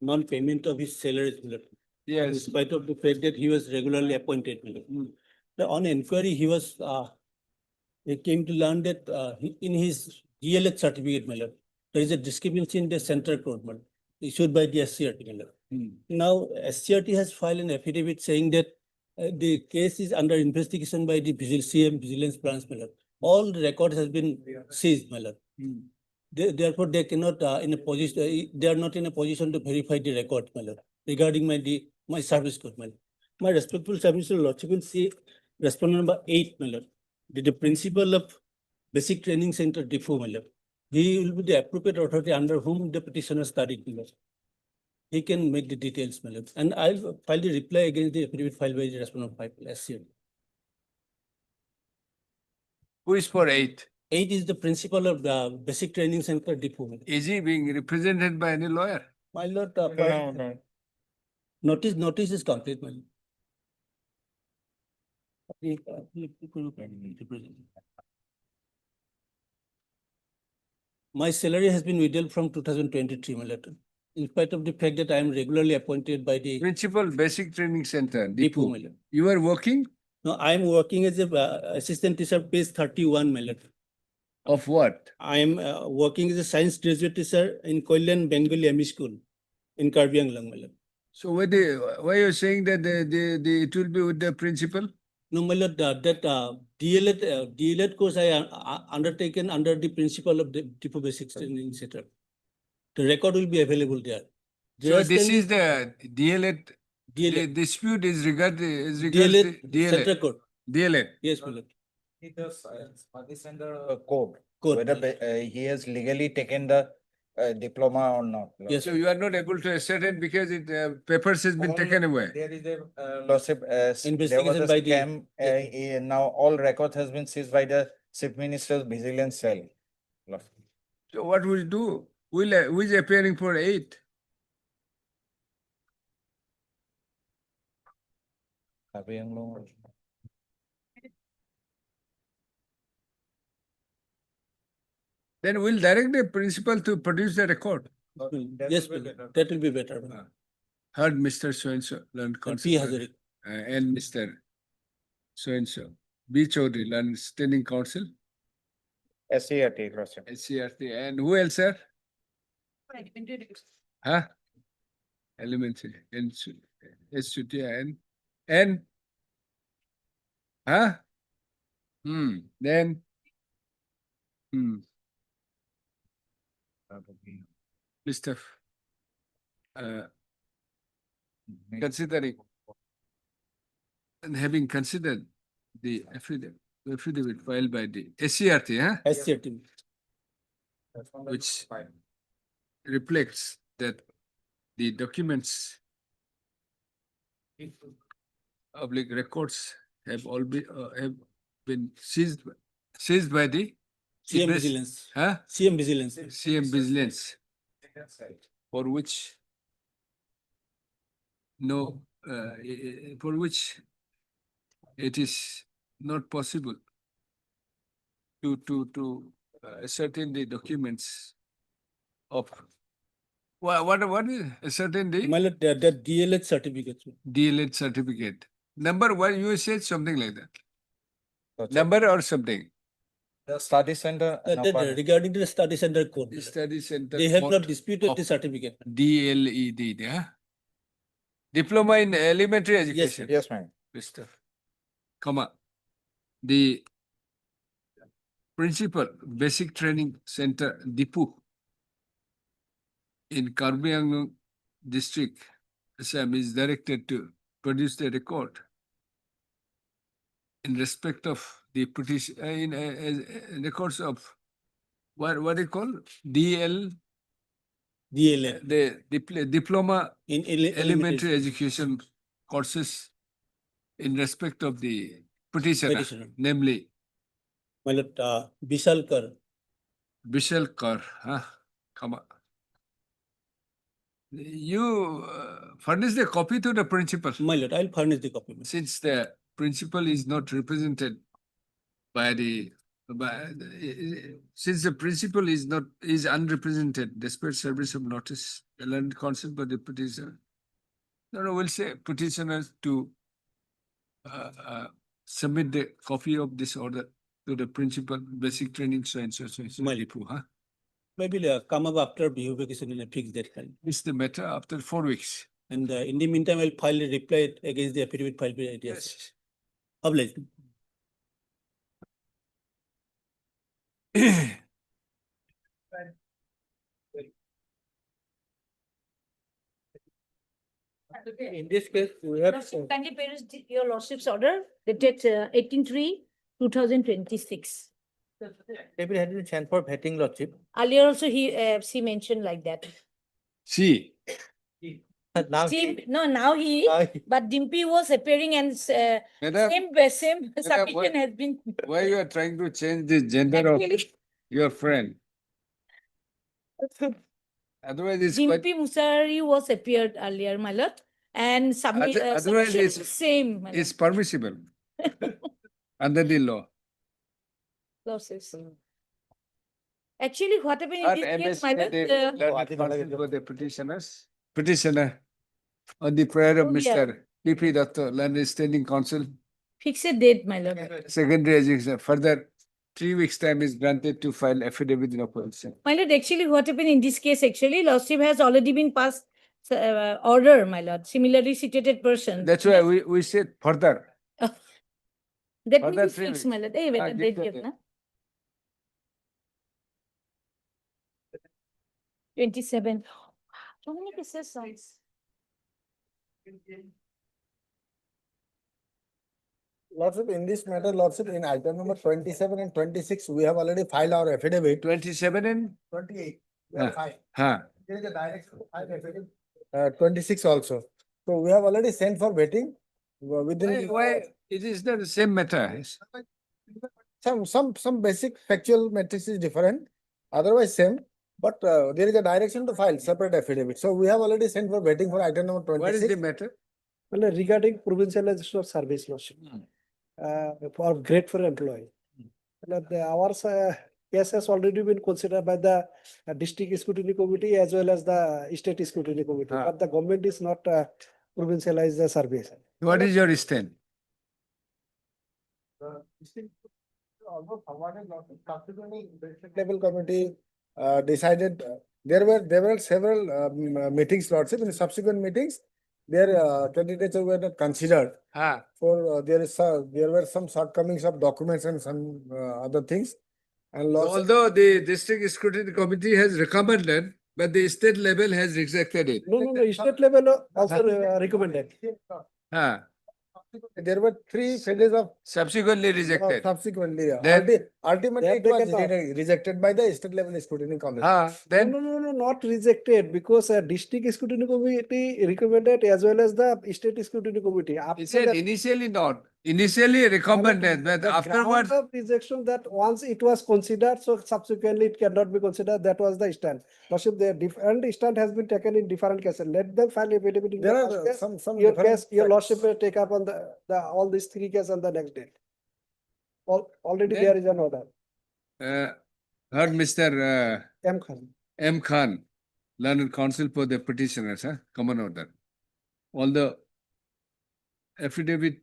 non-payment of his salary, in yes. spite of the fact that he was regularly appointed. On inquiry, he came to learn that in his DLH certificate, there is a discrepancy in the central court, issued by the SCRT. Now, SCRT has filed an affidavit saying that the case is under investigation by the CM Vigilance Branch. All records has been seized. Therefore, they cannot in a position. They are not in a position to verify the record regarding my service code. My respectful submission, Lordship will see respondent number 8. The principal of Basic Training Center, DIFU. He will be the appropriate authority under whom the petitioner studied. He can make the details, and I'll file the reply against the affidavit filed by the respondent 5 SCM. Who is for 8? 8 is the principal of the Basic Training Center, DIFU. Is he being represented by any lawyer? My lord, No. notice is complete, my lord. My salary has been withheld from 2023, my lord. In spite of the fact that I am regularly appointed by the Principal Basic Training Center, DIFU, my DIPU. lord. You are working No, I am working as a assistant teacher, page 31, my lord. of what? I am working as a science graduate teacher in Kolyan Bengali ME School in Karbi Anglong, my lord. So why are you saying that it will be with the principal? No, my lord, that DLED course I undertaken under the principal of the DIPU Basic Training Center. The record will be available there. So this is the DLED. The DLED, dispute is regarding Central Court. DLED. Yes, my lord. He does service under code, Code, whether my lord. he has legally taken the diploma or not. Yes, So you are not able to ascertain because papers has been All- taken away. There is a lordship, there was Investigation a by the- scam, now all records has been seized by the Chief Minister's Vigilance Cell. Lordship. So what will you do? Who is appearing for 8? Karbi Anglong. Then we'll direct the principal to produce the record. Yes, my lord. That will be better. my lord. Heard Mr. So-and-so, learned And P. counsel, Hazari. and Mr. So-and-so, B. Chaudhary, learned standing counsel, SCRT, Lordship. SCRT, and who else, sir? Huh? Elementary, and SUT, and, huh? Then, Mr. Considering and having considered the affidavit filed by the SCRT, SCRT. which reflects that the documents public records have all been seized by the CM invest- Vigilance. Huh? CM Vigilance. CM Vigilance, for which it is not possible to ascertain the documents of what is ascertain the My lord, that DLH certificate. DLED certificate. Number one, you said something like that. Lordship. Number or something. The study center. number- Regarding the study center code. my lord. Study center. They have code not disputed of the certificate. DLED, yeah? Diploma in elementary education. Yes, ma'am. Mr. Comma. The principal basic training center, DIPU, in Karbi Anglong district, Assam, is directed to produce the record in respect of the petition, in records of what they call DL, DLA. the diploma In elementary education courses in respect of the petitioner, Petitioner. namely My lord, Bishalkar. Vishal Kaur, huh? Come on. You furnish the copy to the principal. My lord, I'll furnish the copy. Since the principal is not represented by since the principal is unrepresented despite service of notice, the land council by the petitioner. No, we'll say petitioners to submit the copy of this order to the principal, basic training, so and so, My- Lipu, huh? Maybe come up after BU vacation in a fixed date. It's the matter after 4 weeks. And in the meantime, I'll file a reply against the affidavit filed by IDS. Obliged. In this case, we have. Lordship, kindly peruse your lordship's order dated 18/3/2026. David had been sent for vetting, lordship. Earlier also she mentioned like that. See, Now. Now he, but Dimpy was appearing and madam, same submission has been. why you are trying to change the gender of Actually, your friend? Otherwise, it's quite, Dimpy Musari was appeared earlier, my lord, and Otherwise submission it's- is same. my lord. it's permissible under the law. Losses. Actually, what happened in Not this case, my lord, for the petitioner on the prayer of Oh, yeah. Mr. P.P. Datta, Land Standing Council, fix a date, my lord. secondary education, further 3 weeks time is granted to file affidavit in opposition. My lord, actually, what happened in this case, actually, lordship has already been passed order, my lord, similarly situated person. That's why we said further. That for will that be 3 fixed, weeks. my lord. Eh, Ah, better give date, that na? 27. So many cases, size. Lordship, in this matter, Lordship, in item number 27 and 26, we have already filed our affidavit. 27 and 28. We Ah. have filed. huh. There is a direction to file affidavit. 26 also. So we have already sent for vetting within. Why it is not the same matter? Some basic factual matrix is different, otherwise same, but there is a direction to file separate affidavit. So we have already sent for vetting for item number What is the 26. matter? Well, regarding provincialization of service, lordship, for grade for employee. Well, Our case has already been considered by the district scrutiny committee as well as the state scrutiny committee, Ah. but the government is not provincialize the service. What is your stand? Level committee decided, there were several meetings, Lordship, in the subsequent meetings, their candidature were not considered. Ah. For there were some shortcomings of documents and some other things. And Lordship, Although the district scrutiny committee has recommended, but the state level has rejected it. No, state level also recommended. Ah. there were 3 phases of Subsequently rejected. subsequently. Then- Ultimately, Then it they was cannot. rejected by the state level scrutiny committee. Ah, then No, not rejected because district scrutiny committee recommended as well as the state scrutiny committee. he After said that, initially not. Initially recommended, but the afterwards. ground of rejection that once it was considered, so subsequently it cannot be considered. That was the stand. Lordship, the different stand has been taken in different cases. Let them file affidavit in the There first are case. some Your different case, your facts. lordship will take up on the all these 3 cases on the next date. Already Then- there is an order. Heard Mr. M. Khan. M. Khan, learned counsel for the petitioners, common order. Although affidavit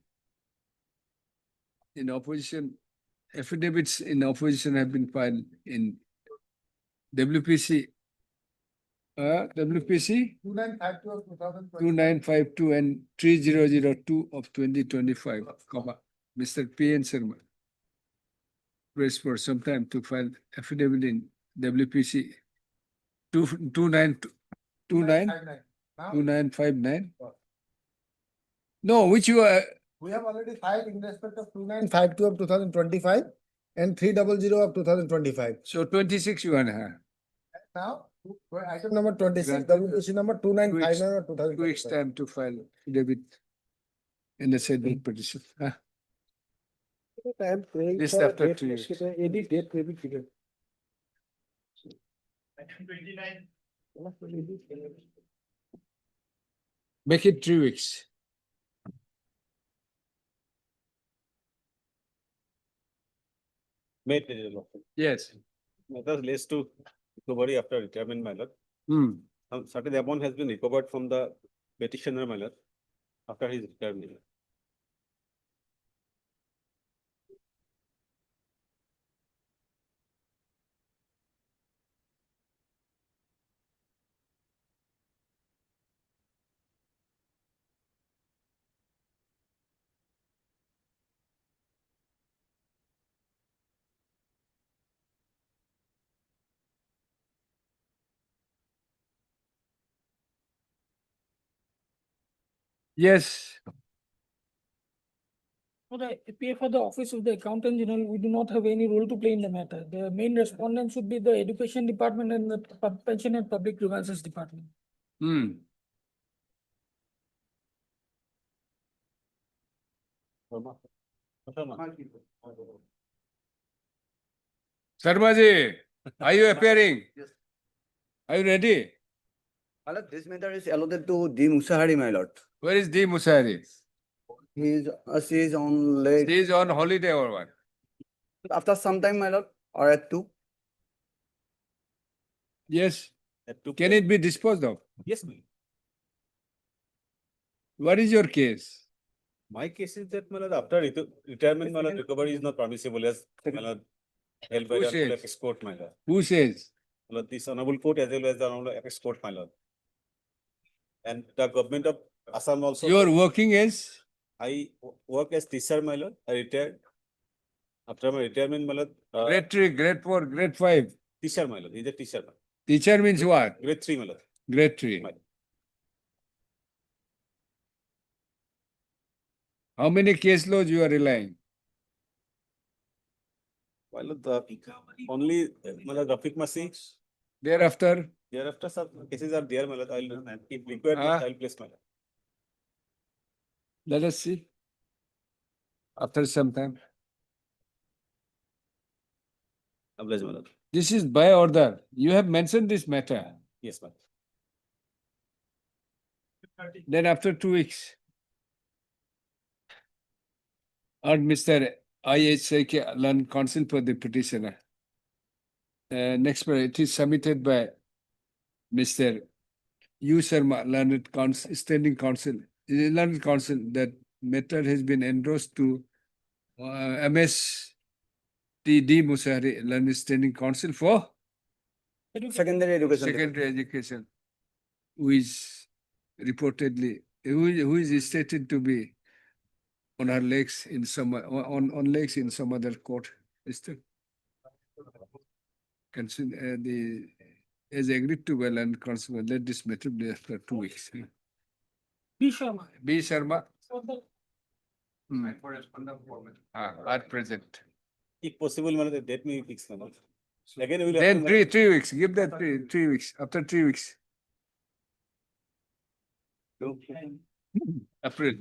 in opposition, affidavits in opposition have been filed in WPC. WPC 2952 of 2020. 2952 and 3002 of 2025, Mr. P.N. Sharma. Pressed for some time to file affidavit in WPC 2959. Now, 2959. No, which you We have already filed in respect of 2952 of 2025 and 300 of 2025. So 26 you want to have. Now, for item number 26, Granted. WBC number 2959 of 2 weeks 2025. time to file affidavit in the said petition. Huh? I am praying This for a after date, 2 years. any date may be given. Make it 3 weeks. Made the Yes. matters relates to recovery after retirement, my lord. Hmm. Some certain amount has been recovered from the petitioner, my lord, after his retirement. Yes. For the APA for the Office of the Accountant General, we do not have any role to play in the matter. The main respondents should be the Education Department and the Pension and Public Grievances Department. Hmm. Sarmaji, are you appearing? Yes. Are you ready? My lord, this matter is allotted to D. Musahari, my lord. Where is D. Musari? She is on late. She is on holiday or what? After some time, my lord, or at 2. Yes. Can it be disposed of? Yes, ma'am. What is your case? My case is that, my lord, after retirement, my lord, recovery is not permissible as, my lord, held by Who the says? apex court, my lord. Who says? My lord, this honorable court as well as the honorable apex court, my lord. And the government of Assam also. You are working as? I work as teacher, my lord. I retired. After my retirement, my lord, Grade 3, grade 4, grade 5. teacher, my lord. He's a teacher. Teacher means what? Grade 3, my lord. Grade 3. My- How many case laws you are relying? My lord, the only, my lord, Rafiq Masi. Thereafter, Thereafter, some cases are there, my lord. I'll, if required, I'll place my lord. let us see. After some time. Oblige, my lord. This is by order. You have mentioned this matter. Yes, ma'am. Then after 2 weeks. Or Mr. IHK learn counsel for the petitioner. Next, it is submitted by Mr. U. Sharma, learned counsel, standing counsel. Learned counsel that matter has been endorsed to MS T.D. Musari, learned standing counsel for Secondary education. secondary education, who is reportedly, who is stated to be on her legs in some, on legs in some other court. Consider the, as agreed to well and consider, let this matter be after 2 weeks. B. Sharma. B. Sharma. For the At present. If possible, my lord, the date may be fixed, my lord. Again, we will. Then 3 weeks, give that 3 weeks, after 3 weeks. April.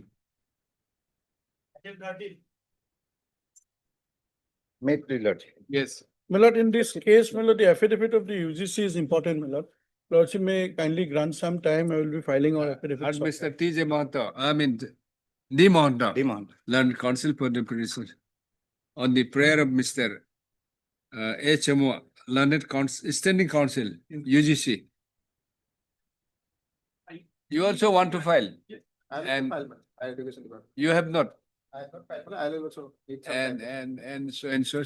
Make the lord. Yes. My lord, in this case, my lord, the affidavit of the UGC is important, my lord. Lordship may kindly grant some time. I will be filing our affidavit. And Mr. T.J. Mahanta, I mean, D. Mahanta, Demand. learned counsel for the petition on the prayer of Mr. HMO, learned counsel, standing counsel, UGC. You also want to file? And you have not? And so and so,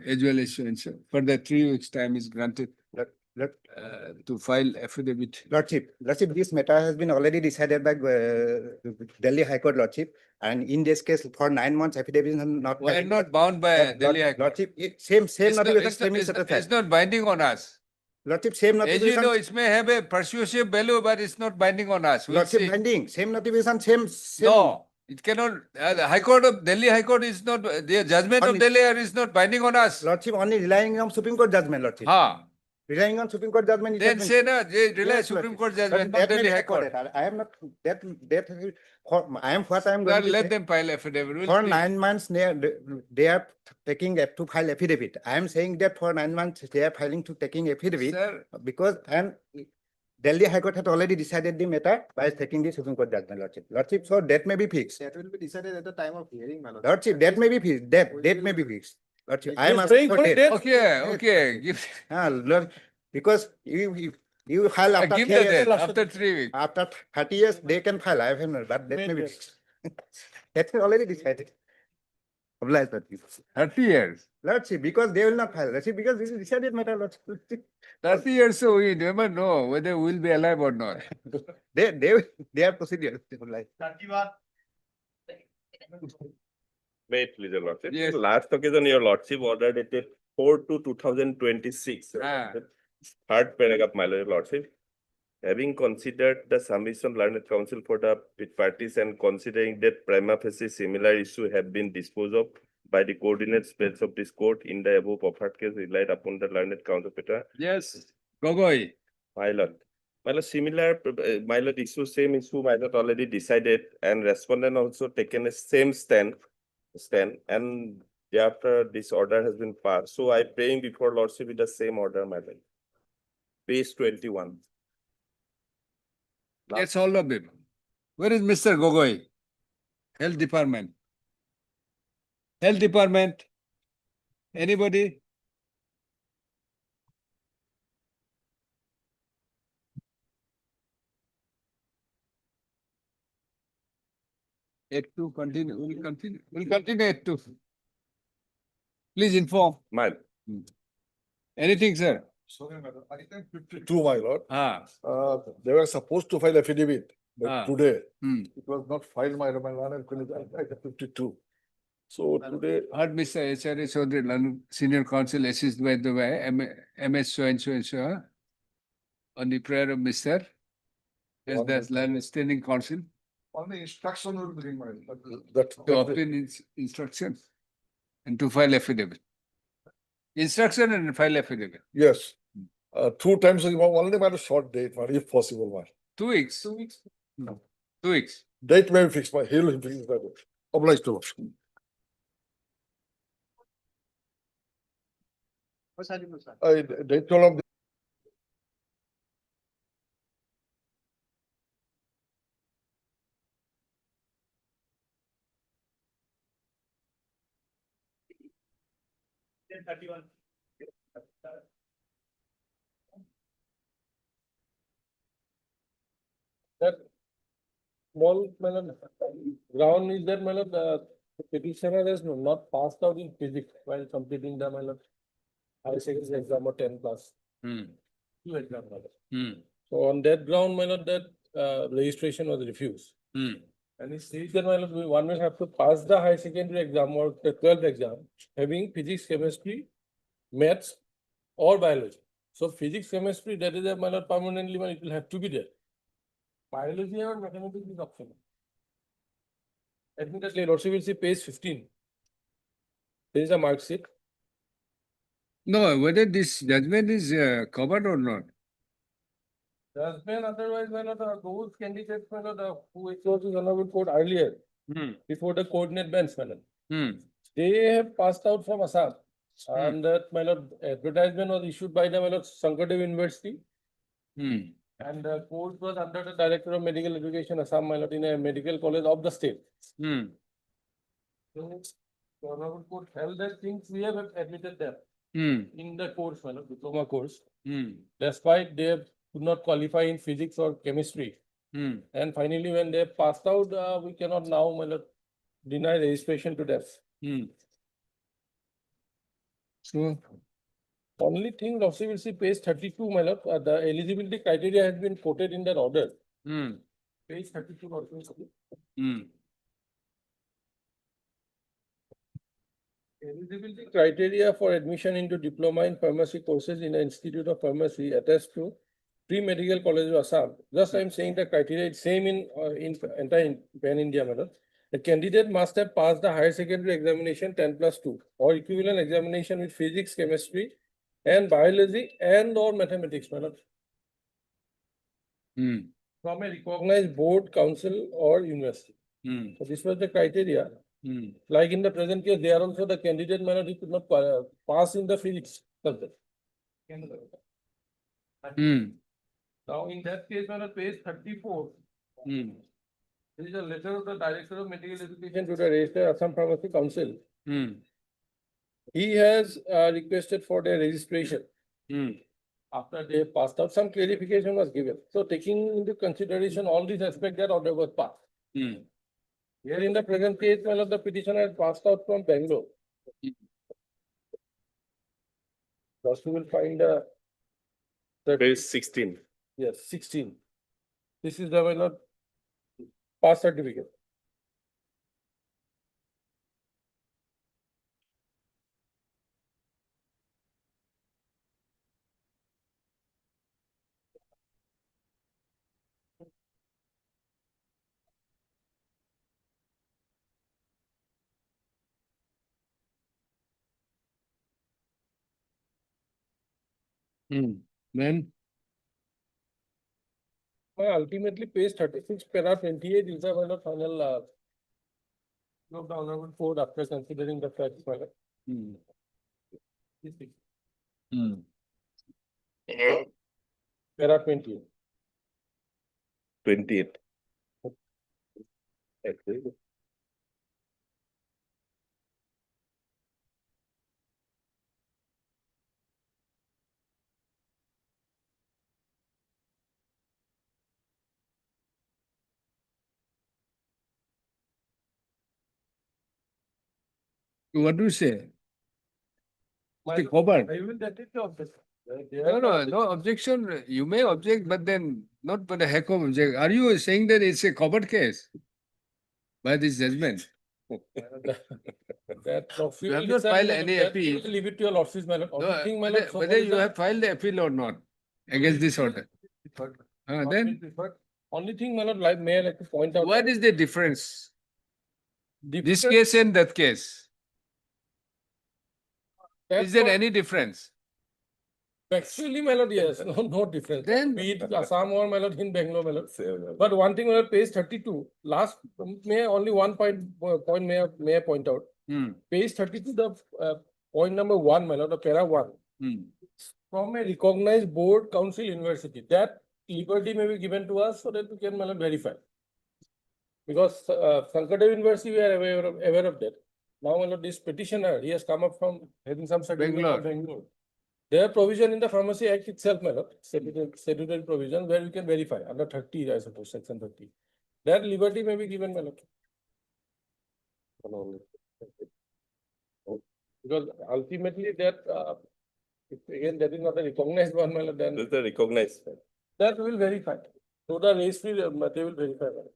as well as so and so. For the 3 weeks time is granted to file affidavit. Lordship, this matter has been already decided by Delhi High Court, Lordship. And in this case, for 9 months, affidavit is not. We are not bound by Delhi High Court. Lordship, same It's not- notification, it's not- same it's satisfied. not binding on us. Lordship, same As you notification. know, it may have a persuasive value, but it's not binding on us. We'll Lordship see. binding, same notification, same. No, It cannot, the High Court of Delhi High Court is not, the judgment of Only- Delhi is not binding on us. Lordship only relying on Supreme Court judgment, Lordship. Ha. Relying on Supreme Court judgment. it has Then been- say na, they rely Yes, Supreme Lordship. Court Lordship, judgment, not that may Delhi be High Court. accorded. I am not, I am what I am Well, going to let say. them file affidavit. We'll For see. 9 months, they are taking to file affidavit. I am saying that for 9 months, they are filing to taking affidavit Sir, because Delhi High Court had already decided the matter by taking the Supreme Court judgment, Lordship. Lordship, so that may be fixed. That will be decided at the time of hearing, my lord. Lordship, that may be fixed. That may be fixed. Lordship, I am You're asking praying for for that. that? okay, okay, give, Lord, because you file after give 3 the years. date after 3 weeks. After 30 years, they can file. I have no, but that may be fixed. That's already decided. Obliged, Lordship. 30 years. Lordship, because they will not file. Lordship, because this is decided matter, Lordship. 30 years, so we never know whether we'll be alive or not. They are procedures. Obliged. Wait, please, your lordship. Yes. Last occasion, your lordship ordered dated 4/2/2026. Ah. Third paragraph, my lordship. Having considered the submission learned counsel for the parties and considering that prima facie similar issue have been disposed of by the coordinate bench of this court in the above offered case relied upon the learned counsel Peter. Yes, Gogoi. My lord, similar, my lord, same issue, my lord, already decided and respondent also taken a same stand, and thereafter this order has been passed. So I praying before lordship with the same order, my lord. Page 21. That's all of them. Where is Mr. Gogoi? Health Department. Health Department. Anybody? At 2, continue, we'll continue at 2. Please inform. My Anything, sir? Sorry, madam. Item 52, my lord. Ah, They were supposed to file affidavit, but Ah. today hmm. it was not filed, my lord, and item 52. So today, Heard Mr. H.R.A. Chaudhary, Senior Counsel, assisted by the way, MS so and so and so, on the prayer of Mr. Yes, that's Standing Counsel only instruction will bring, my lord. That, to obtain instruction and to file affidavit. Instruction and file affidavit. yes. 2 times, only by a short date, man, if possible, man. 2 weeks. 2 weeks. 2 weeks. Date may be fixed, my, he'll fix that. Obliged to. Date of That small, ground is that, the petitioner has not passed out in physics while completing the, high secondary exam or 10 plus. Hmm. 2 exam, Hmm. So on that ground, that registration was refused. Hmm. And it says that, one will have to pass the high secondary exam or the 12th exam, having physics, chemistry, maths, or biology. So physics, chemistry, that is a, permanently, it will have to be there. Biology or mathematics is optional. Admittedly, also will see page 15. There is a mark sheet. No, whether this judgment is covered or not. Judgment otherwise, those candidates, who was in honorable court earlier, Hmm. before the coordinate bench, Hmm. they have passed out from Assam. And that, advertisement was issued by the, Sankardev University. Hmm. And the course was under the Director of Medical Education, Assam, in a medical college of the state. Hmm. So, the honorable court held that things we have admitted them Hmm. in the course, diploma course, Hmm. despite they could not qualify in physics or chemistry. Hmm. And finally, when they passed out, we cannot now, deny registration to them. Hmm. So, Only thing, also will see page 32, the eligibility criteria has been quoted in that order. hmm. Page 32 also. Hmm. Eligibility criteria for admission into diploma in pharmacy courses in the Institute of Pharmacy attached to pre-medical college of Assam. Just I am saying the criteria is same in entire pan India, The candidate must have passed the higher secondary examination 10+2 or equivalent examination with physics, chemistry, and biology and or mathematics, madam, from a recognized board, council, or university. So this was the criteria. Like in the present case, there also the candidate madam, he could not pass in the physics subject. Now, in that case, madam, page 34. This is a letter of the Director of Medical Education to the Registered Assam Pharmacy Council. He has requested for their registration. After they passed out, some clarification was given. So taking into consideration all these aspects, that order was passed. Here in the present case, one of the petitioner has passed out from Bangalore. Thus you will find Page 16. yes, 16. This is the pass certificate. Then, Ultimately, page 36, para 28 is the final of the honorable court after considering the facts. Para 28. 28. what do you say? The covered. I will get it of this. No objection. You may object, but then not for the heck of object. Are you saying that it's a covered case by this judgment? That You have not filed any appeal. Leave it to your lordship's matter. Whether you have filed the appeal or not against this order. Then Only thing, like, may I like to point out. what is the difference? This Difference- case and that case. that's Is there what- any difference? Actually, my lord, yes, no difference. Then- Be it Assam or my lord in Bangalore, my lord. But one thing, my lord, page 32, last, may only one point may I point out. Page 32, the point number 1, my lord, the para 1. From a recognized board, council, university, that liberty may be given to us so that we can, my lord, verify. Because Sankadev University, we are aware of that. Now, my lord, this petitioner, he has come up from having some certificate from Bangalore. There are provision in the Pharmacy Act itself, my lord, statutory provision where we can verify under 30, I suppose, section 30. That liberty may be given, my lord. Because ultimately that, again, that is not a recognized one, my lord, then This is the recognized. that we will verify. So the registry, they will verify. my lord.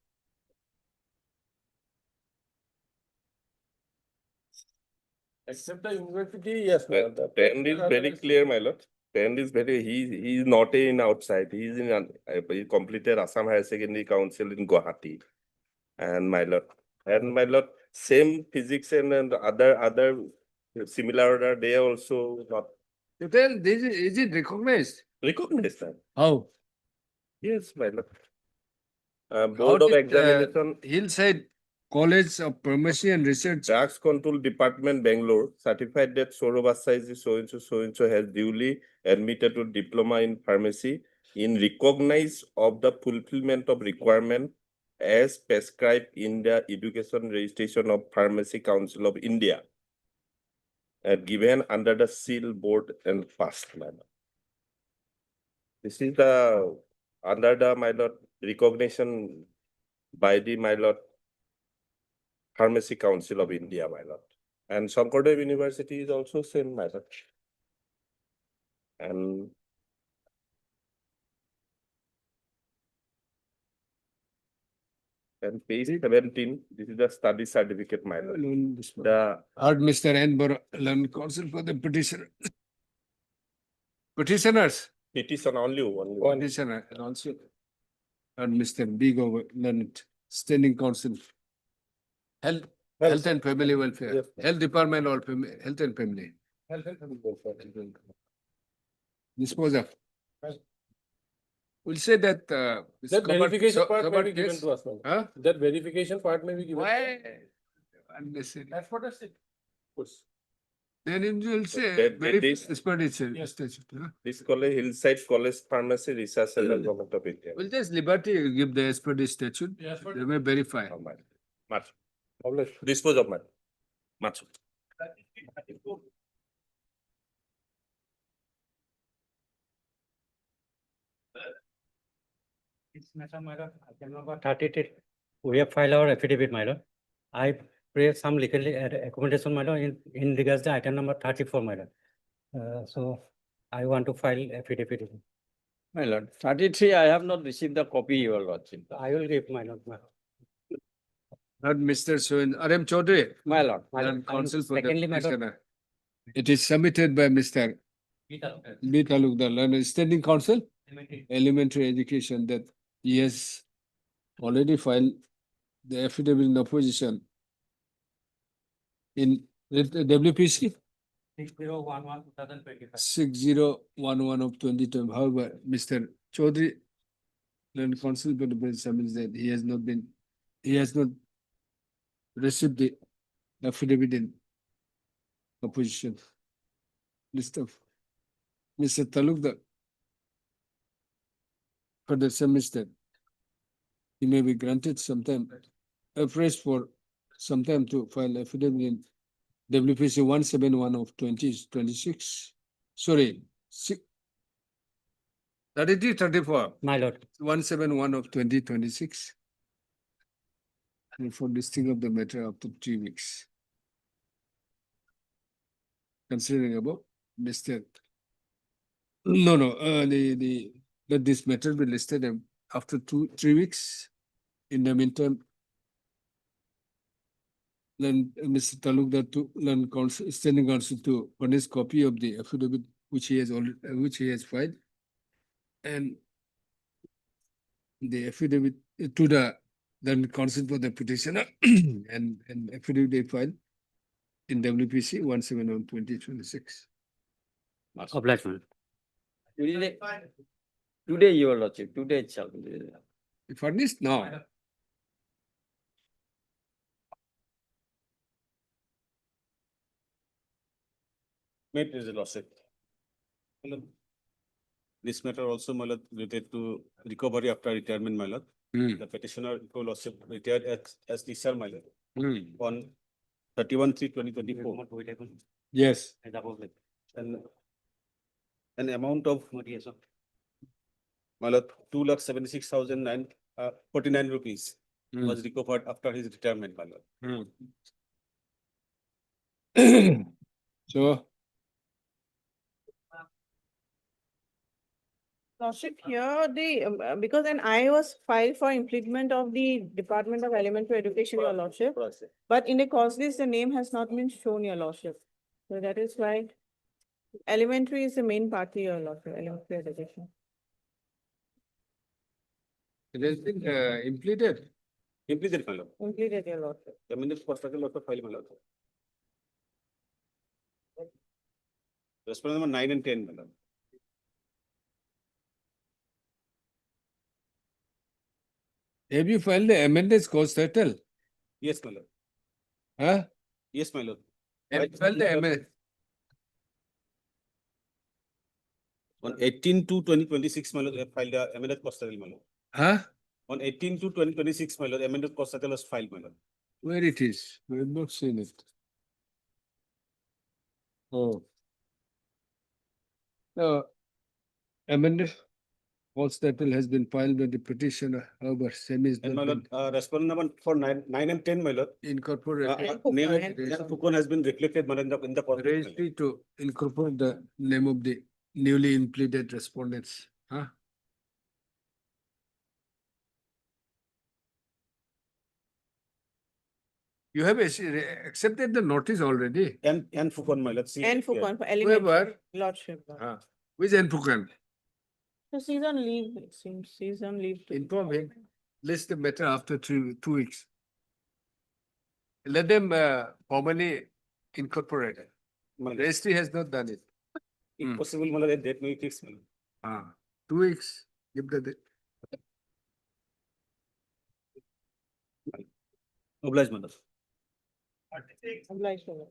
Except the university, yes, my lord. that- Trend is very clear, my lord. Trend is very, he is not in outside, he is in, he completed Assam Higher Secondary Council in Gauhati. And my lord, same physics and other similar order, they are also not You tell, is it recognized? recognized. Sir. How? Yes, my lord. Board of How did, Examination, Hillside College of Pharmacy and Research. Drugs Control Department, Bangalore, certified that Sorobasa is so-and-so has duly admitted to diploma in pharmacy in recognize of the fulfillment of requirement as prescribed in the Education Registration of Pharmacy Council of India and given under the seal board and passed, my lord. This is the under the, my lord, recognition by the, my lord, Pharmacy Council of India, my lord. And Sankadev University is also same, my lord. And page 17, this is the study certificate, my lord. The Heard Mr. Enborough, learned counsel for the petitioner. Petitioners, petition only. petitioner, and also heard Mr. Bigo, learned standing counsel. Health and Family Welfare, Yes. Health Department or Health and Family. Dispose of. We'll say that. That verification part may Cobalt be given case. to us now. Huh? That verification part may be given. Why? Unnecessary. That's what I said. Then it will say That- very this- expenditure. Yes. statute, huh? This college, Hillside College Pharmacy Research Center, Government of India. We'll just liberty give the expenditure statute. Yes, but- They may verify. March. Publish. Dispose of matter. March. It's matter, my lord, item number 33. We have filed our affidavit, my lord. I pray some legal accommodation, my lord, in regards to item number 34, my lord. So I want to file affidavit. My lord, 33, I have not received the copy, your lordship. I will give, my lord. Not Mr. Soin, RM Chaudhary. My lord. Learned counsel for the Secondly, my lord. petitioner. It is submitted by Mr. B. Talukdar, learned standing counsel, elementary education, that he has already filed the affidavit in opposition in WPC 6011/2025. 6011 of 2020. However, Mr. Chaudhary, learned counsel for the bench, submits that he has not received the affidavit in opposition. List of Mr. Talukdar further submits that he may be granted sometime afresh for some time to file affidavit in WPC 171 of 2026. Sorry, 33, 34. My lord. 171 of 2026. And for listing of the matter after 3 weeks. Considering about Mr. Let this matter be listed after 3 weeks. In the meantime, then Mr. Talukdar to learn counsel, standing counsel to furnish copy of the affidavit which he has filed, and the affidavit to the then counsel for the petitioner and affidavit they filed in WPC 171 2026. Obliged, my lord. Today, your lordship, today itself. Furnished now. May it please the lordship. My lord, this matter also, my lord, related to recovery after retirement, my lord. The petitioner, your lordship, retired as teacher, my lord, on 31/3/2024. Yes. And an amount of, my lord, 2,76,949 rupees was recovered after his retirement, my lord. So, Lordship, here because an I was filed for implement of the Department of Elementary Education, your lordship. But in the cause list, the name has not been shown, your lordship. So that is why elementary is the main party, your lordship, elementary education. it has been impleted. Implicit, my lord. Completed, your lordship. The minutes for second lot of file, my lord. Respondent number 9 and 10, my lord. Have you filed the amended cost title? Yes, my lord. Huh? Yes, my lord. Have you filed the amended? On 18/2/2026, my lord, I filed the amended cost title, my lord. Huh? On 18/2/2026, my lord, amended cost title was filed, my lord. Where it is? We have not seen it. Oh. The amended cost title has been filed by the petitioner, however, same is And my not lord, been respondent number for 9 and 10, my lord. incorporated. Name of Yes. Fukun has been reflected, my lord, in the cost. Registry to incorporate the name of the newly implemented respondents. Huh? You have accepted the notice already. And Fukun, my lord. And Fukun for elementary, Whoever, lordship. which Enfukan, So she's on leave, it seems, she's on leave. inform him, list the matter after 2 weeks. let them formally incorporate it. Registry has not done it. If possible, Malad, that may fix. 2 weeks, give the date. Obliged, Malad. Obliged, Malad.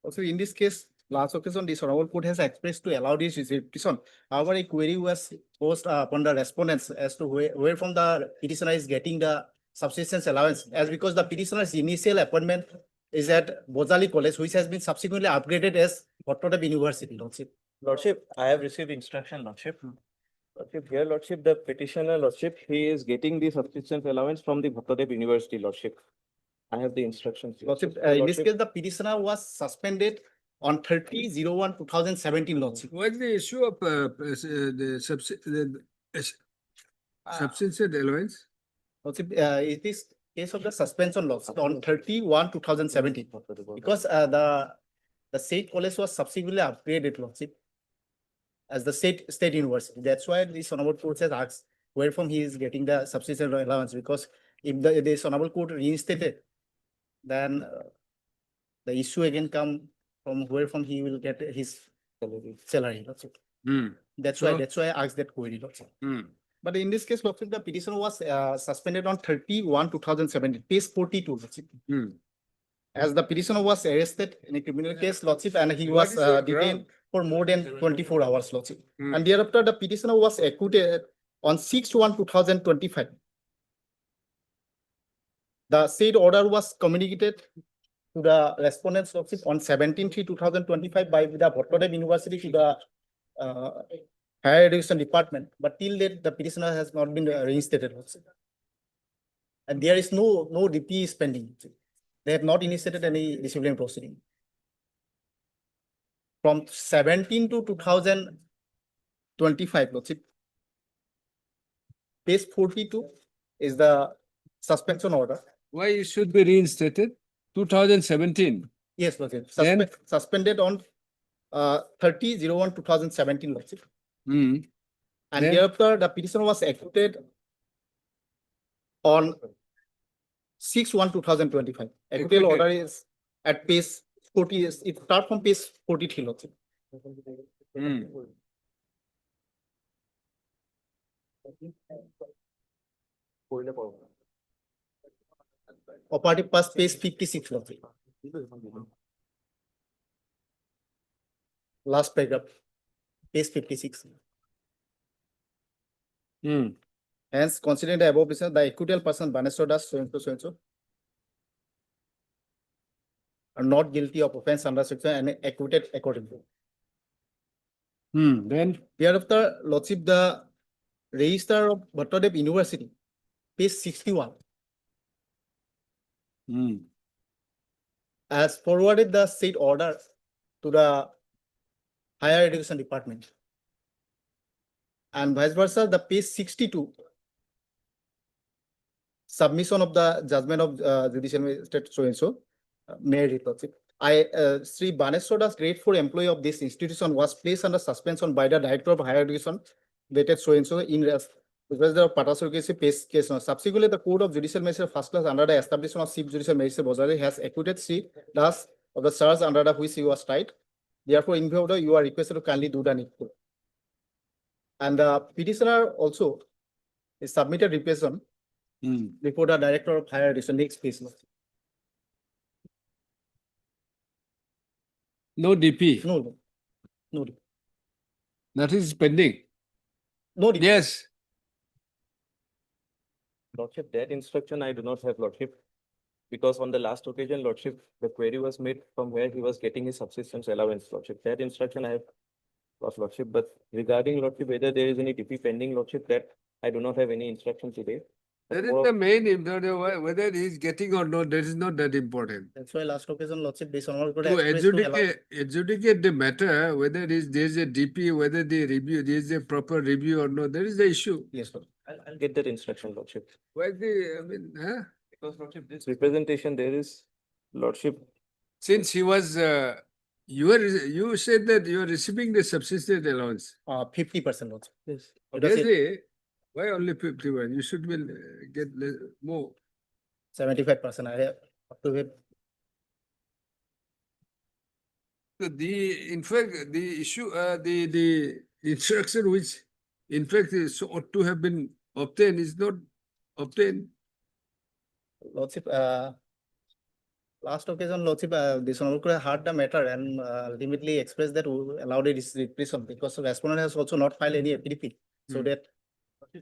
Also, in this case, last occasion, the Honorable Court has expressed to allow this petition. However, a query was posed upon the respondents as to where from the petitioner is getting the subsistence allowance, as because the petitioner's initial appointment is at Bozali College, which has been subsequently upgraded as Bhattacharya University, Lordship. Lordship, I have received instruction, Lordship. Lordship, here, Lordship, the petitioner, Lordship, he is getting the subsistence allowance from the Bhattacharya University, Lordship. I have the instructions. here. Lordship, So, in this case, the petitioner was suspended on 30/01/2017, Lordship. What's the issue of the subsistence allowance? Lordship, it is case of the suspension laws on 30/01/2017, because the state college was subsequently upgraded, Lordship, as the state university. That's why this Honorable Court has asked where from he is getting the subsistence allowance, because if this Honorable Court reinstated, then the issue again come from where from he will get his salary. Lordship. That's why I asked that query, Lordship. But in this case, Lordship, the petitioner was suspended on 30/01/2017, page 42, Lordship. As the petitioner was arrested in a criminal case, Lordship, and he was detained for more than 24 hours, Lordship. And thereafter, the petitioner was acquitted on 6/1/2025. The said order was communicated to the respondents, Lordship, on 17/3/2025 by the Bhattacharya University to the Higher Education Department, but till date, the petitioner has not been reinstated, Lordship. And there is no DP pending. They have not initiated any disciplinary proceeding. From 17 to 2025, Lordship. Page 42 is the suspension order. Why it should be reinstated? 2017. Yes, Lordship. Then- Suspended on 30/01/2017, Lordship. And Then- thereafter, the petitioner was acquitted on 6/1/2025. Acquittal order is at page 40, it starts from page 43, Lordship. Operative pass page 56, Lordship. Last paragraph, page 56. Hence, considering the above reason, the equitable person Baneswar Das so and so are not guilty of offense under section and acquitted accordingly. Then Thereafter, Lordship, the Registrar of Bhattacharya University, page 61, has forwarded the said order to the Higher Education Department. And vice versa, the page 62, submission of the judgment of judicial magistrate so and so, may read, Lordship. Sri Baneswar Das, grade 4 employee of this institution, was placed under suspension by the Director of Higher Education, dated so and so, in the Patasur case. Subsequently, the Court of Judicial Magistrate First Class under the establishment of Chief Judicial Magistrate Bozari has acquitted Sri Das of the charge under the which he was tried. Therefore, in view of the, you are requested to kindly do the needful. And the petitioner also is submitted requisition before the Director of Higher Education. Next page. no DP. No. That is pending. No. Yes. Lordship, that instruction I do not have, Lordship. Because on the last occasion, Lordship, the query was made from where he was getting his subsistence allowance, Lordship. That instruction I have got, Lordship. But regarding, Lordship, whether there is any DP pending, Lordship, that I do not have any instruction today. That is the main, whether he is getting or not, that is not that important. That's why last occasion, Lordship, based on all. To adjudicate the matter, whether there is a DP, whether the review, there is a proper review or not, that is the issue. Yes, sir. I'll get that instruction, Lordship. Why the, Because, Lordship, this representation, there is, Lordship. Since he was, you said that you are receiving the subsistence allowance. 50%, Lordship. Yes. Obviously, why only 51? You should will get more. 75%. I have up to it. In fact, the issue, the instruction which in fact is ought to have been obtained is not obtained. Lordship, last occasion, Lordship, this honorable heard the matter and ultimately expressed that we will allow it repression because the respondent has also not filed any FDP. So that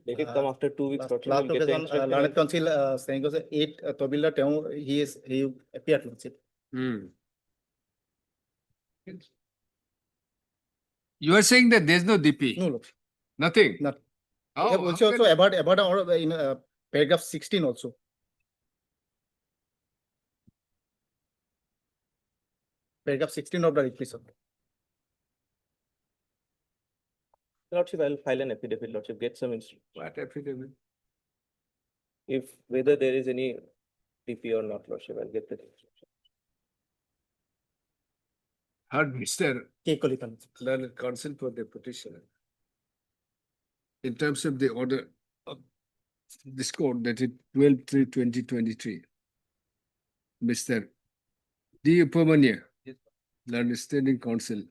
Let it come after 2 weeks. last Lordship, we'll get the occasion, instruction Learned and- Council saying was 8 Tobilda he appeared, Lordship. You are saying that there's no DP? No, Lordship, Nothing? not. How- Yeah, how also can- about in paragraph 16 also. Paragraph 16 of the repression. Lordship, I'll file an affidavit, Lordship, get some What affidavit? if whether there is any DP or not, Lordship, I'll get the instruction. Heard Mr. K. Kolikan. Learned Counsel for the petitioner. In terms of the order of this court that is 12/3/2023. Mr. D. Upamanya, Learned Standing Counsel.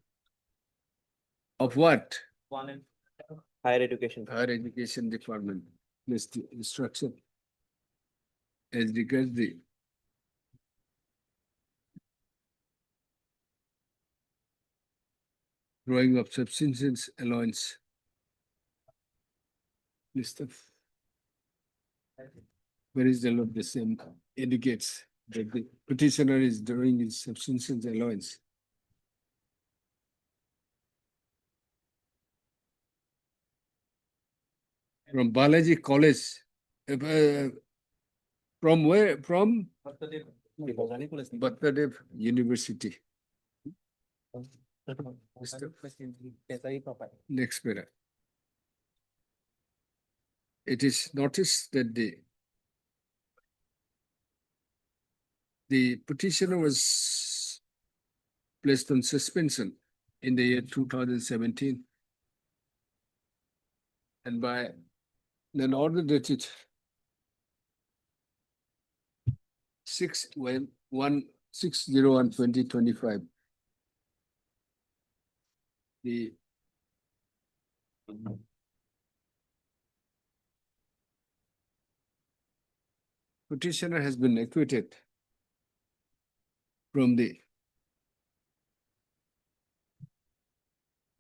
Of what? Higher education. Higher Education Department, list instruction. As regards the drawing of subsistence allowance. List of. Where is the law? The same indicates that the petitioner is drawing his subsistence allowance. From Balaji College. From where? From Bhattadev University. Next para. It is noticed that the petitioner was placed on suspension in the year 2017. And by an order dated 6/1/2025. The petitioner has been acquitted from the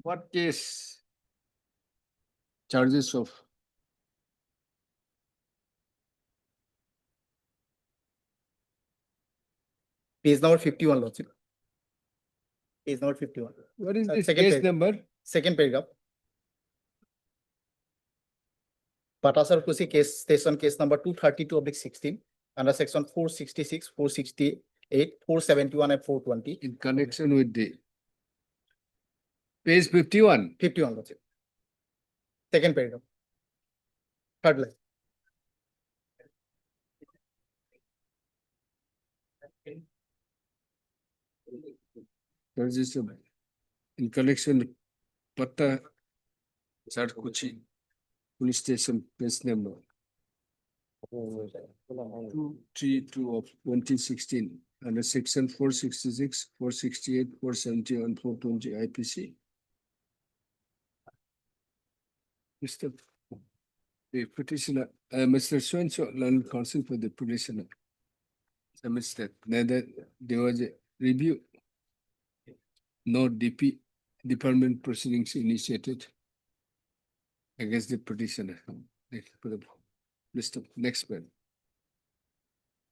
what case? Charges of Page number 51, Lordship. Page number 51. what is this second case page. number? Second paragraph. Patasar Kusi case, station case number 232/16, under section 466, 468, 471 and 420. In connection with the page 51. 51, Lordship. Second paragraph. Third line. Charges of in connection with Patta Sarkuchi Police Station case number 232 of 2016 under section 466, 468, 471, 420 IPC. Mr. The petitioner, Mr. So-and-so, learned counsel for the petitioner. Submits that neither there was a review, no DP department proceedings initiated against the petitioner. Next, put up list of next one.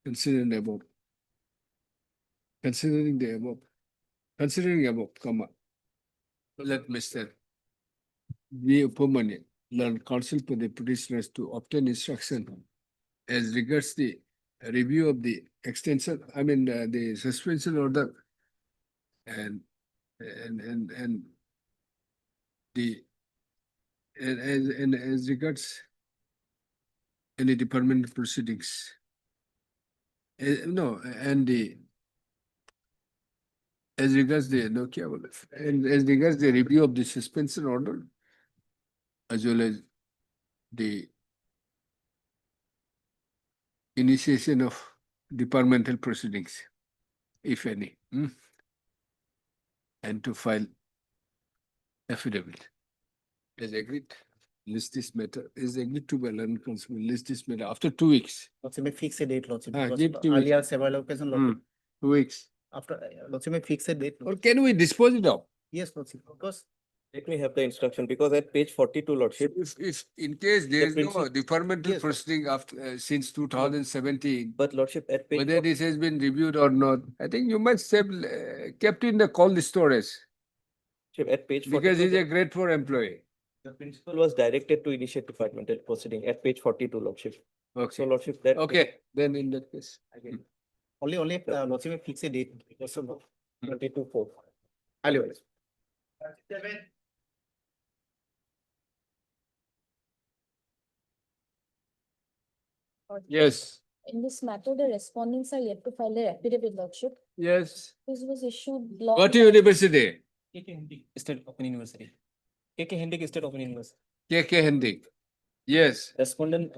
Considering the above, comma, let Mr. V. Upamanya learn counsel for the petitioners to obtain instruction as regards the review of the extension, the suspension order and the and as regards any department proceedings. No, and the as regards the and as regards the review of the suspension order, as well as the initiation of departmental proceedings, if any. And to file affidavit. Is agreed. List this matter, is agreed to by learned counsel, list this matter after 2 weeks. Lordship may fix a date, Lordship, because give 2 weeks. earlier several occasions, Lordship, 2 weeks. after, Lordship may fix a date. Or can we dispose it of? Yes, Lordship, because Let me have the instruction because at page 42, Lordship, If in case there is no principle- departmental Yes. proceeding after, since 2017, but Lordship at page. whether this has been reviewed or not, I think you must have kept in the cold storage At page 42. because he's a grade 4 employee. The principal was directed to initiate departmental proceeding at page 42, Lordship. So Okay, Lordship, that. okay, then in that case. only, Lordship may fix a date because of 22-4. earlier. Yes, In this matter, the respondents are yet to file their affidavit, Lordship. yes. This was issued long. What university? KK Hindi State Open University. KK Hindi State Open University. KK Hendik. Yes, Respondent,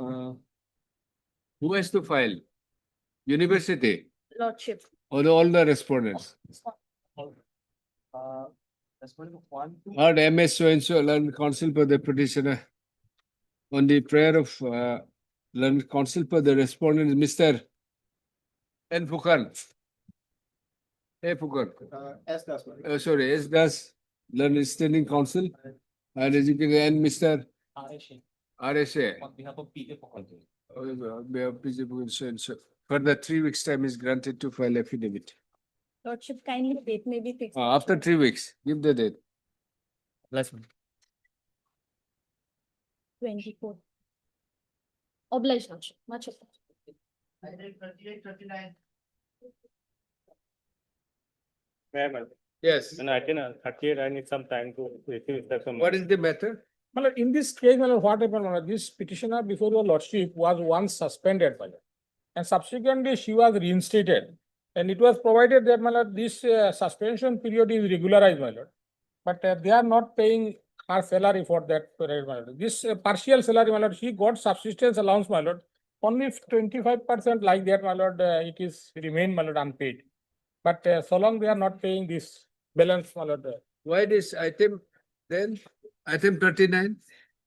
who has to file? University Lordship. or all the respondents? respondent one, two. Heard MS so and so learned counsel for the petitioner. On the prayer of learned counsel for the respondent, Mr. N. Fukan. Hey Fukan. S last one. Sorry, S. Das, learned standing counsel and educated and Mr. RSA. On behalf of PA for So and so. Further 3 weeks time is granted to file affidavit. Lordship, kindly date may be fixed. After 3 weeks, give the date. last one. 24. Obliged, Lordship. Much obliged. Yes. And I can, 38, I need some time to receive instruction. What is the matter? Well, in this case, well, what happened, well, this petitioner before your lordship was once suspended, well, and subsequently she was reinstated. And it was provided that, well, this suspension period is regularized, my lord. But they are not paying her salary for that period, my lord. This partial salary, my lord, she got subsistence allowance, my lord. Only 25% like that, my lord, it is remain, my lord, unpaid. But so long they are not paying this balance, my lord. Why this item then? Item 39?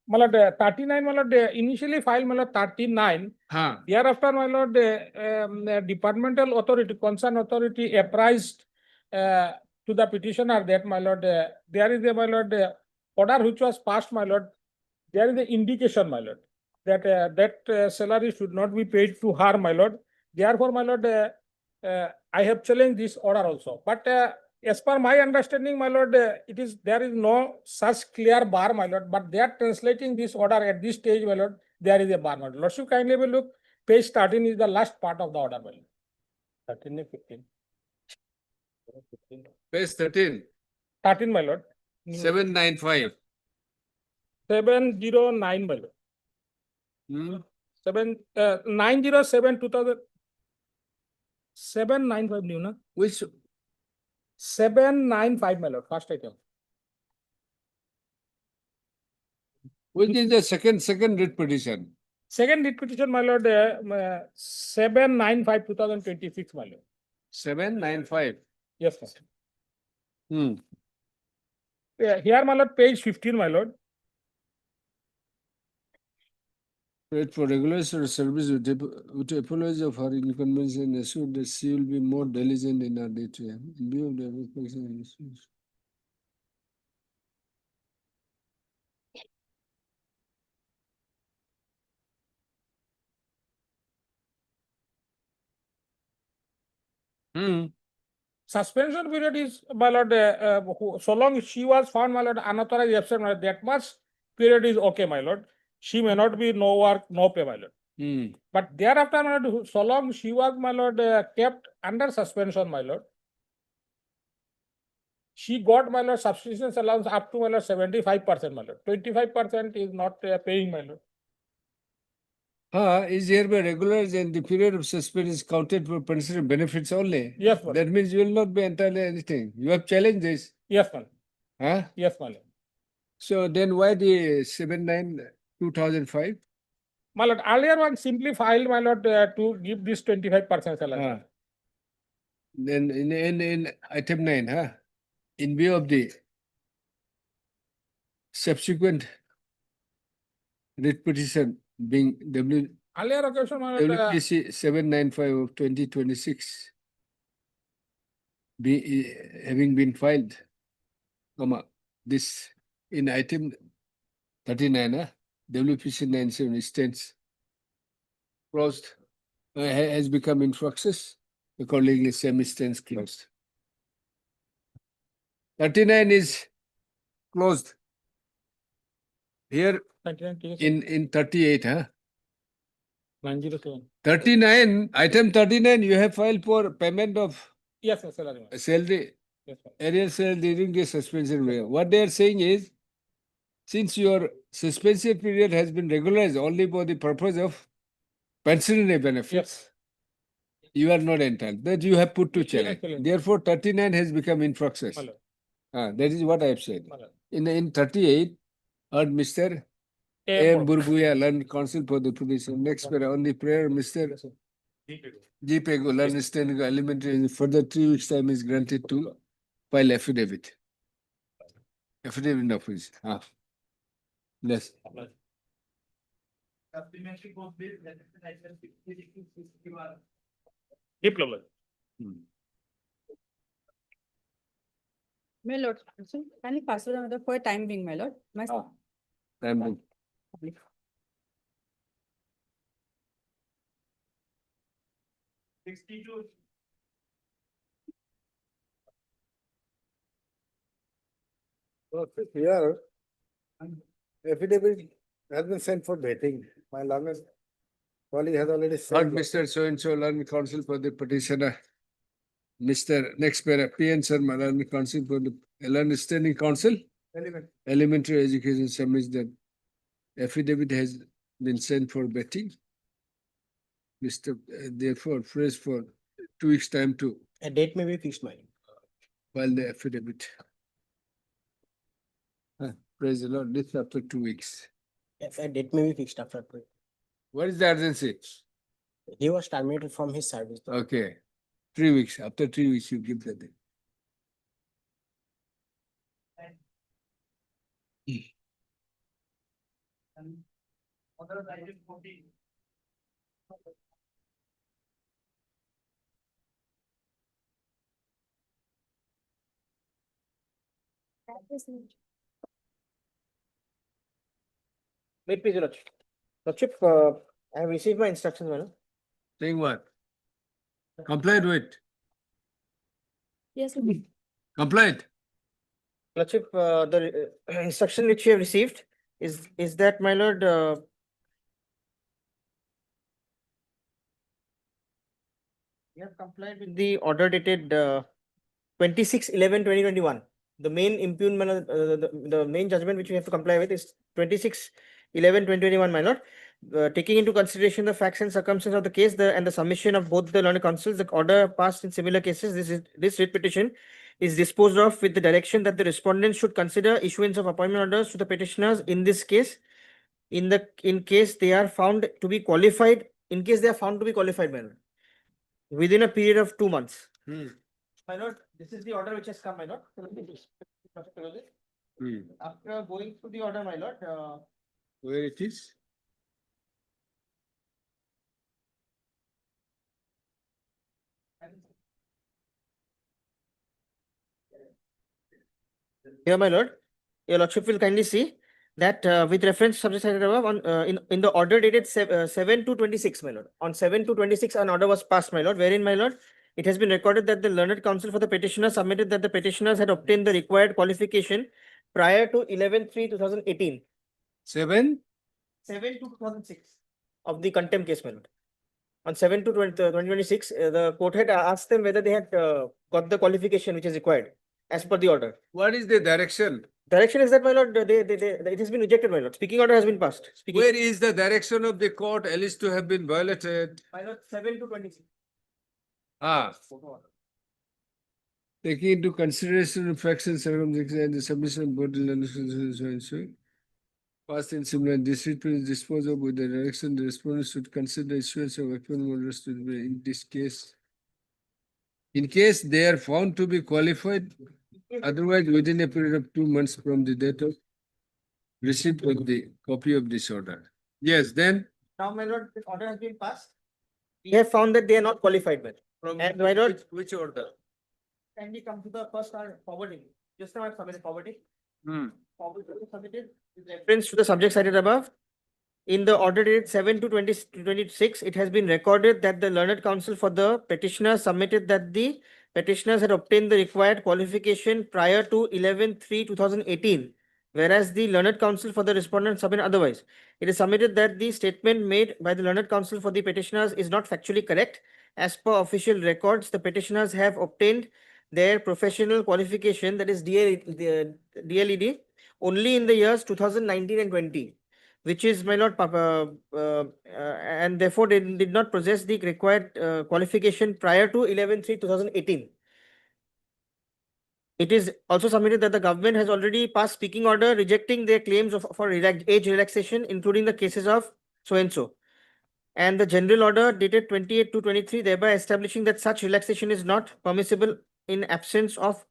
My lord, 39, my lord, initially filed, my lord, 39. Huh. Thereafter, my lord, the departmental authority, concerned authority apprised to the petitioner that, my lord, there is a, my lord, order which was passed, my lord. There is an indication, my lord, that that salary should not be paid to her, my lord. Therefore, my lord, I have challenged this order also. But as per my understanding, my lord, it is there is no such clear bar, my lord. But they are translating this order at this stage, my lord. There is a bar, my lord. Lordship, kindly will look. Page 13 is the last part of the order, my lord. 13 and 15. Page 13, 13, my lord. 795. 709, my lord. Hmm? 907 2000. 795 new, na? Which 795, my lord. First item. is the second writ petition? Second writ petition, my lord, 795 2026, my lord. 795. Yes, sir. Hmm. Here, my lord, page 15, my lord. Wait for regulation of service with apology of her inconvenience and assured that she will be more diligent in her duty. In view of the application. Hmm. Suspension period is, my lord, so long she was found, my lord, unauthorized absent, my lord, that much period is okay, my lord. She may not be no work, no pay, my lord. Hmm. But thereafter, my lord, so long she was, my lord, kept under suspension, my lord. She got, my lord, subsistence allowance up to, my lord, 75%, my lord. 25% is not paying, my lord. Is hereby regularized and the period of suspension is counted for pension benefits only. Yes, my lord. That means you will not be entirely anything. You have challenged this. Yes, my lord. Huh? Yes, my lord. So then why the 79 2005? My lord, earlier one simply filed, my lord, to give this 25% salary. Ah. Then in item 9, huh? In view of the subsequent writ petition being Earlier occasion, my lord, WPC 795 of 2026 having been filed, this in item 39, WPC 97 stands closed, has become infructuous. Accordingly, same stands closed. 39 is closed. Here in 38, 907. 39, item 39, you have filed for payment of Yes, sir, salary. salary, Yes, sir. arrears salary during the suspension period. What they are saying is, since your suspension period has been regularized only for the purpose of pensionary benefits, you are not entitled. That you have put to challenge. Therefore, 39 has become infructuous. That is what I have said. In 38, heard Mr. A. Burbuya, learned counsel for the position. Next prayer, on the prayer, Mr. G. Pego, learned standing elementary. Further 3 weeks time is granted to file affidavit. Affidavit of his. Yes. Diploma. My lord, can you pass it another for time being, my lord? Time being. Here, affidavit has been sent for dating. My learned colleague has already Heard said. Mr. So-and-so, learned counsel for the petitioner. Mr. Next para, PN Sharma, learned counsel for the learned standing counsel. Elementary education submits that affidavit has been sent for betting. Mr. Therefore, phrase for 2 weeks time to A date may be fixed, my lord. file the affidavit. Praise the Lord, this after 2 weeks. Yes, a date may be fixed after 2 weeks. What is the urgency? He was terminated from his service. Okay, 3 weeks. After 3 weeks, you give the date. Wait, please, Lordship. Lordship, I have received my instructions, madam. Saying what? Complied with. Yes, Complied. Lordship, the instruction which you have received is that, my lord, you have complied with the order dated 26/11/2021. The main impugnment, the main judgment which we have to comply with is 26/11/2021, my lord. Taking into consideration the facts and circumstances of the case and the submission of both the learned counsels, the order passed in similar cases, this writ petition is disposed of with the direction that the respondents should consider issuance of appointment orders to the petitioners in this case, in case they are found to be qualified, my lord, within a period of 2 months. My lord, this is the order which has come, my lord. After going through the order, my lord, Where it is? here, my lord, your lordship will kindly see that with reference subject above on in the order dated 7/2/26, my lord. On 7/2/26, an order was passed, my lord, wherein, my lord, it has been recorded that the learned counsel for the petitioner submitted that the petitioners had obtained the required qualification prior to 11/3/2018. 7/2/2006 of the contempt case, my lord. On 7/2/2026, the court had asked them whether they had got the qualification which is required as per the order. What is the direction? Direction is that, my lord, it has been rejected, my lord. Speaking order has been passed. Where is the direction of the court alleged to have been violated? My lord, 7/2/26. Taking into consideration of facts and circumstances and the submission of both the so and so. Past instrument, this report is disposed of with the direction the respondent should consider issuance of equivalent orders to be in this case. In case they are found to be qualified, otherwise within a period of 2 months from the date of receipt of the copy of this order. Yes, then Now, my lord, this order has been passed. We have found that they are not qualified, well. And my lord, which order? kindly come to the first forwarding. Just now I have submitted forwarding. Submitted with reference to the subject cited above. In the order dated 7/2/2026, it has been recorded that the learned counsel for the petitioner submitted that the petitioners had obtained the required qualification prior to 11/3/2018, whereas the learned counsel for the respondent submitted otherwise. It is submitted that the statement made by the learned counsel for the petitioners is not factually correct. As per official records, the petitioners have obtained their professional qualification, that is DLED, only in the years 2019 and 20, which is my lord, and therefore they did not possess the required qualification prior to 11/3/2018. It is also submitted that the government has already passed speaking order rejecting their claims for age relaxation, including the cases of so and so. And the general order dated 28/2/23, thereby establishing that such relaxation is not permissible in absence of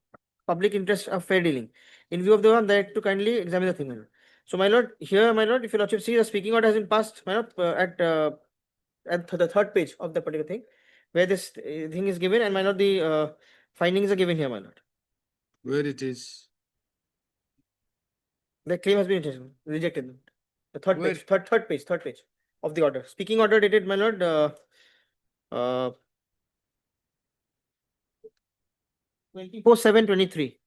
public interest of fair dealing. In view of the one, that to kindly examine the thing, my lord. So, my lord, here, my lord, if your lordship see, the speaking order has been passed, my lord, at the third page of the particular thing, where this thing is given, and my lord, the findings are given here, my lord. Where it is? The claim has been rejected. The third Where? page, third page of the order. Speaking order dated, my lord, 24/7/23.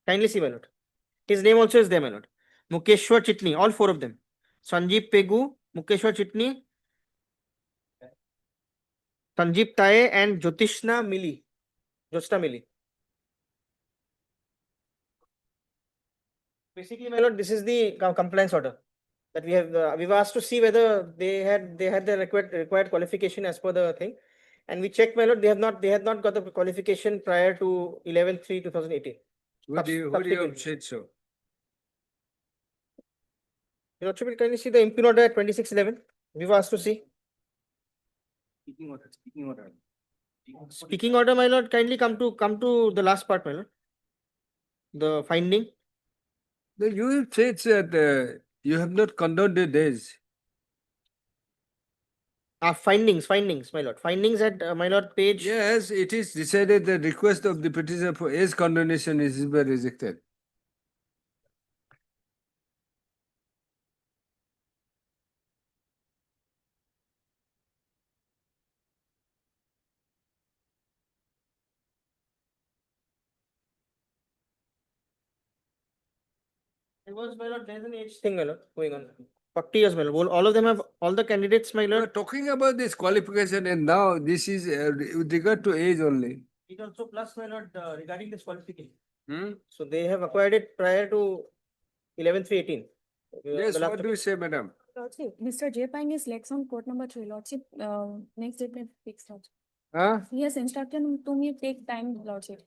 Kindly see, my lord. His name also is there, my lord. Mukeshwar Chitni, all four of them. Sanjeev Pegu, Mukeshwar Chitni, Sanjeev Taye, and Jyotishna Mili. Basically, my lord, this is the compliance order that we have. We've asked to see whether they had the required qualification as per the thing, and we checked, my lord. They had not got the qualification prior to 11/3/2018. Who do you have said so? Your lordship will kindly see the impugn order at 26/11. We've asked to see. Speaking order, my lord, kindly come to the last part, my lord. The finding. You have said that you have not condoned the days. Findings, my lord. Findings at my lord page. Yes, it is decided the request of the petitioner for age condonation is rejected. It was, my lord, there's an age thing, my lord, going on. 40 years, my lord. All of them have, all the candidates, my We are lord. talking about this qualification and now this is with regard to age only. It also plus, my lord, regarding this qualification. Hmm? So they have acquired it prior to 11/3/18. Yes, what do you say, madam? Lordship, Mr. J. Pang is lex on court number 3, Lordship, next date may fix, Lordship. Huh? He has instructed to me take time, Lordship.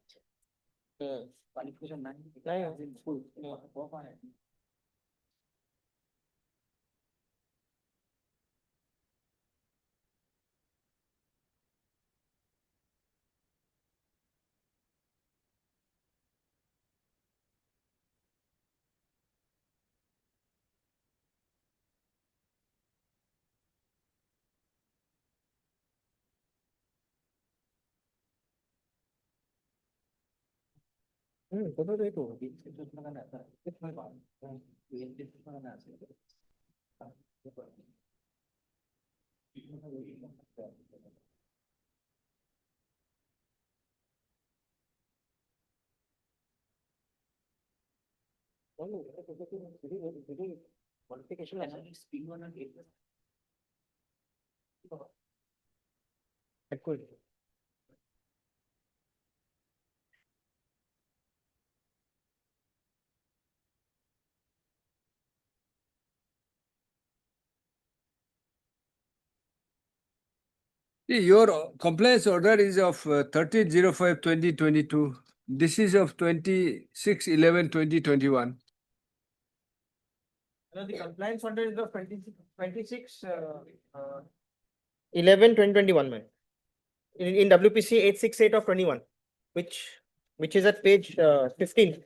Your compliance order is of 13/05/2022. This is of 26/11/2021. The compliance order is the 11/2021, man. In WPC 868 of 21, which is at page 15.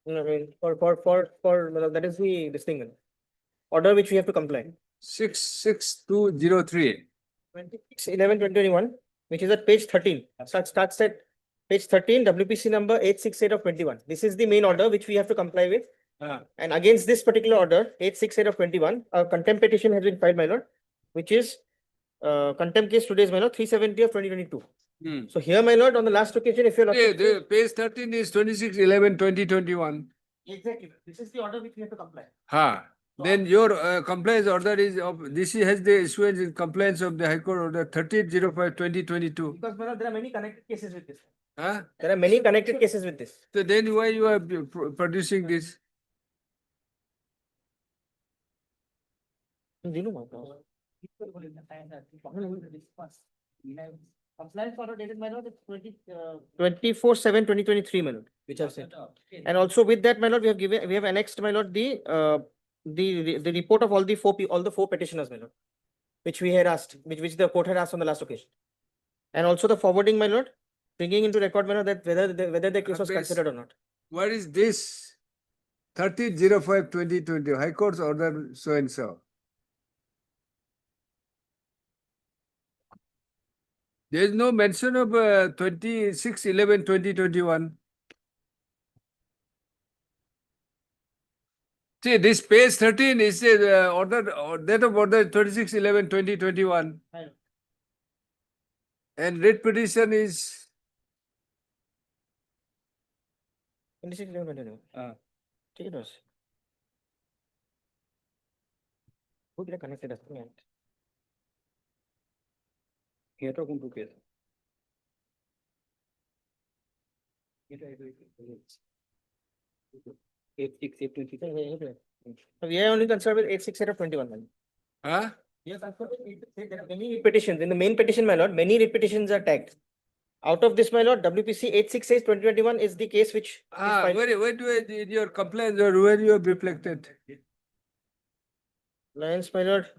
No, I mean, that is the distinction. Order which we have to comply. 66203. 26/11/2021, which is at page 13. Starts at page 13, WPC number 868 of 21. This is the main order which we have to comply with. And against this particular order, 868 of 21, a contempt petition has been filed, my lord, which is contempt case today's, my lord, 370 of 2022. So here, my lord, on the last occasion, if you're The page 13 is 26/11/2021. Exactly. This is the order which we have to comply. Then your compliance order is of this has the issuance in compliance of the High Court order 13/05/2022. Because, my lord, there are many connected cases with this. Huh? There are many connected cases with this. So then why you are producing this? Compliance order dated, my lord, 24/7/2023, my lord, which I've sent. And also with that, my lord, we have annexed, my lord, the report of all the four petitioners, my lord, which we had asked, which the court had asked on the last occasion. And also the forwarding, my lord, bringing into record, my lord, that whether the case was considered or not. What is this? 13/05/2020 High Court's order so and so. There is no mention of 26/11/2021. See, this page 13 is date of order 26/11/2021. And writ petition is 26/11/2021. Take it was. Who did I connect it as? Here to come to case. We are only concerned with 868 of 21. huh? Yes, there are many petitions. In the main petition, my lord, many repetitions are tagged. Out of this, my lord, WPC 868/2021 is the case which. Where do in your complaints or where you have reflected? Lions, my lord,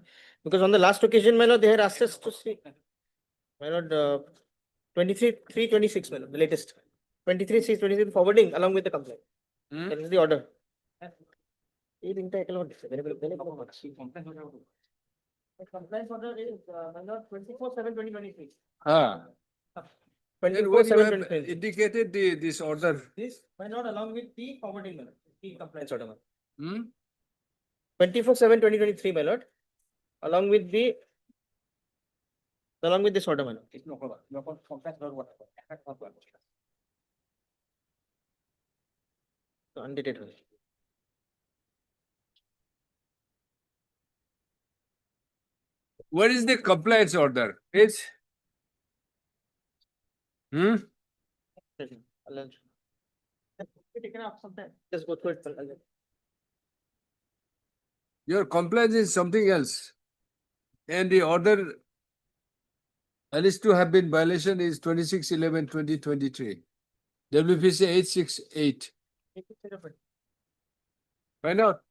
because on the last occasion, my lord, they had asked us to see. My lord, 23/3/26, my lord, the latest. 23/6/26 forwarding along with the complaint. That is the order. The compliance order is, my lord, 24/7/2023. Then what you have indicated this order? This, my lord, along with the forwarding, my lord, the compliance order. 24/7/2023, my lord, along with this order, my lord. Undated. What is the compliance order? It's Just go through it. your compliance is something else. And the order alleged to have been violation is 26/11/2023. WPC 868. Find out.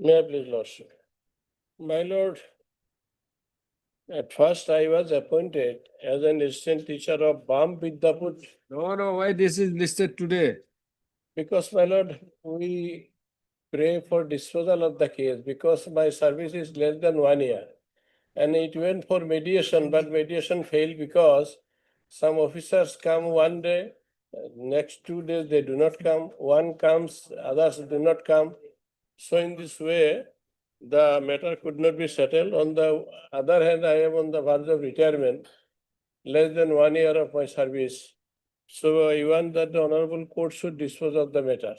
May I please, Lordship? My lord, at first I was appointed as an assistant teacher of BAM Vidyaput. No, why this is listed today? Because, my lord, we pray for disposal of the case because my service is less than 1 year. And it went for mediation, but mediation failed because some officers come one day, next 2 days they do not come, one comes, others do not come. So in this way, the matter could not be settled. On the other hand, I am on the verge of retirement, less than 1 year of my service. So I want that the honorable court should dispose of the matter.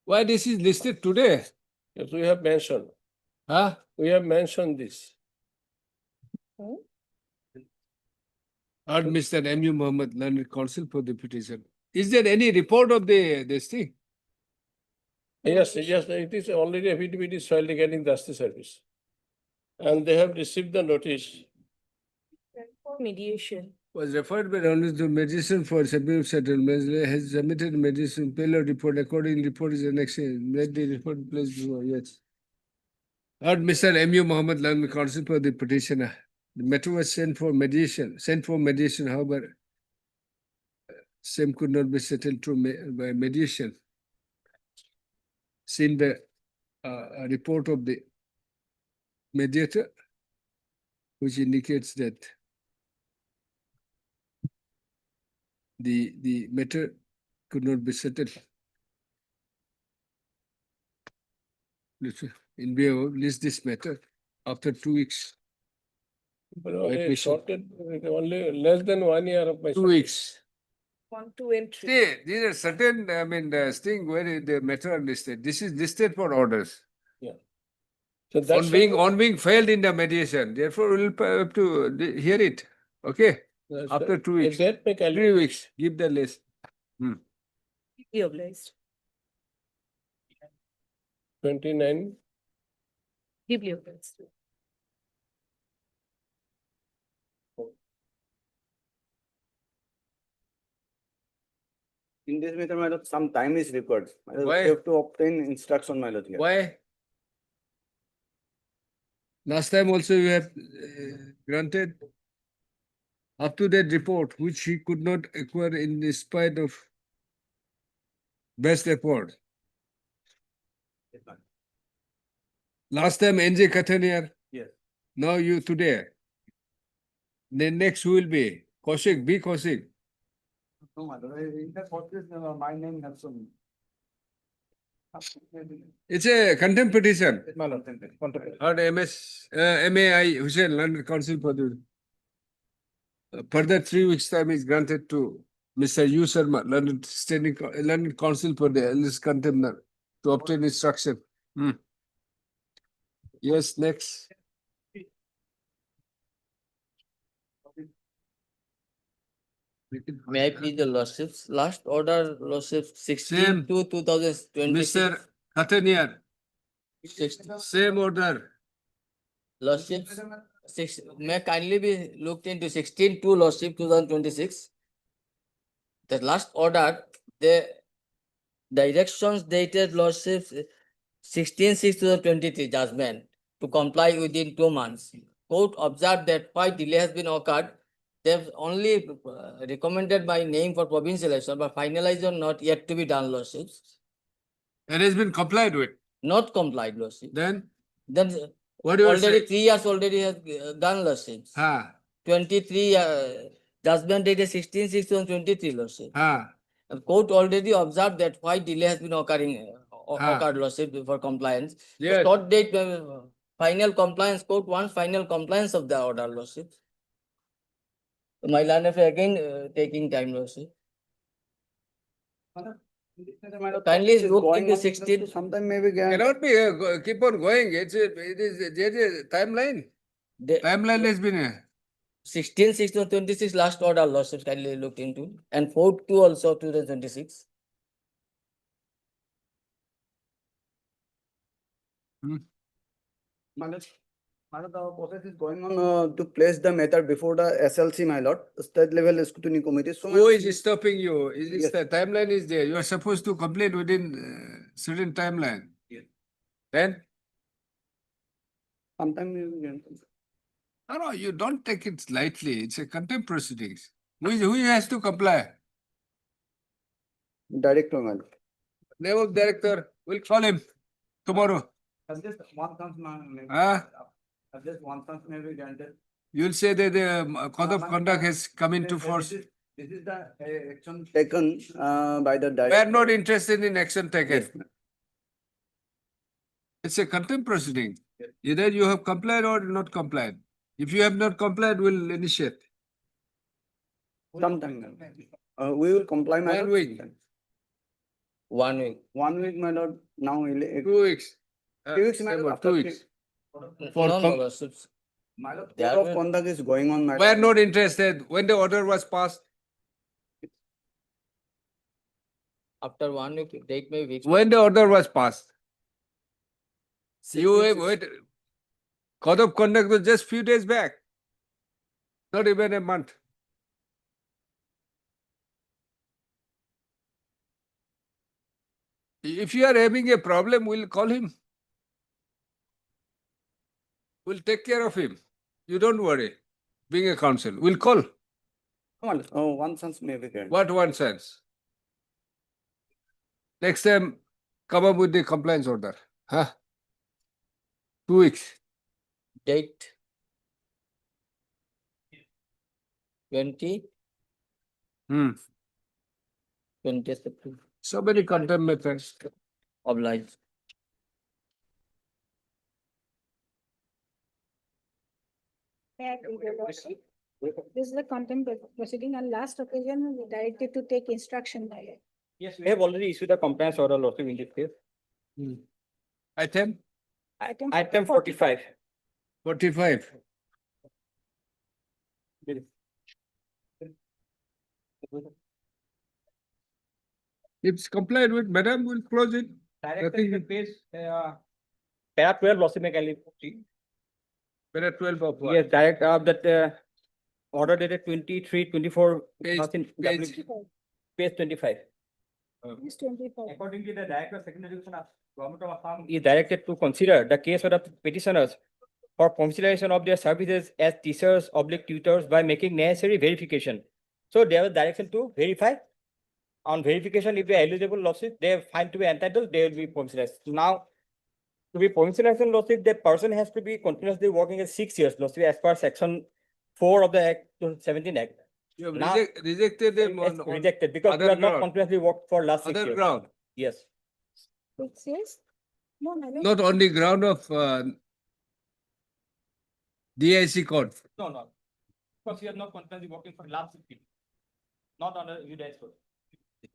Why this is listed today? Yes, we have mentioned, Huh? we have mentioned this. Heard Mr. M.U. Mohammed, learned counsel for the petition. Is there any report of this thing? Yes, yes, it is already affidavit is filed regarding justice service. And they have received the notice. Mediation. Was referred by Honorable Magistrate for Supreme Settlement, has submitted mediation payload report, according report is annexed, made the report placed before, yes. Heard Mr. M.U. Mohammed, learned counsel for the petitioner. The matter was sent for mediation, however, same could not be settled by mediation. Seen the a report of the mediator, which indicates that the matter could not be settled. In view of this matter after 2 weeks. But Admission. shorted only less than 1 year of my. 2 weeks. 1, 2, and 3. See, these are certain, thing where the matter are listed. This is listed for orders. So that's On being failed in the mediation, therefore we'll have to hear it. Okay? After 2 weeks. 3 weeks, give the list. Be obliged. 29. Deeply obliged. In this matter, my lord, some time is required. My lord, Why? we have to obtain instruction, my lord. Here. Why? Last time also you have granted up to date report, which he could not acquire in spite of best effort. Last time NJ Kataniar. Yes. Now you today. Then next who will be? Kaushik, B. Kaushik. No, my lord. In that office, my name has some. It's a contempt petition. My lord, contempt. Heard MAI, Hussain, London Council for the further 3 weeks time is granted to Mr. U. Sharma, London Council for the eldest contemptor to obtain instruction. Yes, next. May I please the lordships, last order lordships 16 to 2026. Mr. Kataniar, same order. Lordships, may kindly be looked into 16 to lordship 2026. The last order, the directions dated lordships 16/6/2023 judgment to comply within 2 months. Court observed that why delay has been occurred, they've only recommended my name for provincial election, but finalization not yet to be done, lordships. It has been complied with. Not complied, lordship. Then Then what do you already say? 3 years already has done, lordships. 23 judgment dated 16/6/2023, lordship. And court already observed that why delay has been occurring, occurred, lordship, for compliance. Yes. Short date, final compliance, court wants final compliance of the order, lordship. My land affair again taking time, lordship. Kindly look into 16. Sometime maybe. Cannot be, keep on going. There is a timeline. Timeline has been 16/6/2026 last order, lordships, kindly looked into, and 4/2 also 2026. My lord, the process is going on to place the matter before the SLC, my lord, state level scrutiny committee. So Who is stopping you? Is Yes. the timeline is there? You are supposed to complete within certain timeline. Yes. Then? sometime No, you don't take it lightly. It's a contempt proceedings. Who has to comply? director, my lord. Name of director, we'll call him tomorrow. Just one comes, just one comes maybe granted. You'll say that the code of conduct has come into force. This is the action taken by the We director. are not interested in action taken. Yes, ma'am. It's a contempt proceeding. Either you have complied or not complied. If you have not complied, we'll initiate. Sometime, we will comply, my 1 lord. week. 1 week. 1 week, my lord, now. 2 weeks. 2 weeks, my same lord, word, after 2 three- weeks. For No, com- lordships. My lord, There code of will- conduct is going on, my We're lord. not interested. When the order was passed, After 1 week, date may weeks. when the order was passed, 6 you weeks is- wait. Code of conduct was just few days back. Not even a month. If you are having a problem, we'll call him. We'll take care of him. You don't worry. Being a counsel, we'll call. Come on, oh, 1 sense may be there. What 1 sense? Next time, come up with the compliance order. Huh? 2 weeks. Date 20, Hmm. 20th September. So many contempt methods. Obliged. This is the contempt proceeding on last occasion, we directed to take instruction by it. Yes, we have already issued a compliance order lordship in this case. Item Item 45. 45. If it's complied with, madam, we'll close it. Directed to page, para 12 lordship may kindly see. Para 12 of what? Yes, direct, that, order dated 23/24. Page- page- Page 25. It's 25. Accordingly, the Director of Secondary Education of Government of Assam is directed to consider the case of the petitioners for commercialization of their services as teachers oblique tutors by making necessary verification. So there was direction to verify. On verification, if they are eligible lawsuit, they find to be entitled, they will be commercialized. So now, to be commercialized in lawsuit, the person has to be continuously working at 6 years lawsuit as per section 4 of the Act 2017 Act. You have Now- rejected them It's on rejected because we other have not ground. continuously worked for last 6 other years. ground, Yes. 6 years? No, my lord. not on the ground of DIC code. No, no. Because we are not continuously working for last 6 years. Not on a UDS code.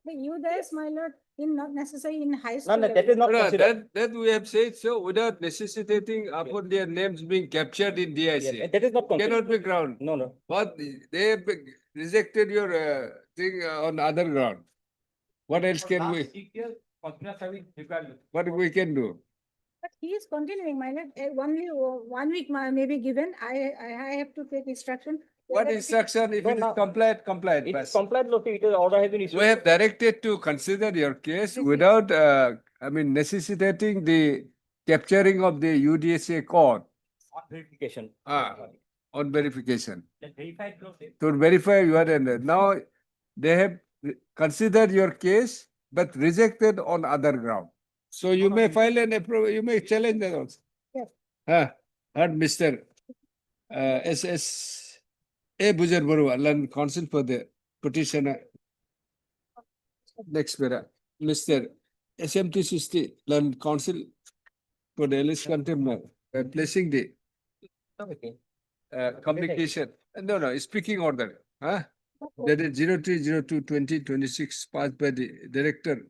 But you guys, my lord, in not necessarily in high No, school. no, that is not No, considered. that we have said so without necessitating upon their names being captured in Yes, DIC. that is not Cannot considered. be ground. No, no. But they have rejected your thing on other ground. What else can Last we, 6 years, continuous service requirement. what we can do? But he is continuing, my lord, only 1 week may be given, I have to take instruction. What whether- instruction, if No, it is no. compliant, It bas. is compliant lawsuit, it is order has been issued. We have directed to consider your case without, necessitating the capturing of the UDSA code On verification. on verification. That verified lawsuit. To verify you are in. Now, they have considered your case, but rejected on other ground. So you may file an you may challenge that also. Yes. And Mr. SS. A. Bujar Barua, learn counsel for the petitioner. Next para. Mr. SMT 60, learn counsel for the alleged contempt, placing the Okay. communication. No, speaking order. That is 03/02/2026 passed by the Director,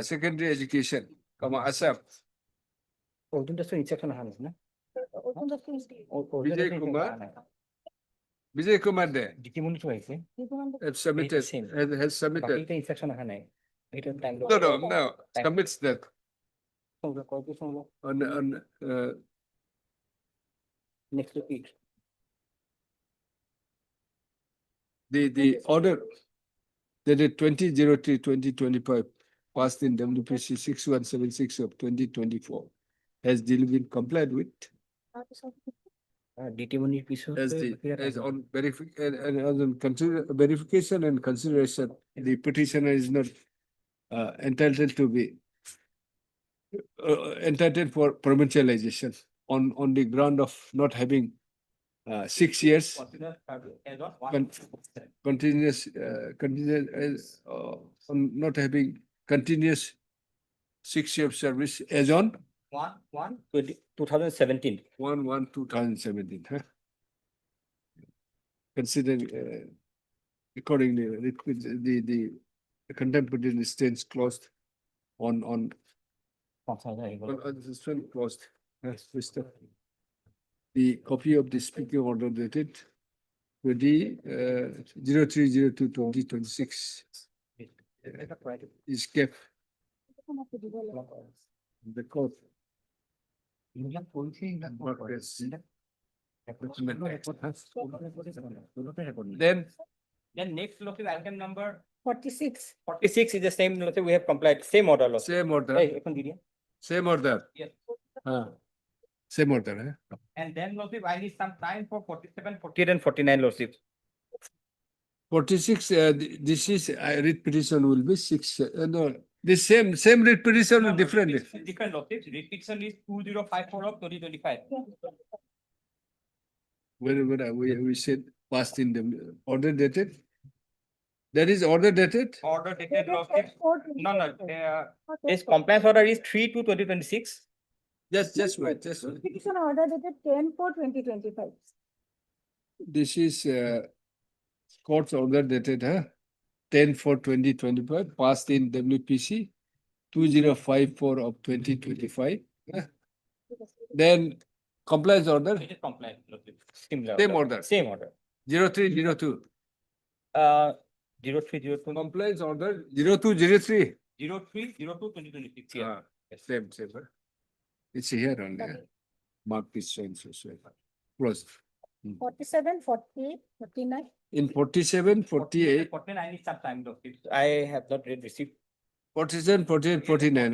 Secondary Education, Assam. Instruction hand, na? Vijay Kumar there have submitted, same. has submitted. Instruction hand. No, submits that on, Next week. the order dated 20/03/2025 passed in WPC 6176 of 2024 has been complied with as on verification and consideration. The petitioner is not entitled to be entitled for provincialization on the ground of not having 6 years continuous on not having continuous 6 years service as on 2017. 1/1/2017. Considering accordingly, the The contempt petition stands closed on this one closed. Yes, Mr. The copy of the speaking order dated 03/02/2026 is kept in the court. Then next lawsuit item number 46. 46 is the same lawsuit we have complied, same order lawsuit. Same order. Hey, ekon di dia. Same order. Yes. Same order. And then lawsuit, I need some time for 47, 48 and 49 lawsuits. 46, this is, writ petition will be 6, no, the same writ petition No, is no, different. Different lawsuits. Writ petition is 2054 of 2025. Whenever we said passed in the order dated. That is order dated? Order dated lawsuit. No, this compliance order is 3/2/2026. Just wait. Petition order dated 10/4/2025. This is court's order dated, 10/4/2025, passed in WPC 2054 of 2025. Then compliance order, It is compliant lawsuit. Similar same order, Same order. 0302. 0302. Compliance order 0203. 03/02/2026. Yeah. Same. It's here only. Mark this so. Close. 47, 48, 49. In 47, 48, 49, I need some time lawsuit. I have not yet received. 47, 48, 49,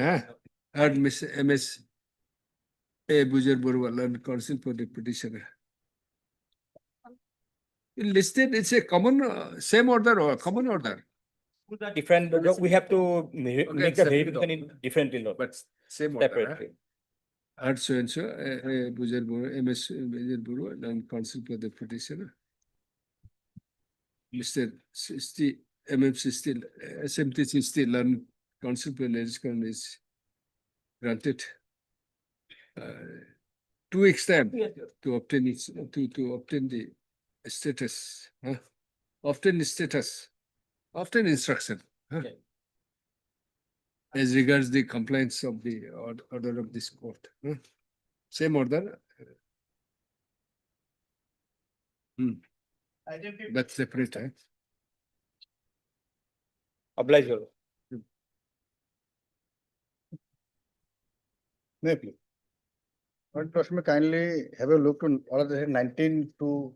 Heard Miss MS A. Bujar Burwal and counsel for the petitioner. Listed, it's a common, same order or common order, Different, we have to make the separate verification in differently, but same order. separately. Heard so and so, A. Bujar Burwal, MS Bujar Burwal and counsel for the petitioner. Mr. Still, MMC still, SMTC still and counsel for legislation is granted 2 weeks time to obtain its, to obtain the status, obtain status, obtain instruction, Okay. as regards the compliance of the order of this court. Same order. That's separate, Oblige your. May I please? Lord Trustee, kindly have a look to order 19 to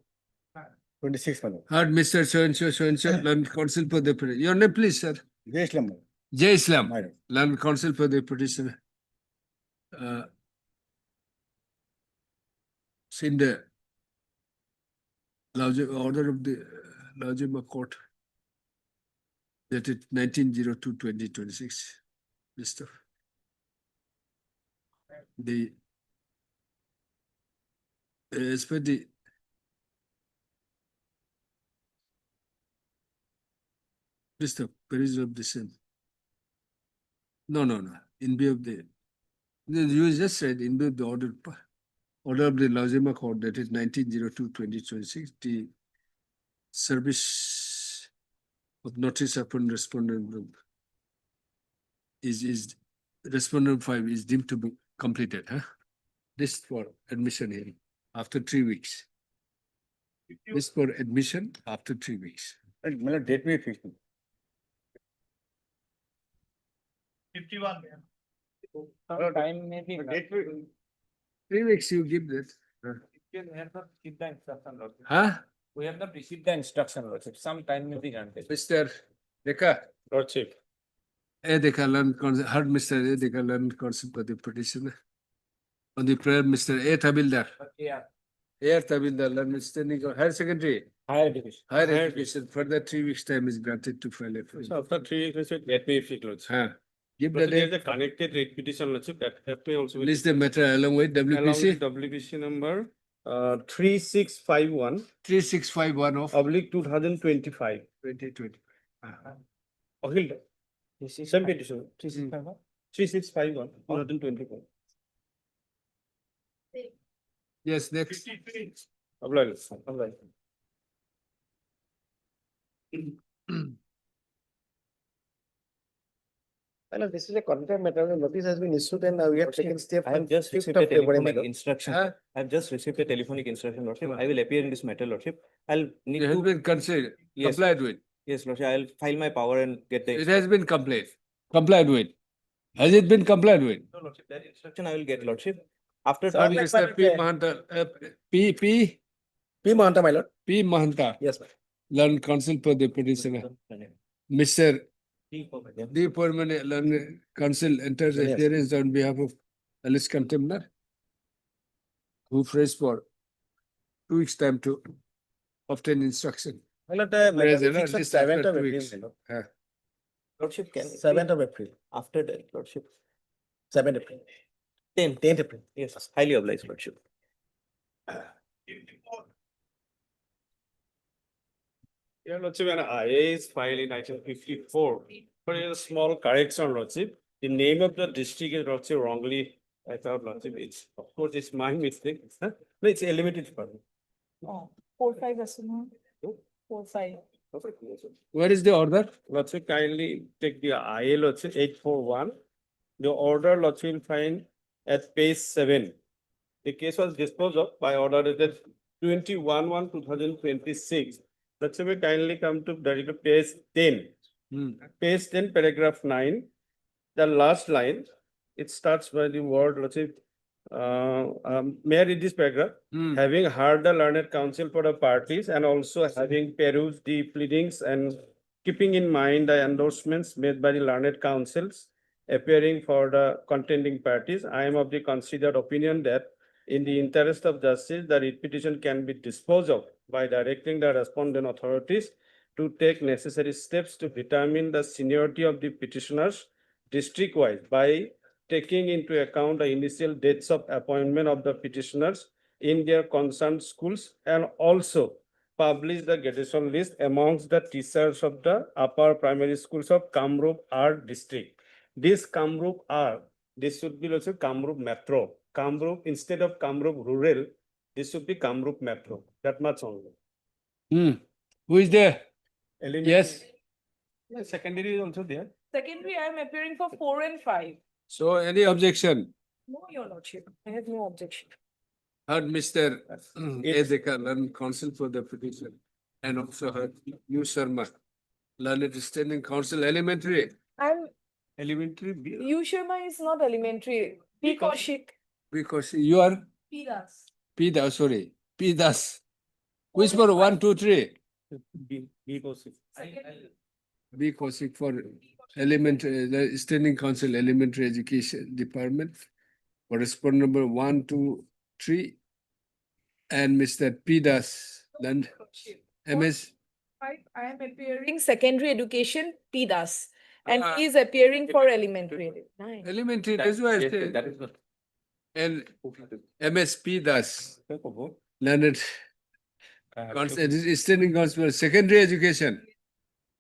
26. Heard Mr. So and so, learned counsel for the petitioner. Your name, please, sir. Jai Islam. Jai Islam, Madam. learned counsel for the petitioner. In the order of the Laujima court dated 19/02/2026, Mr. The as per the Mr. Perusal of the same. No. In view of you just said in view of the order of the Laujima court dated 19/02/2026, the service of notice upon respondent is respondent 5 is deemed to be completed, This for admission hearing after 3 weeks. This for admission after 3 weeks. And my date may fix. 51. Time maybe. 3 weeks you give that. We have not received the instruction. Huh? We have not received the instruction. Lordship. Some time may be granted. Mr. Deka, Lordship. Deka heard Mr. Deka learned concept of the petitioner. On the prayer, Mr. A. Tabildar. Yeah. A. Tabildar, learned standing of higher secondary. Higher education. Higher education, further 3 weeks time is granted to file a. So after 3 weeks, let me fix. Give But the there is date, a connected rate petition, that may also. list the matter along with Along with WPC WPC number 3651 3651 of oblique 2025. 2020. Okay. Same petition. 3651 2025. Yes, next. Oblige. Well, this is a contract matter. The notice has been issued and we have taken step. I have just received a telephonic instruction. I have just received a telephonic instruction, Lordship. I will appear in this matter, Lordship. I'll need It has to. been considered, Yes. complied with. Yes, Lordship. I'll file my power and get the. It has been complied with. Has it been complied with? No, Lordship, that instruction I will get, Lordship. After. Sir, Mr. P. Mahanta, P. Mahanta, my lord. P. Mahanta, Yes, ma'am. learned counsel for the petitioner. Mr. D. Permanent learned counsel enters Yes. appearance on behalf of alleged contender, who phrased for 2 weeks' time to obtain instruction. My lord, Whereas, you know, fixed on this 7th after of 2 April, weeks. my lord. Lordship, can. 7th of April. After that, Lordship. 7th April. 10th April. Yes, highly obliged, Lordship. Yeah, Lordship, an IA is filed in 1954. But a small correction, Lordship. The name of the district is Lordship wrongly. I thought, Lordship, it's, of course, it's my mistake. Huh? No, it's a limited department. Oh, 4-5 assume. 4-5. Where is the order? Lordship, kindly take the IA, Lordship, 841. The order, Lordship, will find at page 7. The case was disposed of by order dated 21/1/2026. Lordship, will kindly come to directly page 10. Page 10, paragraph 9. The last line, it starts by the word, Lordship. May I read this paragraph? Having heard the learned counsel for the parties and also having perused the pleadings and keeping in mind the endorsements made by the learned counsels appearing for the contending parties, I am of the considered opinion that in the interest of justice, the writ petition can be disposed of by directing the respondent authorities to take necessary steps to determine the seniority of the petitioners district-wise by taking into account the initial dates of appointment of the petitioners in their concerned schools and also publish the graduation list amongst the teachers of the upper primary schools of Kamrup R district. This Kamrup R, this should be also Kamrup Metro. Kamrup, instead of Kamrup Rural, this should be Kamrup Metro. That much only. Who is there? Yes. Secondary is also there. Secondary, I am appearing for 4 and 5. So any objection? No, your lordship. I have no objection. Heard Mr. Edeka, learned counsel for the petition, and also heard you, Sharma, learned standing counsel elementary. I'm, Elementary. U Sharma is not elementary. P Kaushik. Because you are P Das. P Das, sorry, P Das. Which for 1, 2, 3? B Kaushik. B Kaushik for elementary, the standing council elementary education department. Correspondent number 1, 2, 3. And Mr. P Das, then MS. 5, I am appearing secondary education, P Das. And he is appearing for elementary. 9. Elementary, that's why I Yes, said. that is what. And MSP Das, learned standing council for secondary education.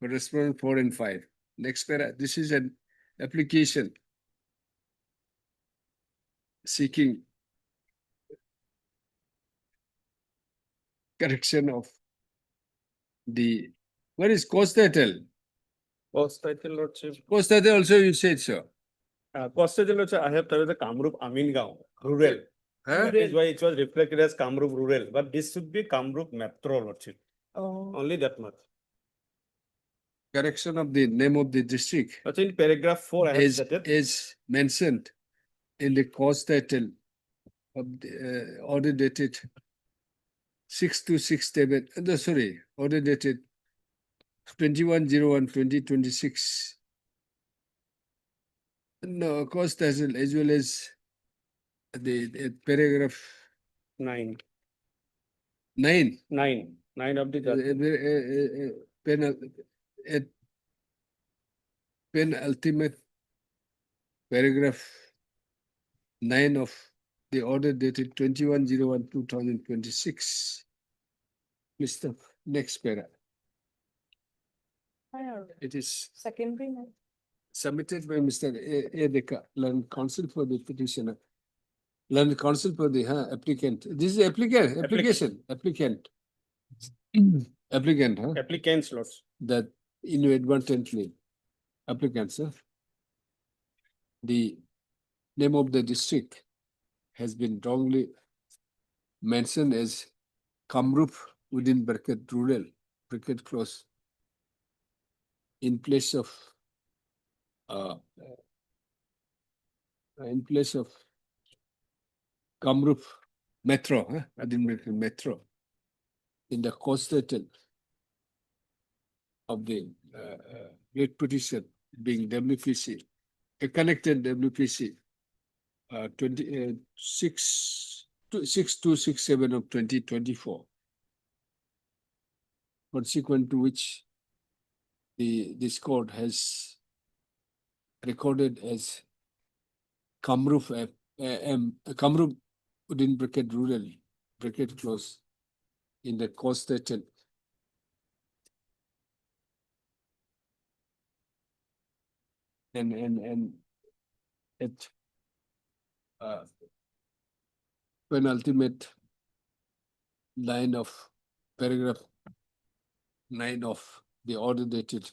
Correspondent 4 and 5. Next para, this is an application seeking correction of the, what is cost title? Cost title, Lordship. Cost title also you said so. Cost title, Lordship, I have the Kamrup Amingao, rural. Huh? That is why it was reflected as Kamrup rural, but this should be Kamrup Metro, Lordship. Oh. Only that much. Correction of the name of the district But in paragraph 4, I have stated. is mentioned in the cost title of the order dated 6/2/67, no, sorry, order dated 21/01/2026. No, cost title as well as the paragraph 9. 9. 9 of the Penultimate paragraph 9 of the order dated 21/01/2026. Mr. Next para. It is Secondary. submitted by Mr. Edeka, learned counsel for the petitioner. Learned counsel for the applicant. This is applicant, application, applicant. Applicant, applicants, Lords. that inadvertently applicants, the name of the district has been wrongly mentioned as Kamrup within bracket rural, bracket close, in place of Kamrup Metro, within bracket metro, in the constitution of the great petition being WPC, a connected WPC 6267 of 2024. Consequent to which this court has recorded as Kamrup Kamrup within bracket rural, bracket close, in the constitution. And it penultimate line of paragraph 9 of the order dated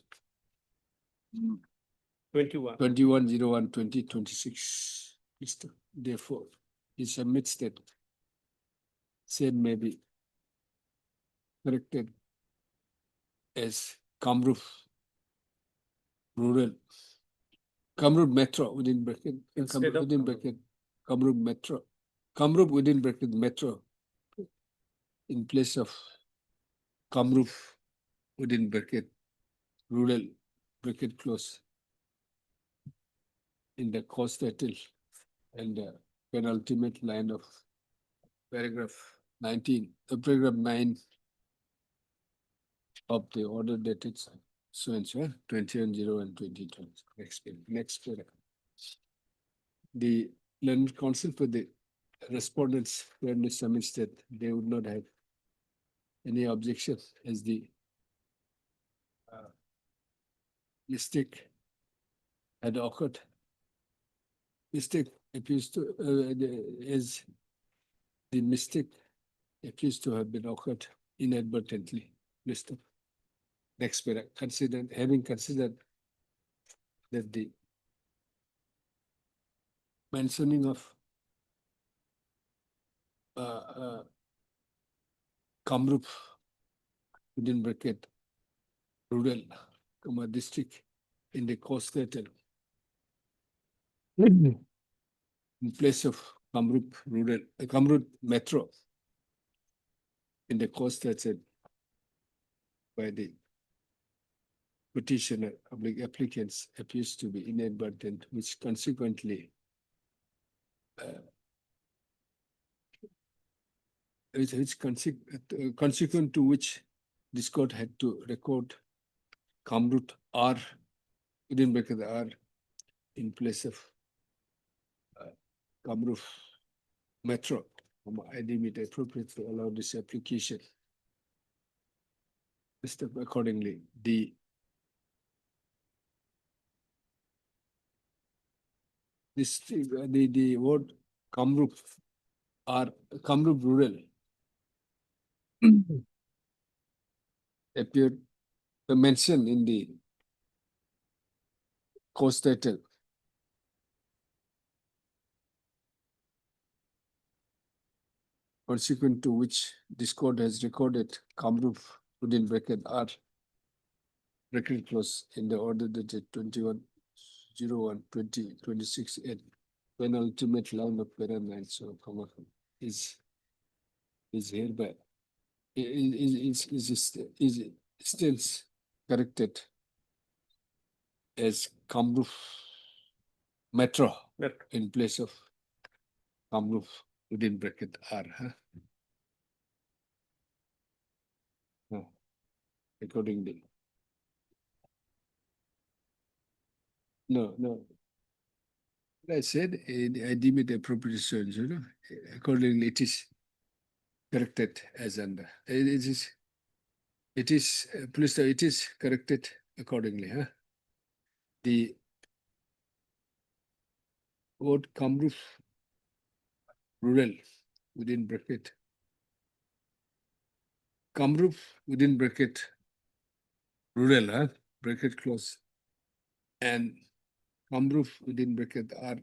21/01/2026. Therefore, he submits that same may be corrected as Kamrup rural, Kamrup metro within bracket, Instead of within bracket, Kamrup metro, Kamrup within bracket metro, in place of Kamrup within bracket rural, bracket close, in the constitution and the penultimate line of paragraph 19, paragraph 9 of the order dated so and so 21/01/2020. Next paragraph. The learned counsel for the respondents clearly submits that they would not have any objection as the mistake had occurred. Mistake appears to as the mistake appears to have been occurred inadvertently. Mr. Next paragraph. Having considered that the mentioning of Kamrup within bracket rural, district in the constitution in place of Kamrup rural, Kamrup metro in the constitution by the petitioner, public applicants, appears to be inadvertent, which consequently consequent to which this court had to record Kamrup R within bracket R in place of Kamrup metro. I deem it appropriate to allow this application. Accordingly, the word Kamrup or Kamrup rural appeared mentioned in the constitution. Consequent to which this court has recorded Kamrup within bracket R bracket close in the order dated 21/01/2026 at penultimate line of para 9. So comma is hereby is still corrected as Kamrup metro in place of Kamrup within bracket R. Accordingly. No. I said I deem it appropriate, accordingly it is corrected as under. It is please it is corrected accordingly. The word Kamrup rural within bracket. Kamrup within bracket rural, bracket close, and Kamruf within bracket R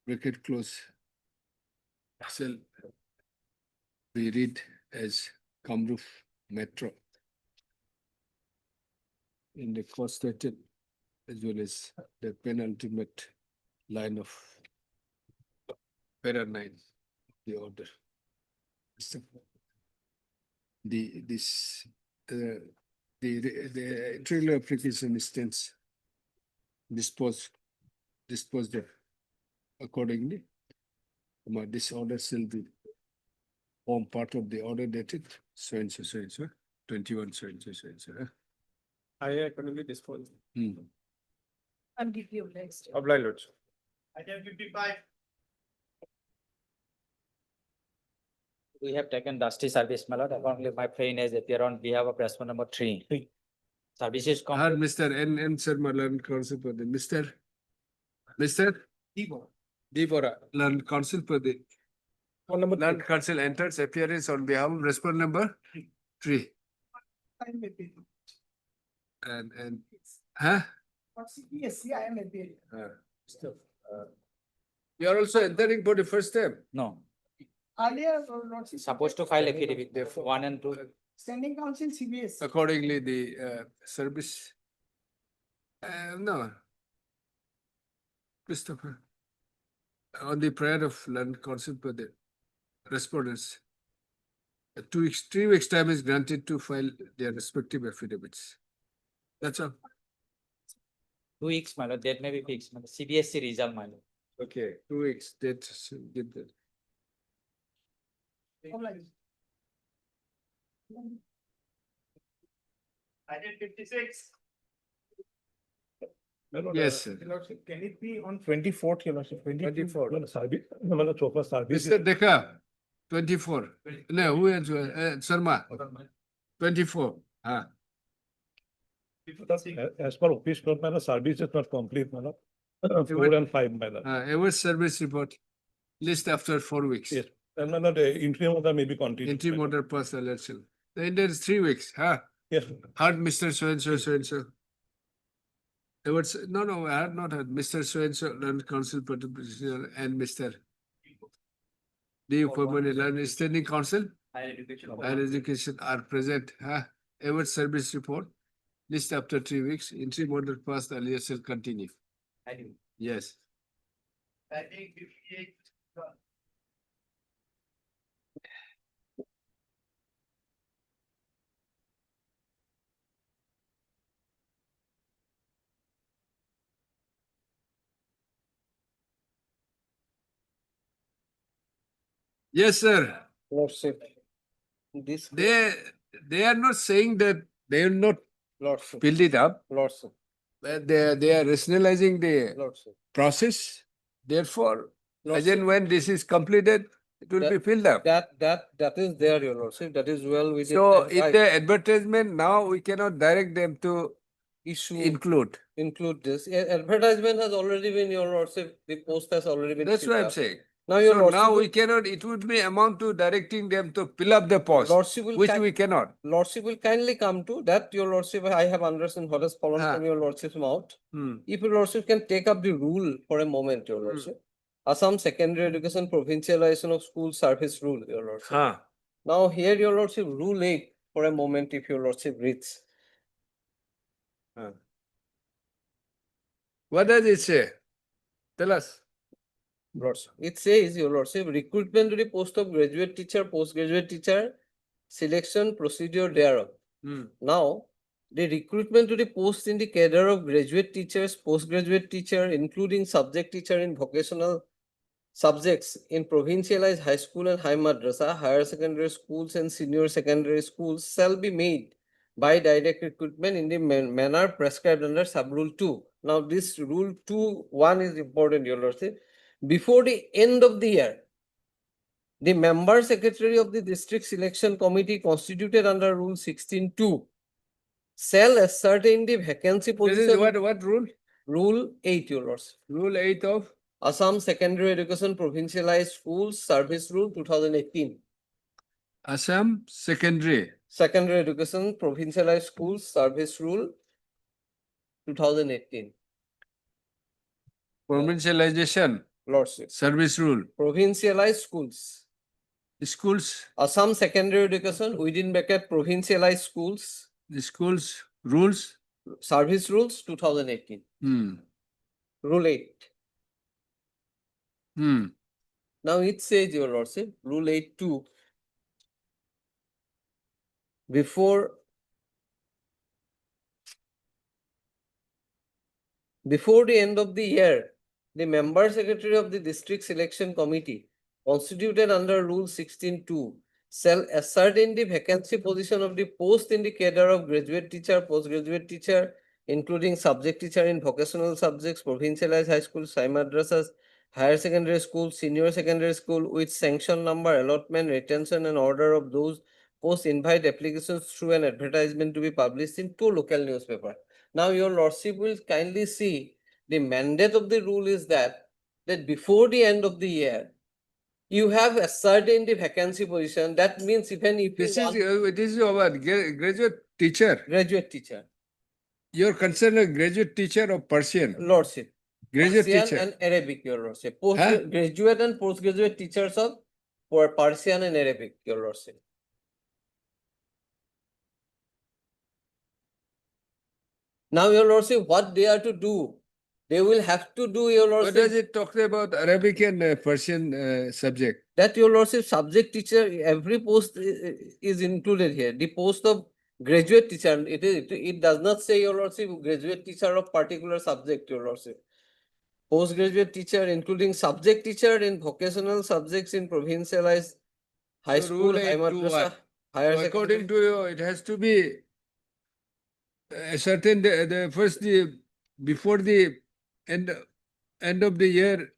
bracket close shall be read as Kamruf Metro in the constated as well as the penultimate line of para 9, the order. The trial application stands disposed of accordingly. This order shall be form part of the order dated so and so, 21 so and so. I accordingly dispose. I'll give you next. Obliged, Lordship. Item 55. We have taken dusty service, my lord. Accordingly, my friend has appeared on behalf of respondent number 3. Services complete. Mr. N. Sharma, Learned Counsel for the Mr. Debora, Learned Counsel for the Learned Counsel enters appearance on behalf of respondent number 3. And Yes, I am appearing. you are also entering for the first time. No, Earlier, Lordship. supposed to file affidavit 1 and 2. Standing counsel CBS. Accordingly, the service. No. Christopher. On the prayer of Learned Counsel for the respondents, 3 weeks time is granted to file their respective affidavits. That's all. 2 weeks, my lord. That may be fixed. My lord. CBSC result, my lord. Okay, 2 weeks. That get that. Item 56. Yes, sir. Can it be on 24th, Your Lordship? 24. Service. Mr. Dekha, 24. No, who is Sharma? 24. As per office note, my service is not complete, my lord. 4 and 5, my lord. Our service report list after 4 weeks. Yes. And my lord, the interim order may be continued. Interim order pass election. Then there is 3 weeks. Yes. Heard Mr. So and so. No, I had not heard Mr. So and so, Learned Counsel for the Procedural and Mr. D. Formerly Learned Standing Counsel. Higher education are present. Our service report list after 3 weeks. Interim order passed earlier shall continue. Yes. Item 58. Yes, sir. Lordship. This. They are not saying that they will not Lordship. build it up. Lordship. But they are rationalizing the Lordship. process. Therefore, as Lordship. and when this is completed, it will be filled up. That is there, Your Lordship. That is well within. So their if right. the advertisement now, we cannot direct them to include. This. Advertisement has already been, Your Lordship. The post has already been. That's filled what I'm up. saying. Now, Your So Lordship. now we cannot, it would be amount to directing them to fill up the post, Lordship will which we cannot. Lordship will kindly come to that, Your Lordship. I have understood what has fallen from Your Lordship's mouth. If Your Lordship can take up the rule for a moment, Your Lordship. Assam Secondary Education Provincialization of School Service Rule, Your Lordship. Now here, Your Lordship, Rule 8 for a moment, if Your Lordship reads. What does it say? Tell us. Lordship. It says, Your Lordship, recruitment to the post of graduate teacher, postgraduate teacher, selection procedure thereof. Now, the recruitment to the post in the cadre of graduate teachers, postgraduate teacher, including subject teacher in vocational subjects in provincialized high school and high madrasa, higher secondary schools and senior secondary schools shall be made by direct recruitment in the manner prescribed under sub-rule 2. Now, this rule 2.1 is important, Your Lordship. Before the end of the year, the member secretary of the district selection committee constituted under rule 16.2 shall ascertain the vacancy position. This is what rule? Rule 8, Your Lordship. Rule 8 of Assam Secondary Education Provincialized Schools Service Rule 2018. Assam Secondary Education Provincialized Schools Service Rule 2018. Provincialization, Lordship. service rule, Provincialized schools. schools, Assam secondary education within bracket provincialized schools. the schools, rules. Service rules 2018. Rule 8. Now it says, Your Lordship, Rule 8.2. Before the end of the year, the member secretary of the district selection committee constituted under Rule 16.2 shall ascertain the vacancy position of the post in the cadre of graduate teacher, postgraduate teacher, including subject teacher in vocational subjects, provincialized high school, Sai madrasas, higher secondary school, senior secondary school with sanction number, allotment, retention and order of those post invite applications through an advertisement to be published in 2 local newspapers. Now your Lordship will kindly see the mandate of the rule is that before the end of the year, you have ascertained the vacancy position. That means even if This you is our graduate teacher. Graduate teacher. You're concerned a graduate teacher of Persian. Lordship. Graduate Persian teacher. and Arabic, Your Lordship. Graduate and postgraduate teachers of for Persian and Arabic, Your Lordship. Now, Your Lordship, what they are to do? They will have to do, Your Lordship. What does it talk about Arabic and Persian subject? That, Your Lordship, subject teacher, every post is included here. The post of graduate teacher, it does not say, Your Lordship, graduate teacher of particular subject, Your Lordship. Postgraduate teacher, including subject teacher in vocational subjects in provincialized high school, high madrasa, higher secondary. According to you, it has to be a certain before the end of the year.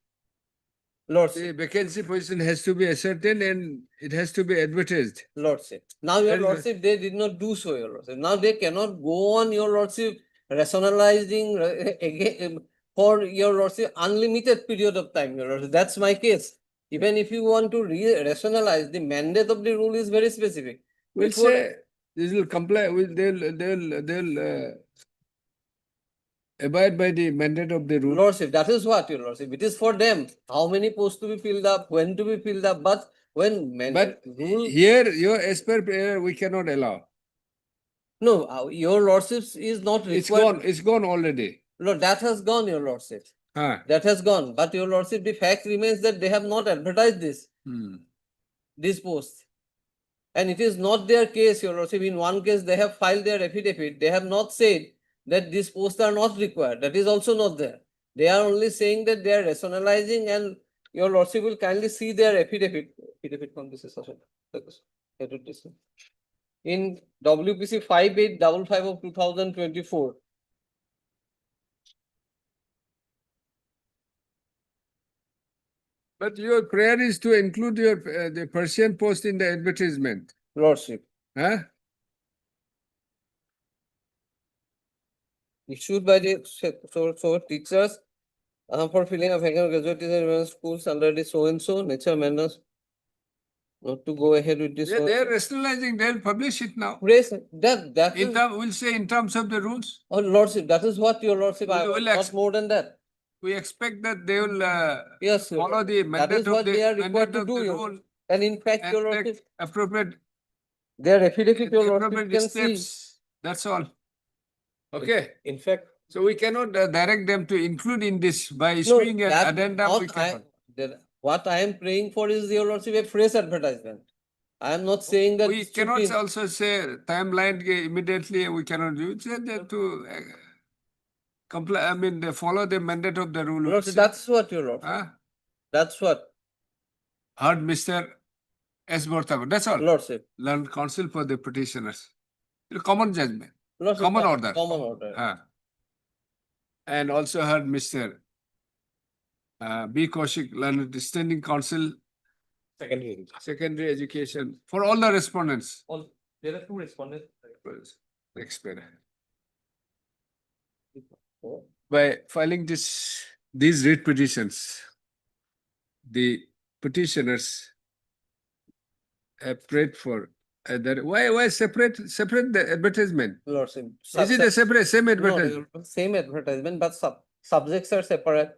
Lordship. The vacancy position has to be ascertained and it has to be advertised. Lordship. Now, Your Lordship, they did not do so, Your Lordship. Now they cannot go on, Your Lordship, rationalizing again for Your Lordship unlimited period of time, Your Lordship. That's my case. Even if you want to rationalize, the mandate of the rule is very specific. We'll say this will comply. They'll abide by the mandate of the rule. Lordship, that is what, Your Lordship. It is for them. How many posts to be filled up, when to be filled up, but when rule. Here, as per prayer, we cannot allow. No, Your Lordship is not required. It's gone already. No, that has gone, Your Lordship. That has gone. But Your Lordship, the fact remains that they have not advertised this post. And it is not their case, Your Lordship. In one case, they have filed their affidavit. They have not said that these posts are not required. That is also not there. They are only saying that they are rationalizing, and Your Lordship will kindly see their affidavit. From this in WPC 5855 of 2024. But your prayer is to include the Persian post in the advertisement. Lordship. Issued by the teachers for filling of graduate teacher schools under the so and so nature manners. Not to go ahead with this. They are rationalizing. They'll publish it now. We'll say in terms of the rules. Oh, Lordship, that is what, Your Lordship. Not more than that. We expect that they will follow the mandate that is what they are required to do. And in fact, Your Lordship, appropriate. Their affidavit, Your Lordship, can see. That's all. Okay. In fact, so we cannot direct them to include in this by issuing an addendum. What I am praying for is, Your Lordship, a fresh advertisement. I am not saying that we cannot also say timeline immediately. We cannot do it. Say that to comply. I mean, they follow the mandate of the rule. Lordship, that's what, Your Lordship. That's what. Heard Mr. S. Borthakur. That's all. Lordship. Learned counsel for the petitioners. Common judgment. Lordship, common order. Common order. And also heard Mr. B. Kaushik, learned standing counsel. Secondary education for all the respondents. There are 2 respondents. Next paragraph. By filing these writ petitions, the petitioners have prayed for why separate the advertisement? Lordship. Is it a same advertisement? No, same advertisement, but subjects are separate.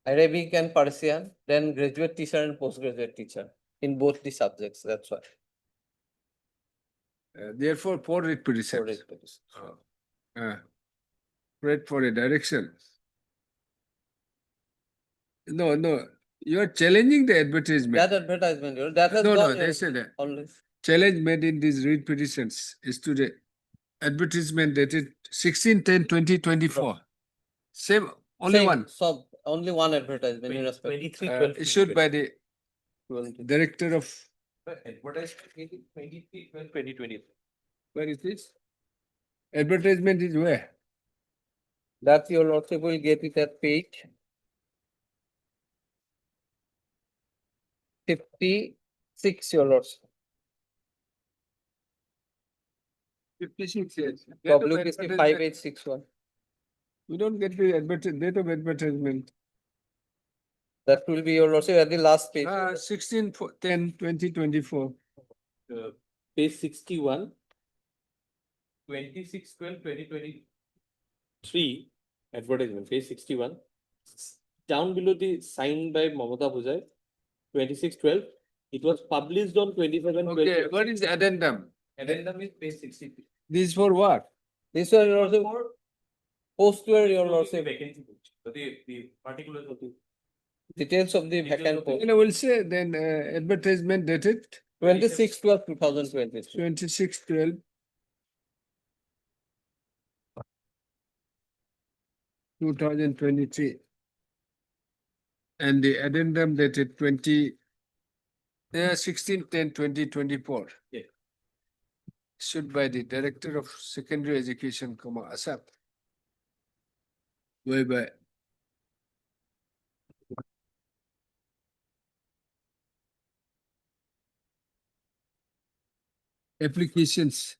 Arabic and Persian, then graduate teacher and postgraduate teacher in both the subjects, that's why. Therefore, for writ petitions. For it, please. Read for a direction. No, no, you are challenging the advertisement. That advertisement, that has No, got. no, they said that. Always. Challenge made in these writ petitions is to the advertisement dated 16/10/2024. Same, only Same, one. So only one advertisement in respect. 23, Issued by the director of, Advertisement 23, 2020. where is this? Advertisement is where? That your lordship will get it at page 56, your lordship. 56 years. Publicity 5861. We don't get the date of advertisement. That will be your lordship at the last page. 16/10/2024. Page 61. 26/12/2023 advertisement, page 61. Down below the signed by Mamata Bhujai, 26/12. It was published on 27/12. Okay, what is the addendum? Addendum is page 63. This is for what? This one, your lordship, postware, your lordship, Vacancy, the particulars of the. details of the vacant post. I will say then advertisement dated 26/12/2023. 26/12. 2023. And the addendum dated 16/10/2024. Yeah. Issued by the Director of Secondary Education, Assam. Whereby applications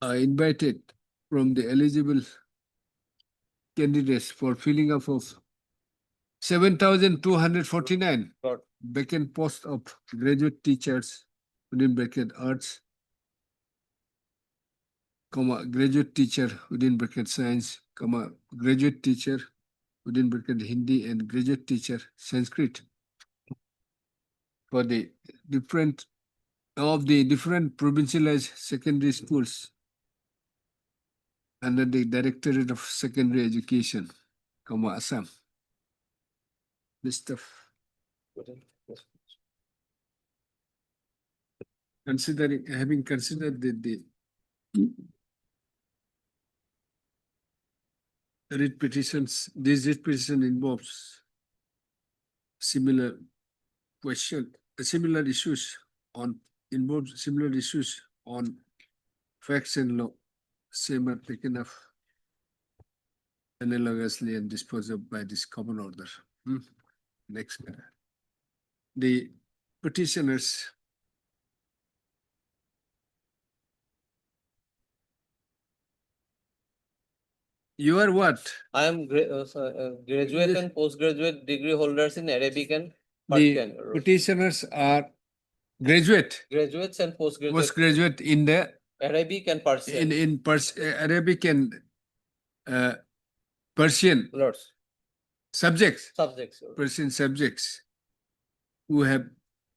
are invited from the eligible candidates for filling up of 7,249 Got. vacant posts of graduate teachers within bracket arts, graduate teacher within bracket science, graduate teacher within bracket Hindi, and graduate teacher Sanskrit for the different provincialized secondary schools under the Directorate of Secondary Education, Assam. This stuff. Having considered the writ petitions, this writ petition involves similar issues on facts and law. Same are taken up analogously and disposed of by this common order. Next. The petitioners you are what? I am graduate and postgraduate degree holders in Arabic and The Persian. petitioners are graduate, Graduates and postgraduate in the Arabic and Persian. Arabic and Persian Lords. subjects, Subjects. Persian subjects who have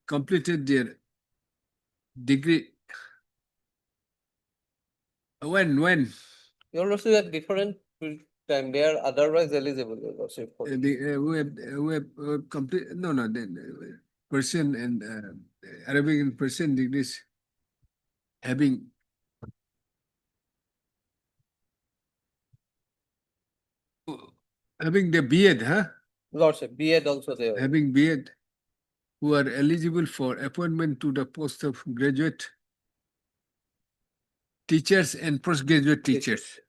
completed their degree. When? Your lordship at different time, they are otherwise eligible, your lordship. For who have complete, then Persian and Arabic and Persian degrees having the B.Ed, Lordship, B.Ed also there. having B.Ed, who are eligible for appointment to the post of graduate teachers and postgraduate teachers.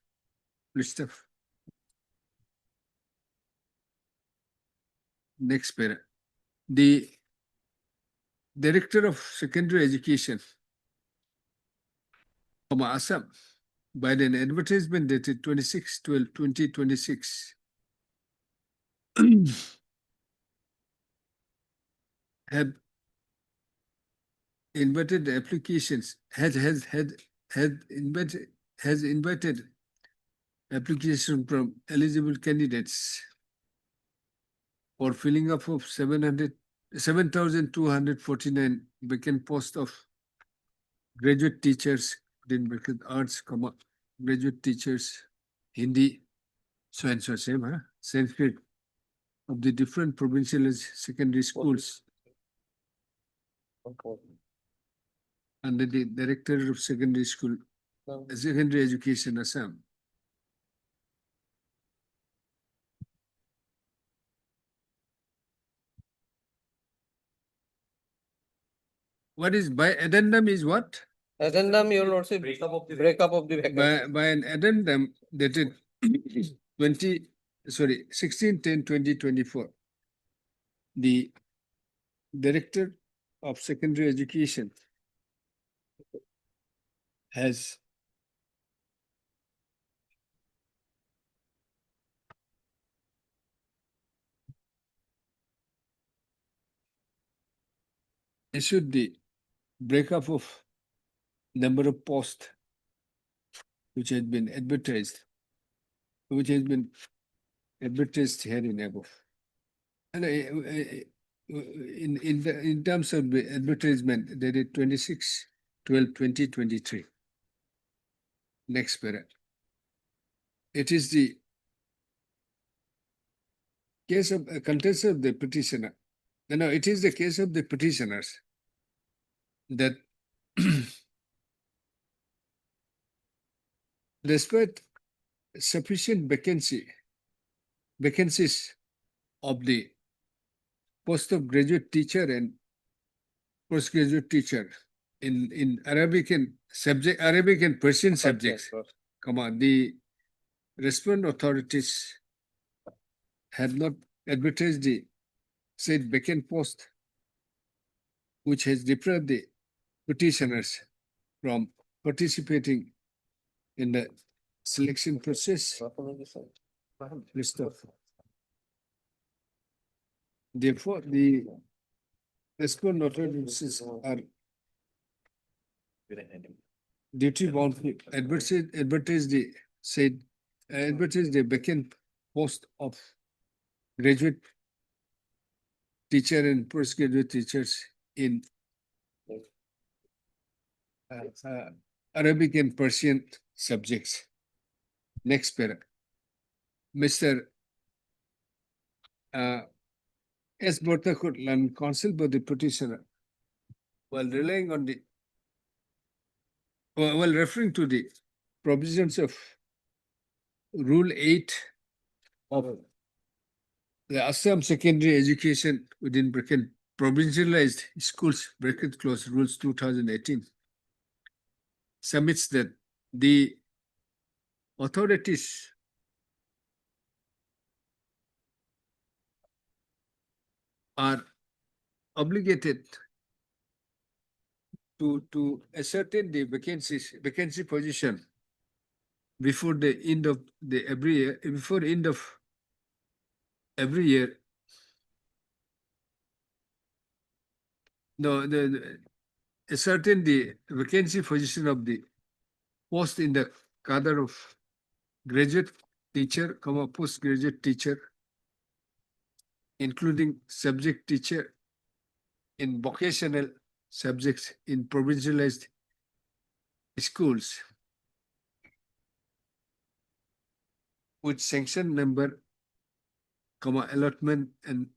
List of. Next para. The Director of Secondary Education, Assam, by an advertisement dated 26/12/2026, have invited applications, has invited application from eligible candidates for filling up of 7,249 vacant post of graduate teachers, then bracket arts, comma, graduate teachers, Hindi, so and so same, huh? Sanskrit of the different provincial secondary schools under the Director of Secondary School, Secondary Education, Assam. What is by addendum is what? Addendum, you will also breakup of the vacancy. By an addendum dated 16/10/2024, the Director of Secondary Education has issued the breakup of number of posts which has been advertised, here in above. And in terms of the advertisement, they did 26/12/2023. Next para. It is the case of contest of the petitioner. No, it is the case of the petitioners that despite sufficient vacancies of the post of graduate teacher and postgraduate teacher in Arabic and Persian subjects, the respondent authorities had not advertised the said vacant post, which has deprived the petitioners from participating in the selection process. List of. Therefore, the respondent authorities are duty bound to advertise the vacant post of graduate teacher and postgraduate teachers in Arabic and Persian subjects. Next para. Mr. S. Bortakutlan, counsel for the petitioner, while relying on the while referring to the provisions of Rule 8 of the Assam Secondary Education within bracket provincialized schools bracket close rules 2018, submits that the authorities are obligated to ascertain the vacancy position before the end of the every year, No, ascertain the vacancy position of the post in the cadre of graduate teacher, postgraduate teacher, including subject teacher in vocational subjects in provincialized schools with sanction number, allotment and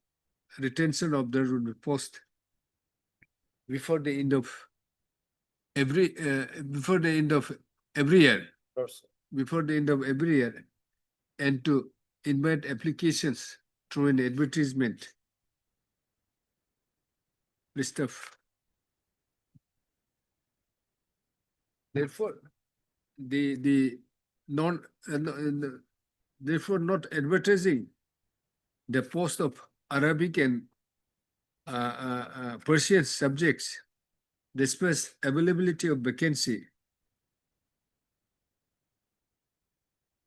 retention of the post before the end of every year, and to invite applications through an advertisement list of. Therefore, therefore not advertising the post of Arabic and Persian subjects, despite availability of vacancy,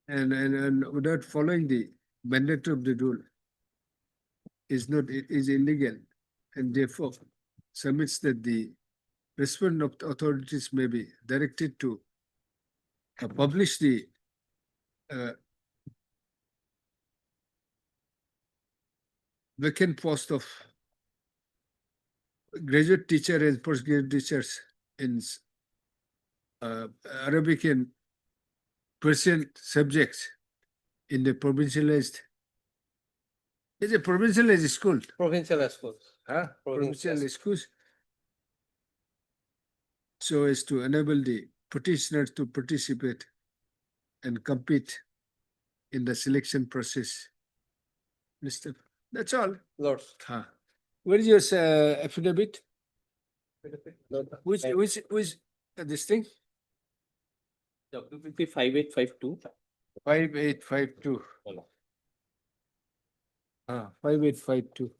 and without following the mandate of the rule is illegal, and therefore submits that the respondent authorities may be directed to publish the vacant post of graduate teacher and postgraduate teachers in Arabic and Persian subjects in the provincialized. It's a provincialized school. Provincial schools. Provincial schools. So as to enable the petitioners to participate and compete in the selection process. Mr. That's all. Lords. Where is your affidavit? Which this thing? WPP 5852. 5852. 5852.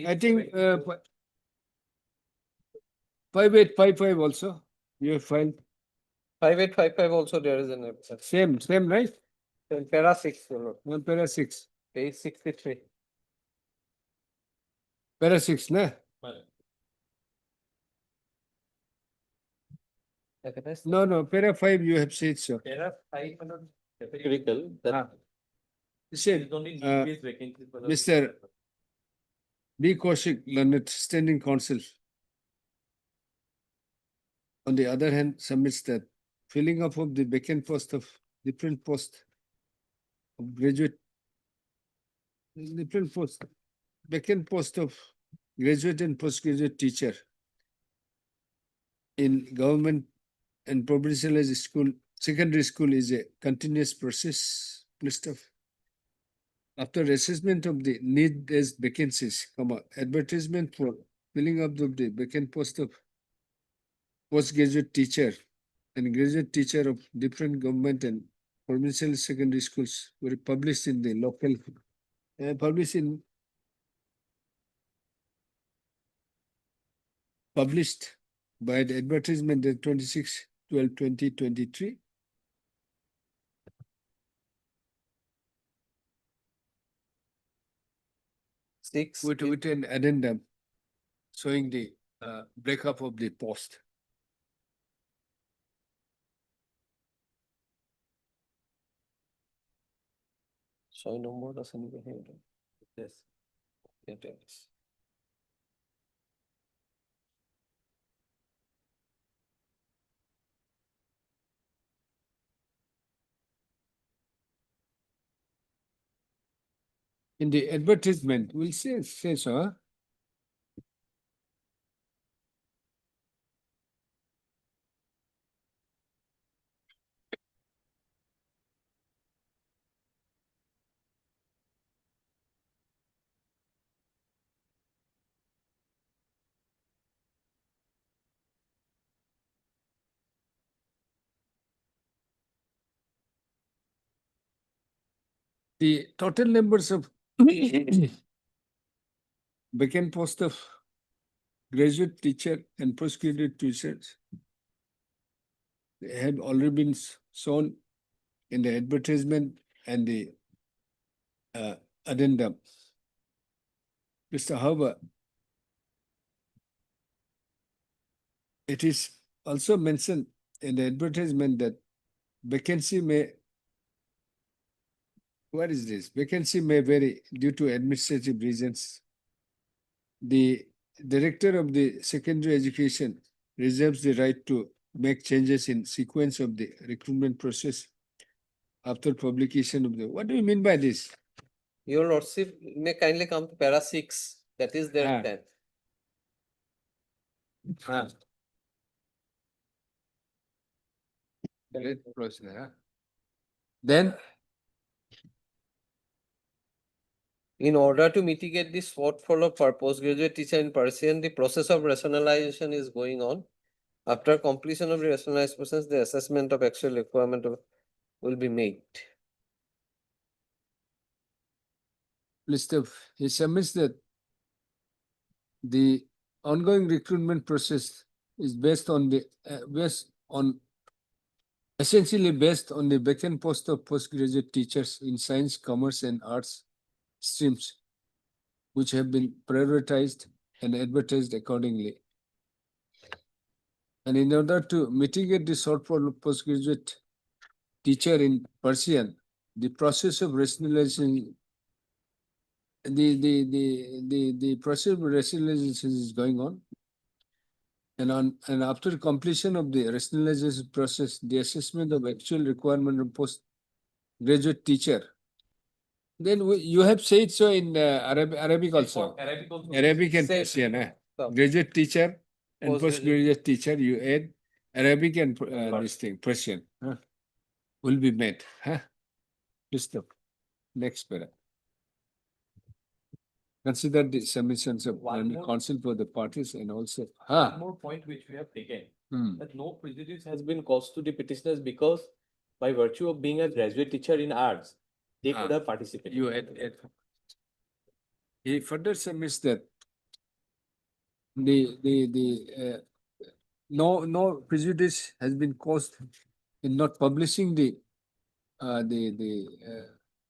I think 5855 also. You have filed 5855 also there is an episode. same, right? Para 6, your lord. One para 6. Page 63. Para 6, na? No, para 5 you have said so. Para 5 critical. That Said, only Mr. B. Kaushik, learned standing counsel. On the other hand, submits that filling up of the vacant post of different post of graduate, different post, vacant post of graduate and postgraduate teacher in government and provincialized school, secondary school is a continuous process. List of after assessment of the need as vacancies, advertisement for filling up of the vacant post of postgraduate teacher and graduate teacher of different government and provincial secondary schools were published in the local, published by the advertisement at 26/12/2023. With an addendum showing the breakup of the post. So no more doesn't behave. Yes. It is. In the advertisement, we'll say so, huh? The total numbers of vacant post of graduate teacher and postgraduate teachers have already been shown in the advertisement and the addendum. However, it is also mentioned in the advertisement that vacancy may, what is this? Vacancy may vary due to administrative reasons. The director of the secondary education reserves the right to make changes in sequence of the recruitment process after publication of the, what do you mean by this? Your lordship may kindly come to para 6. That is their stand. Then in order to mitigate this shortfall of postgraduate teacher in Persian, the process of rationalization is going on. After completion of the rationalized process, the assessment of actual requirement will be made. list of, he submits that the ongoing recruitment process is based on the essentially based on the vacant post of postgraduate teachers in science, commerce, and arts streams, which have been prioritized and advertised accordingly. And in order to mitigate the shortfall of postgraduate teacher in Persian, the process of rationalization, the process of rationalization is going on. And after completion of the rationalization process, the assessment of actual requirement of postgraduate teacher. Then you have said so in Arabic also. Arabic and Persian, graduate teacher and postgraduate teacher, you add Arabic and this thing, Persian, will be met. Please stop. Next paragraph. Consider the submissions of counsel for the parties and also. One more point which we have taken, that no prejudice has been caused to the petitioners because by virtue of being a graduate teacher in arts, they could have participated. You add. He further submits that no prejudice has been caused in not publishing the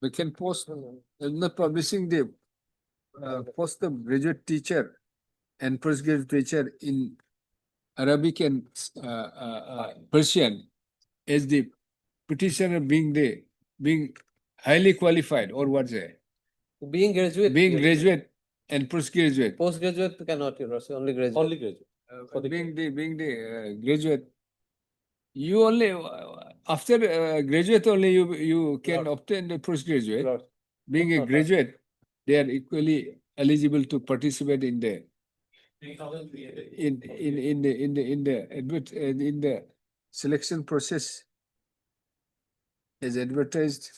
vacant post, not publishing the post of graduate teacher and postgraduate teacher in Arabic and Persian as the petitioner being highly qualified, or what's it? Being graduate. Being graduate and postgraduate. Postgraduate cannot, only graduate. Only graduate. Being the graduate, you only after graduate only you can obtain the postgraduate. Being a graduate, they are equally eligible to participate in the in the selection process as advertised.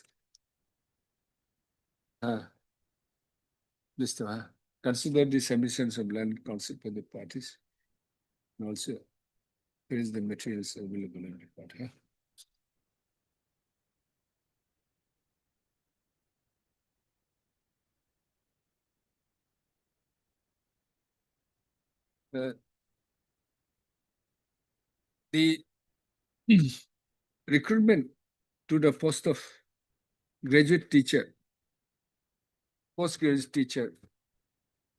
Consider the submissions of land counsel for the parties. And also, there is the materials available in the report. The recruitment to the post of graduate teacher, postgraduate teacher,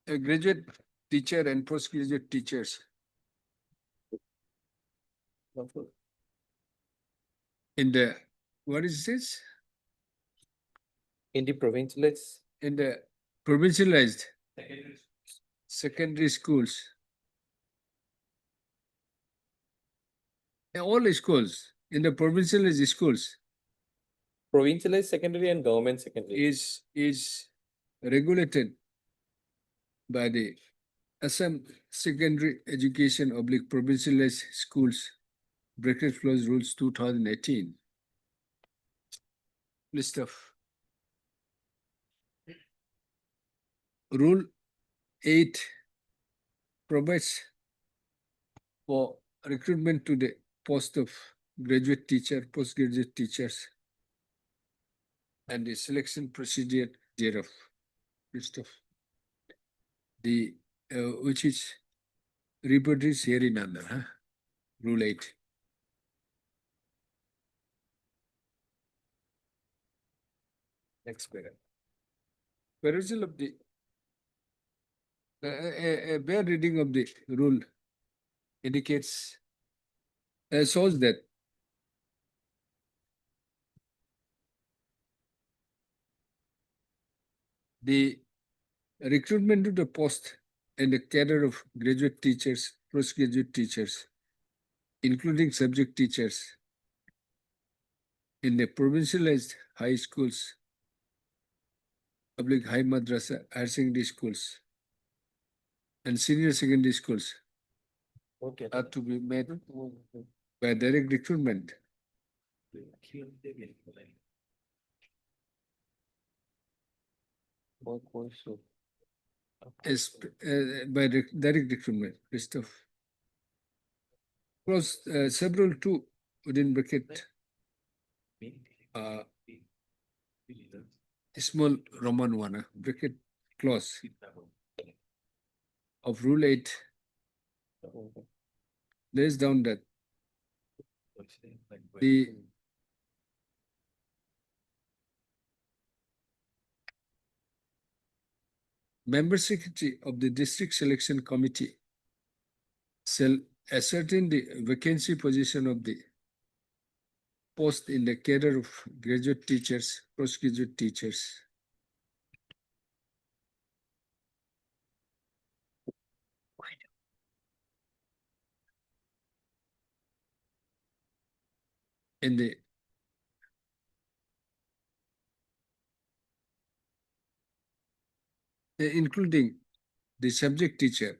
a graduate teacher and postgraduate teachers in the, what is this? In the provincialized. In the provincialized secondary schools. All schools, in the provincialized schools. Provincialized secondary and government secondary. Is regulated by the Assam Secondary Education / Provincialized Schools bracket clause rules 2018. List of Rule 8 provides for recruitment to the post of graduate teacher, postgraduate teachers, and the selection procedure thereof. List of the which is reproduced herein under Rule 8. Next paragraph. Perusal of the a bare reading of the rule indicates shows that the recruitment to the post and the cadre of graduate teachers, postgraduate teachers, including subject teachers in the provincialized high schools, public high madrasa, higher secondary schools, and senior secondary schools are to be made by direct recruitment. By direct recruitment, list of clause several two within bracket small Roman one bracket clause of Rule 8 lays down that the member secretary of the district selection committee shall ascertain the vacancy position of the post in the cadre of graduate teachers, postgraduate teachers. In the including the subject teacher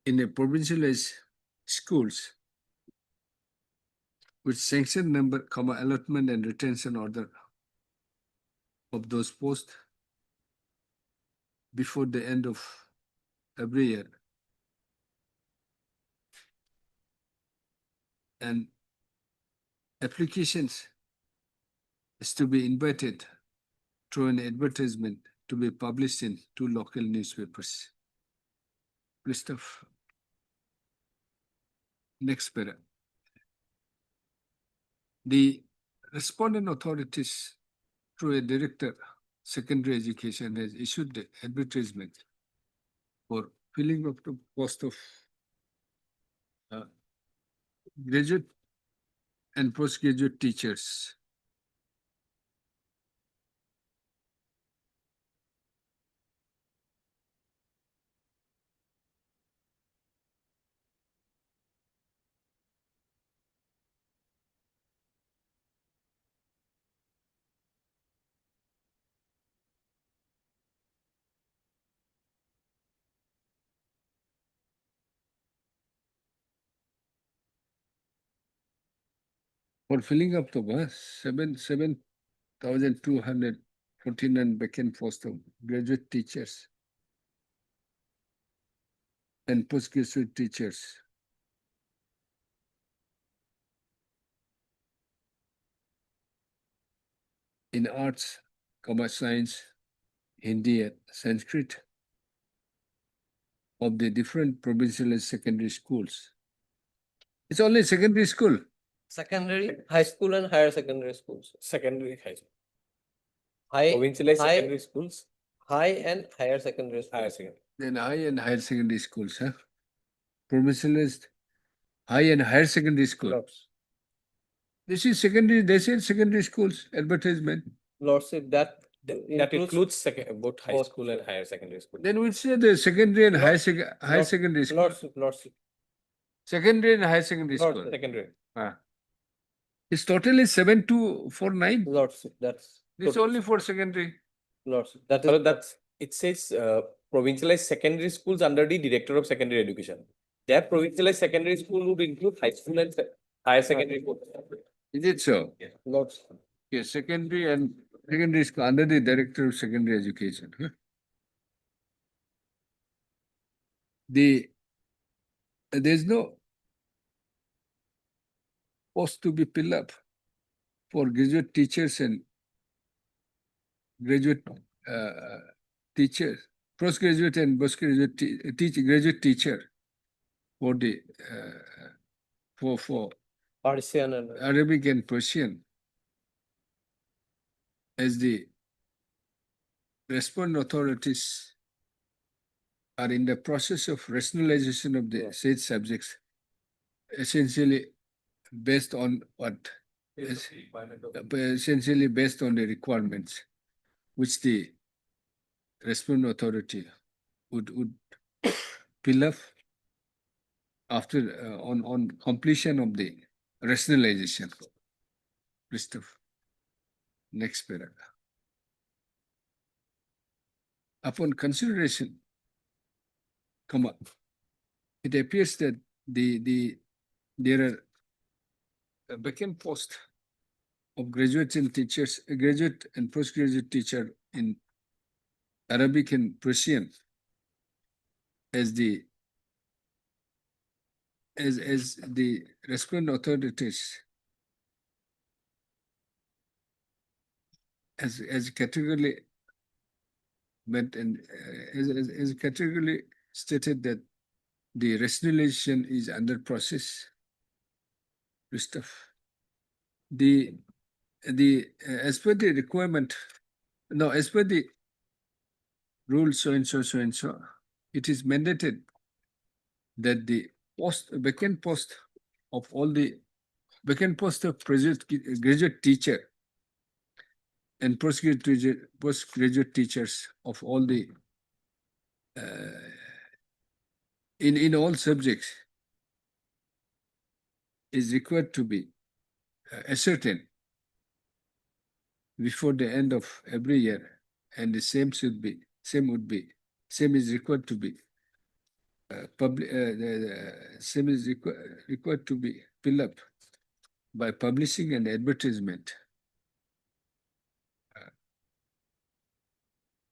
in a provincialized schools with sanction number, comma, allotment and retention order of those posts before the end of every year. And applications is to be invited through an advertisement to be published in 2 local newspapers. List of next para. The respondent authorities through a director, secondary education has issued the advertisement for filling up the post of graduate and postgraduate teachers. For filling up the bus, 7,249 vacant posts of graduate teachers and postgraduate teachers. In arts, commerce, science, Hindi, and Sanskrit of the different provincial and secondary schools. It's only secondary school. Secondary, high school and higher secondary schools. Secondary high school. High, Provincialized high, secondary schools. high and higher secondary Higher schools. secondary. Then high and higher secondary schools, huh? Provincialized high and higher secondary school. Lords. This is secondary, they said secondary schools, advertisement. Lordship, that That includes both high both. school and higher secondary school. Then we'll say the secondary and high Lord- secondary school. Lordship. Secondary and higher secondary school. Secondary. It's totally 7,249. Lordship, that's. This only for secondary. Lordship, that So is. that's, it says provincialized secondary schools under the Director of Secondary Education. That provincialized secondary school would include high school and higher secondary school. Is it so? Lordship. Yes, secondary and secondary school under the Director of Secondary Education. Huh? There's no post to be filled up for graduate teachers and graduate teachers, postgraduate and postgraduate graduate teacher for the for Persian and. Arabic and Persian as the respondent authorities are in the process of rationalization of the said subjects, essentially based on what? Essentially based on the requirements which the respondent authority would fill up after on completion of the rationalization. Christoph. Next paragraph. Upon consideration, it appears that there are vacant posts of graduate and teachers, graduate and postgraduate teacher in Arabic and Persian as the respondent authorities as categorically meant and as categorically stated that the rationalization is under process. Stuff. As per the requirement, no, as per the rule so and so, it is mandated that the vacant post of all the vacant post of graduate teacher and postgraduate teachers of all the in all subjects is required to be ascertained before the end of every year, and the same is required to be same is required to be filled up by publishing an advertisement.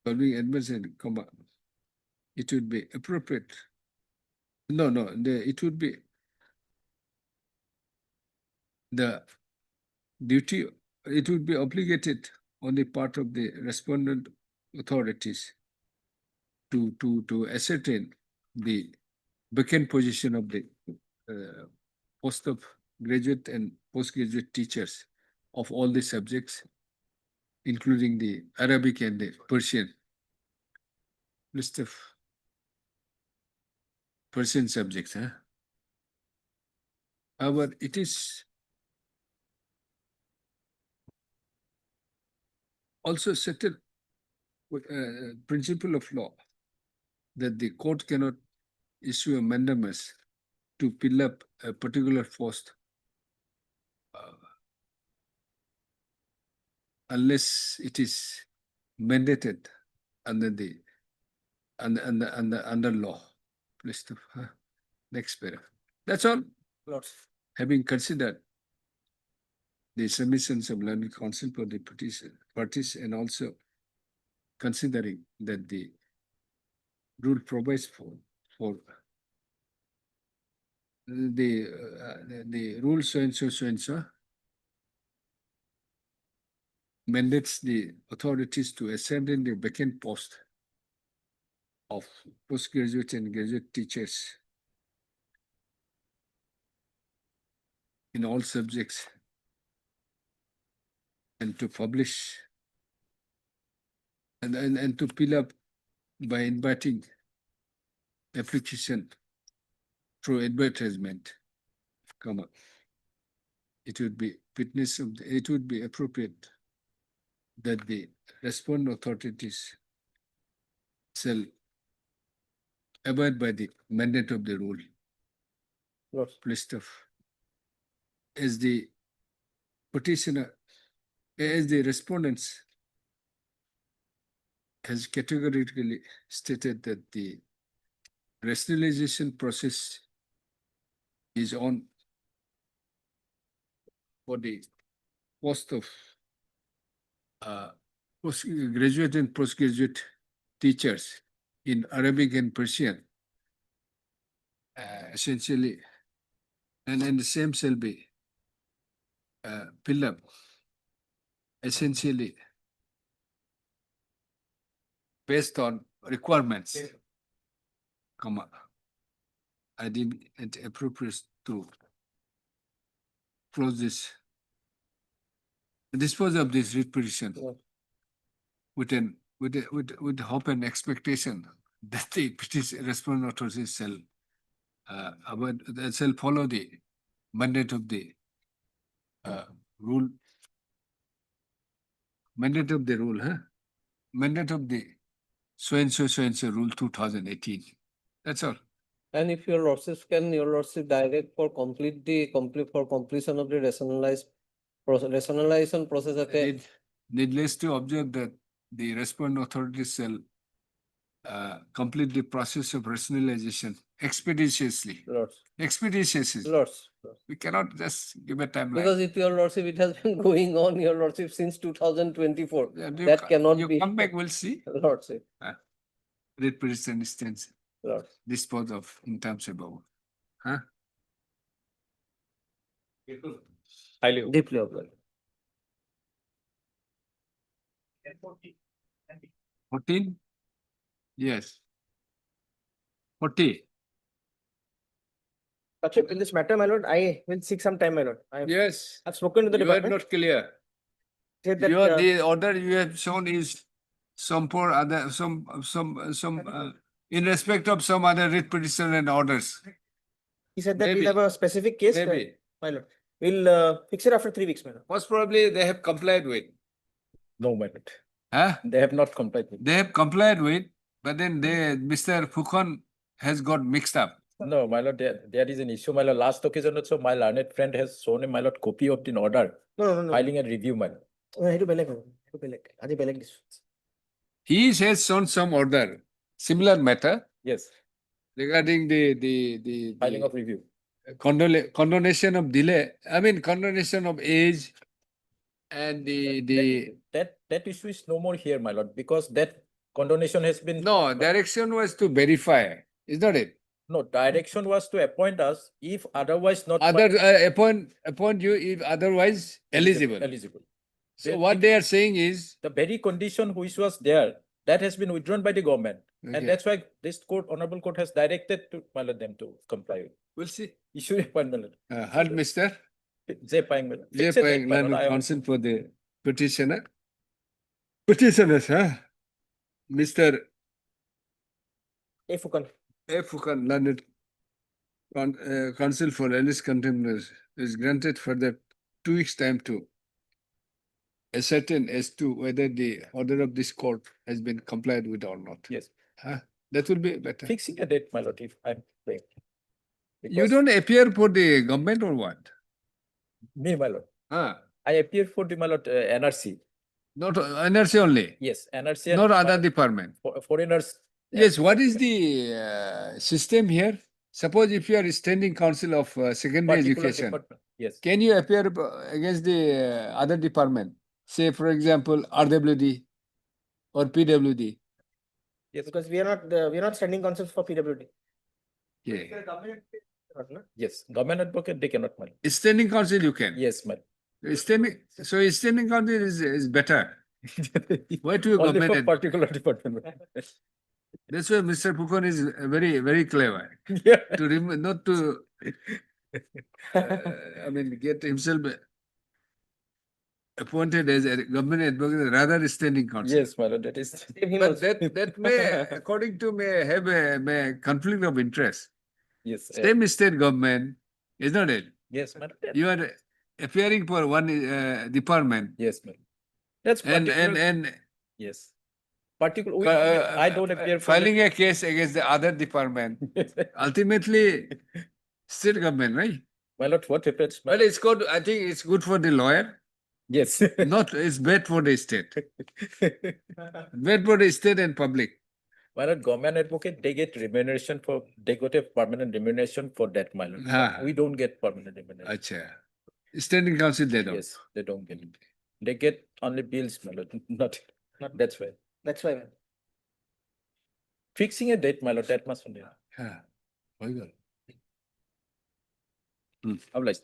Public advertisement, comma, it would be appropriate. No, it would be the duty, it would be obligated on the part of the respondent authorities to ascertain the vacant position of the post of graduate and postgraduate teachers of all the subjects, including the Arabic and the Persian, list of Persian subjects. However, it is also settled with principle of law that the court cannot issue a mandamus to fill up a particular post unless it is mandated under the under law. List of next paragraph. That's all. Having considered the submissions of learned counsel for the parties and also considering that the rule provides for the rule so and so mandates the authorities to ascertain the vacant post of postgraduate and graduate teachers in all subjects and to publish and to fill up by inviting application through advertisement, comma. It would be it would be appropriate that the respondent authorities shall abide by the mandate of the rule. List of as the petitioner, as the respondents has categorically stated that the rationalization process is on for the post of graduate and postgraduate teachers in Arabic and Persian, essentially, and the same shall be filled up essentially based on requirements, comma. I deem it appropriate to close this, dispose of this writ petition with hope and expectation that the petition respondent authorities shall shall follow the mandate of the rule, mandate of the so and so rule 2018. That's all. And if your lordship can, your lordship direct for completion of the rationalization process at a Needless to observe that the respondent authorities shall complete the process of rationalization expeditiously. Expeditiously. We cannot just give a timeline. Because if your lordship, it has been going on, your lordship, since 2024. That cannot be. You come back, we'll see. Lordship. Writ petition stands disposed of in terms above. Deeply obliged. 14? Yes. 40. Lordship, in this matter, my lord, I will seek some time, my lord. Yes. I've spoken to the You are department. not clear. Said that, The order you have shown is some for other, in respect of some other writ petition and orders. he said that Maybe. we have a specific case. Maybe. My lord, We'll fix it after 3 weeks, madam. Most probably they have complied with. No, my lord. Huh? They have not complied with. They have complied with, but then Mr. Fukon has got mixed up. No, my lord, there is an issue, my lord. Last occasion also, my learned friend has shown him, my lord, copy of the order. No. Filing a review, my lord. He has shown some order, similar matter Yes, regarding the filing of review. condonation of delay. I mean, condonation of age and That issue is no more here, my lord, because that condonation has been. No, direction was to verify, is not it? No, direction was to appoint us if otherwise not. Other appoint you if otherwise eligible. Eligible. So what they are saying is, The very condition which was there, that has been withdrawn by the government. Okay. And that's why this court, honorable court has directed to, my lord, them to comply. we'll see. Issue appointment. Heard Mr. J. Pang, my lord. J. Fix it, Pang, my lord. learned I am- counsel for the petitioner. Petitioners, huh? Mr. A Fukan. A. Fukan, learned counsel for alleged contempt is granted for the 2 weeks time to ascertain as to whether the order of this court has been complied with or not. Yes. Huh? That will be better. Fixing a date, my lord, if I'm paying. You don't appear for the government or what? Me, my lord. Huh? I appear for the, my lord, NRC. Not NRC only, Yes, NRC. and not my other lord, department. Foreigners. Yes, what is the system here? Suppose if you are standing counsel of secondary Particular education, department. Yes. can you appear against the other department? Say, for example, RWD or PWD? Yes, because we are not standing counsel for PWD. Yeah. Yes, government advocate, they cannot, my lord. Standing counsel you can. Yes, my lord. Standing counsel is better. Why to Only government? for particular department. That's why Mr. Pukon is very, very clever. Yeah. To not to, I mean, get himself appointed as a government advocate rather standing counsel. Yes, my lord, that is. But that may, according to may have a conflict of interest. Yes. Same state government, is not it? Yes, my lord. You are appearing for one department. Yes, my lord. That's particular. And Yes. Particular, I don't appear for. filing a case against the other department. Ultimately, state government, right? My lord, what happens? But it's good. I think it's good for the lawyer. Yes. Not, it's bad for the state. Bad for the state and public. My lord, government advocate, they get remuneration for, they got a permanent remuneration for that, my lord. Ah. We don't get permanent remuneration. Acha. Standing counsel, they don't. Yes, they don't get it. They get only bills, my lord, not, that's why. That's why. Fixing a date, my lord, that must be. Yeah. Very good. Obliged.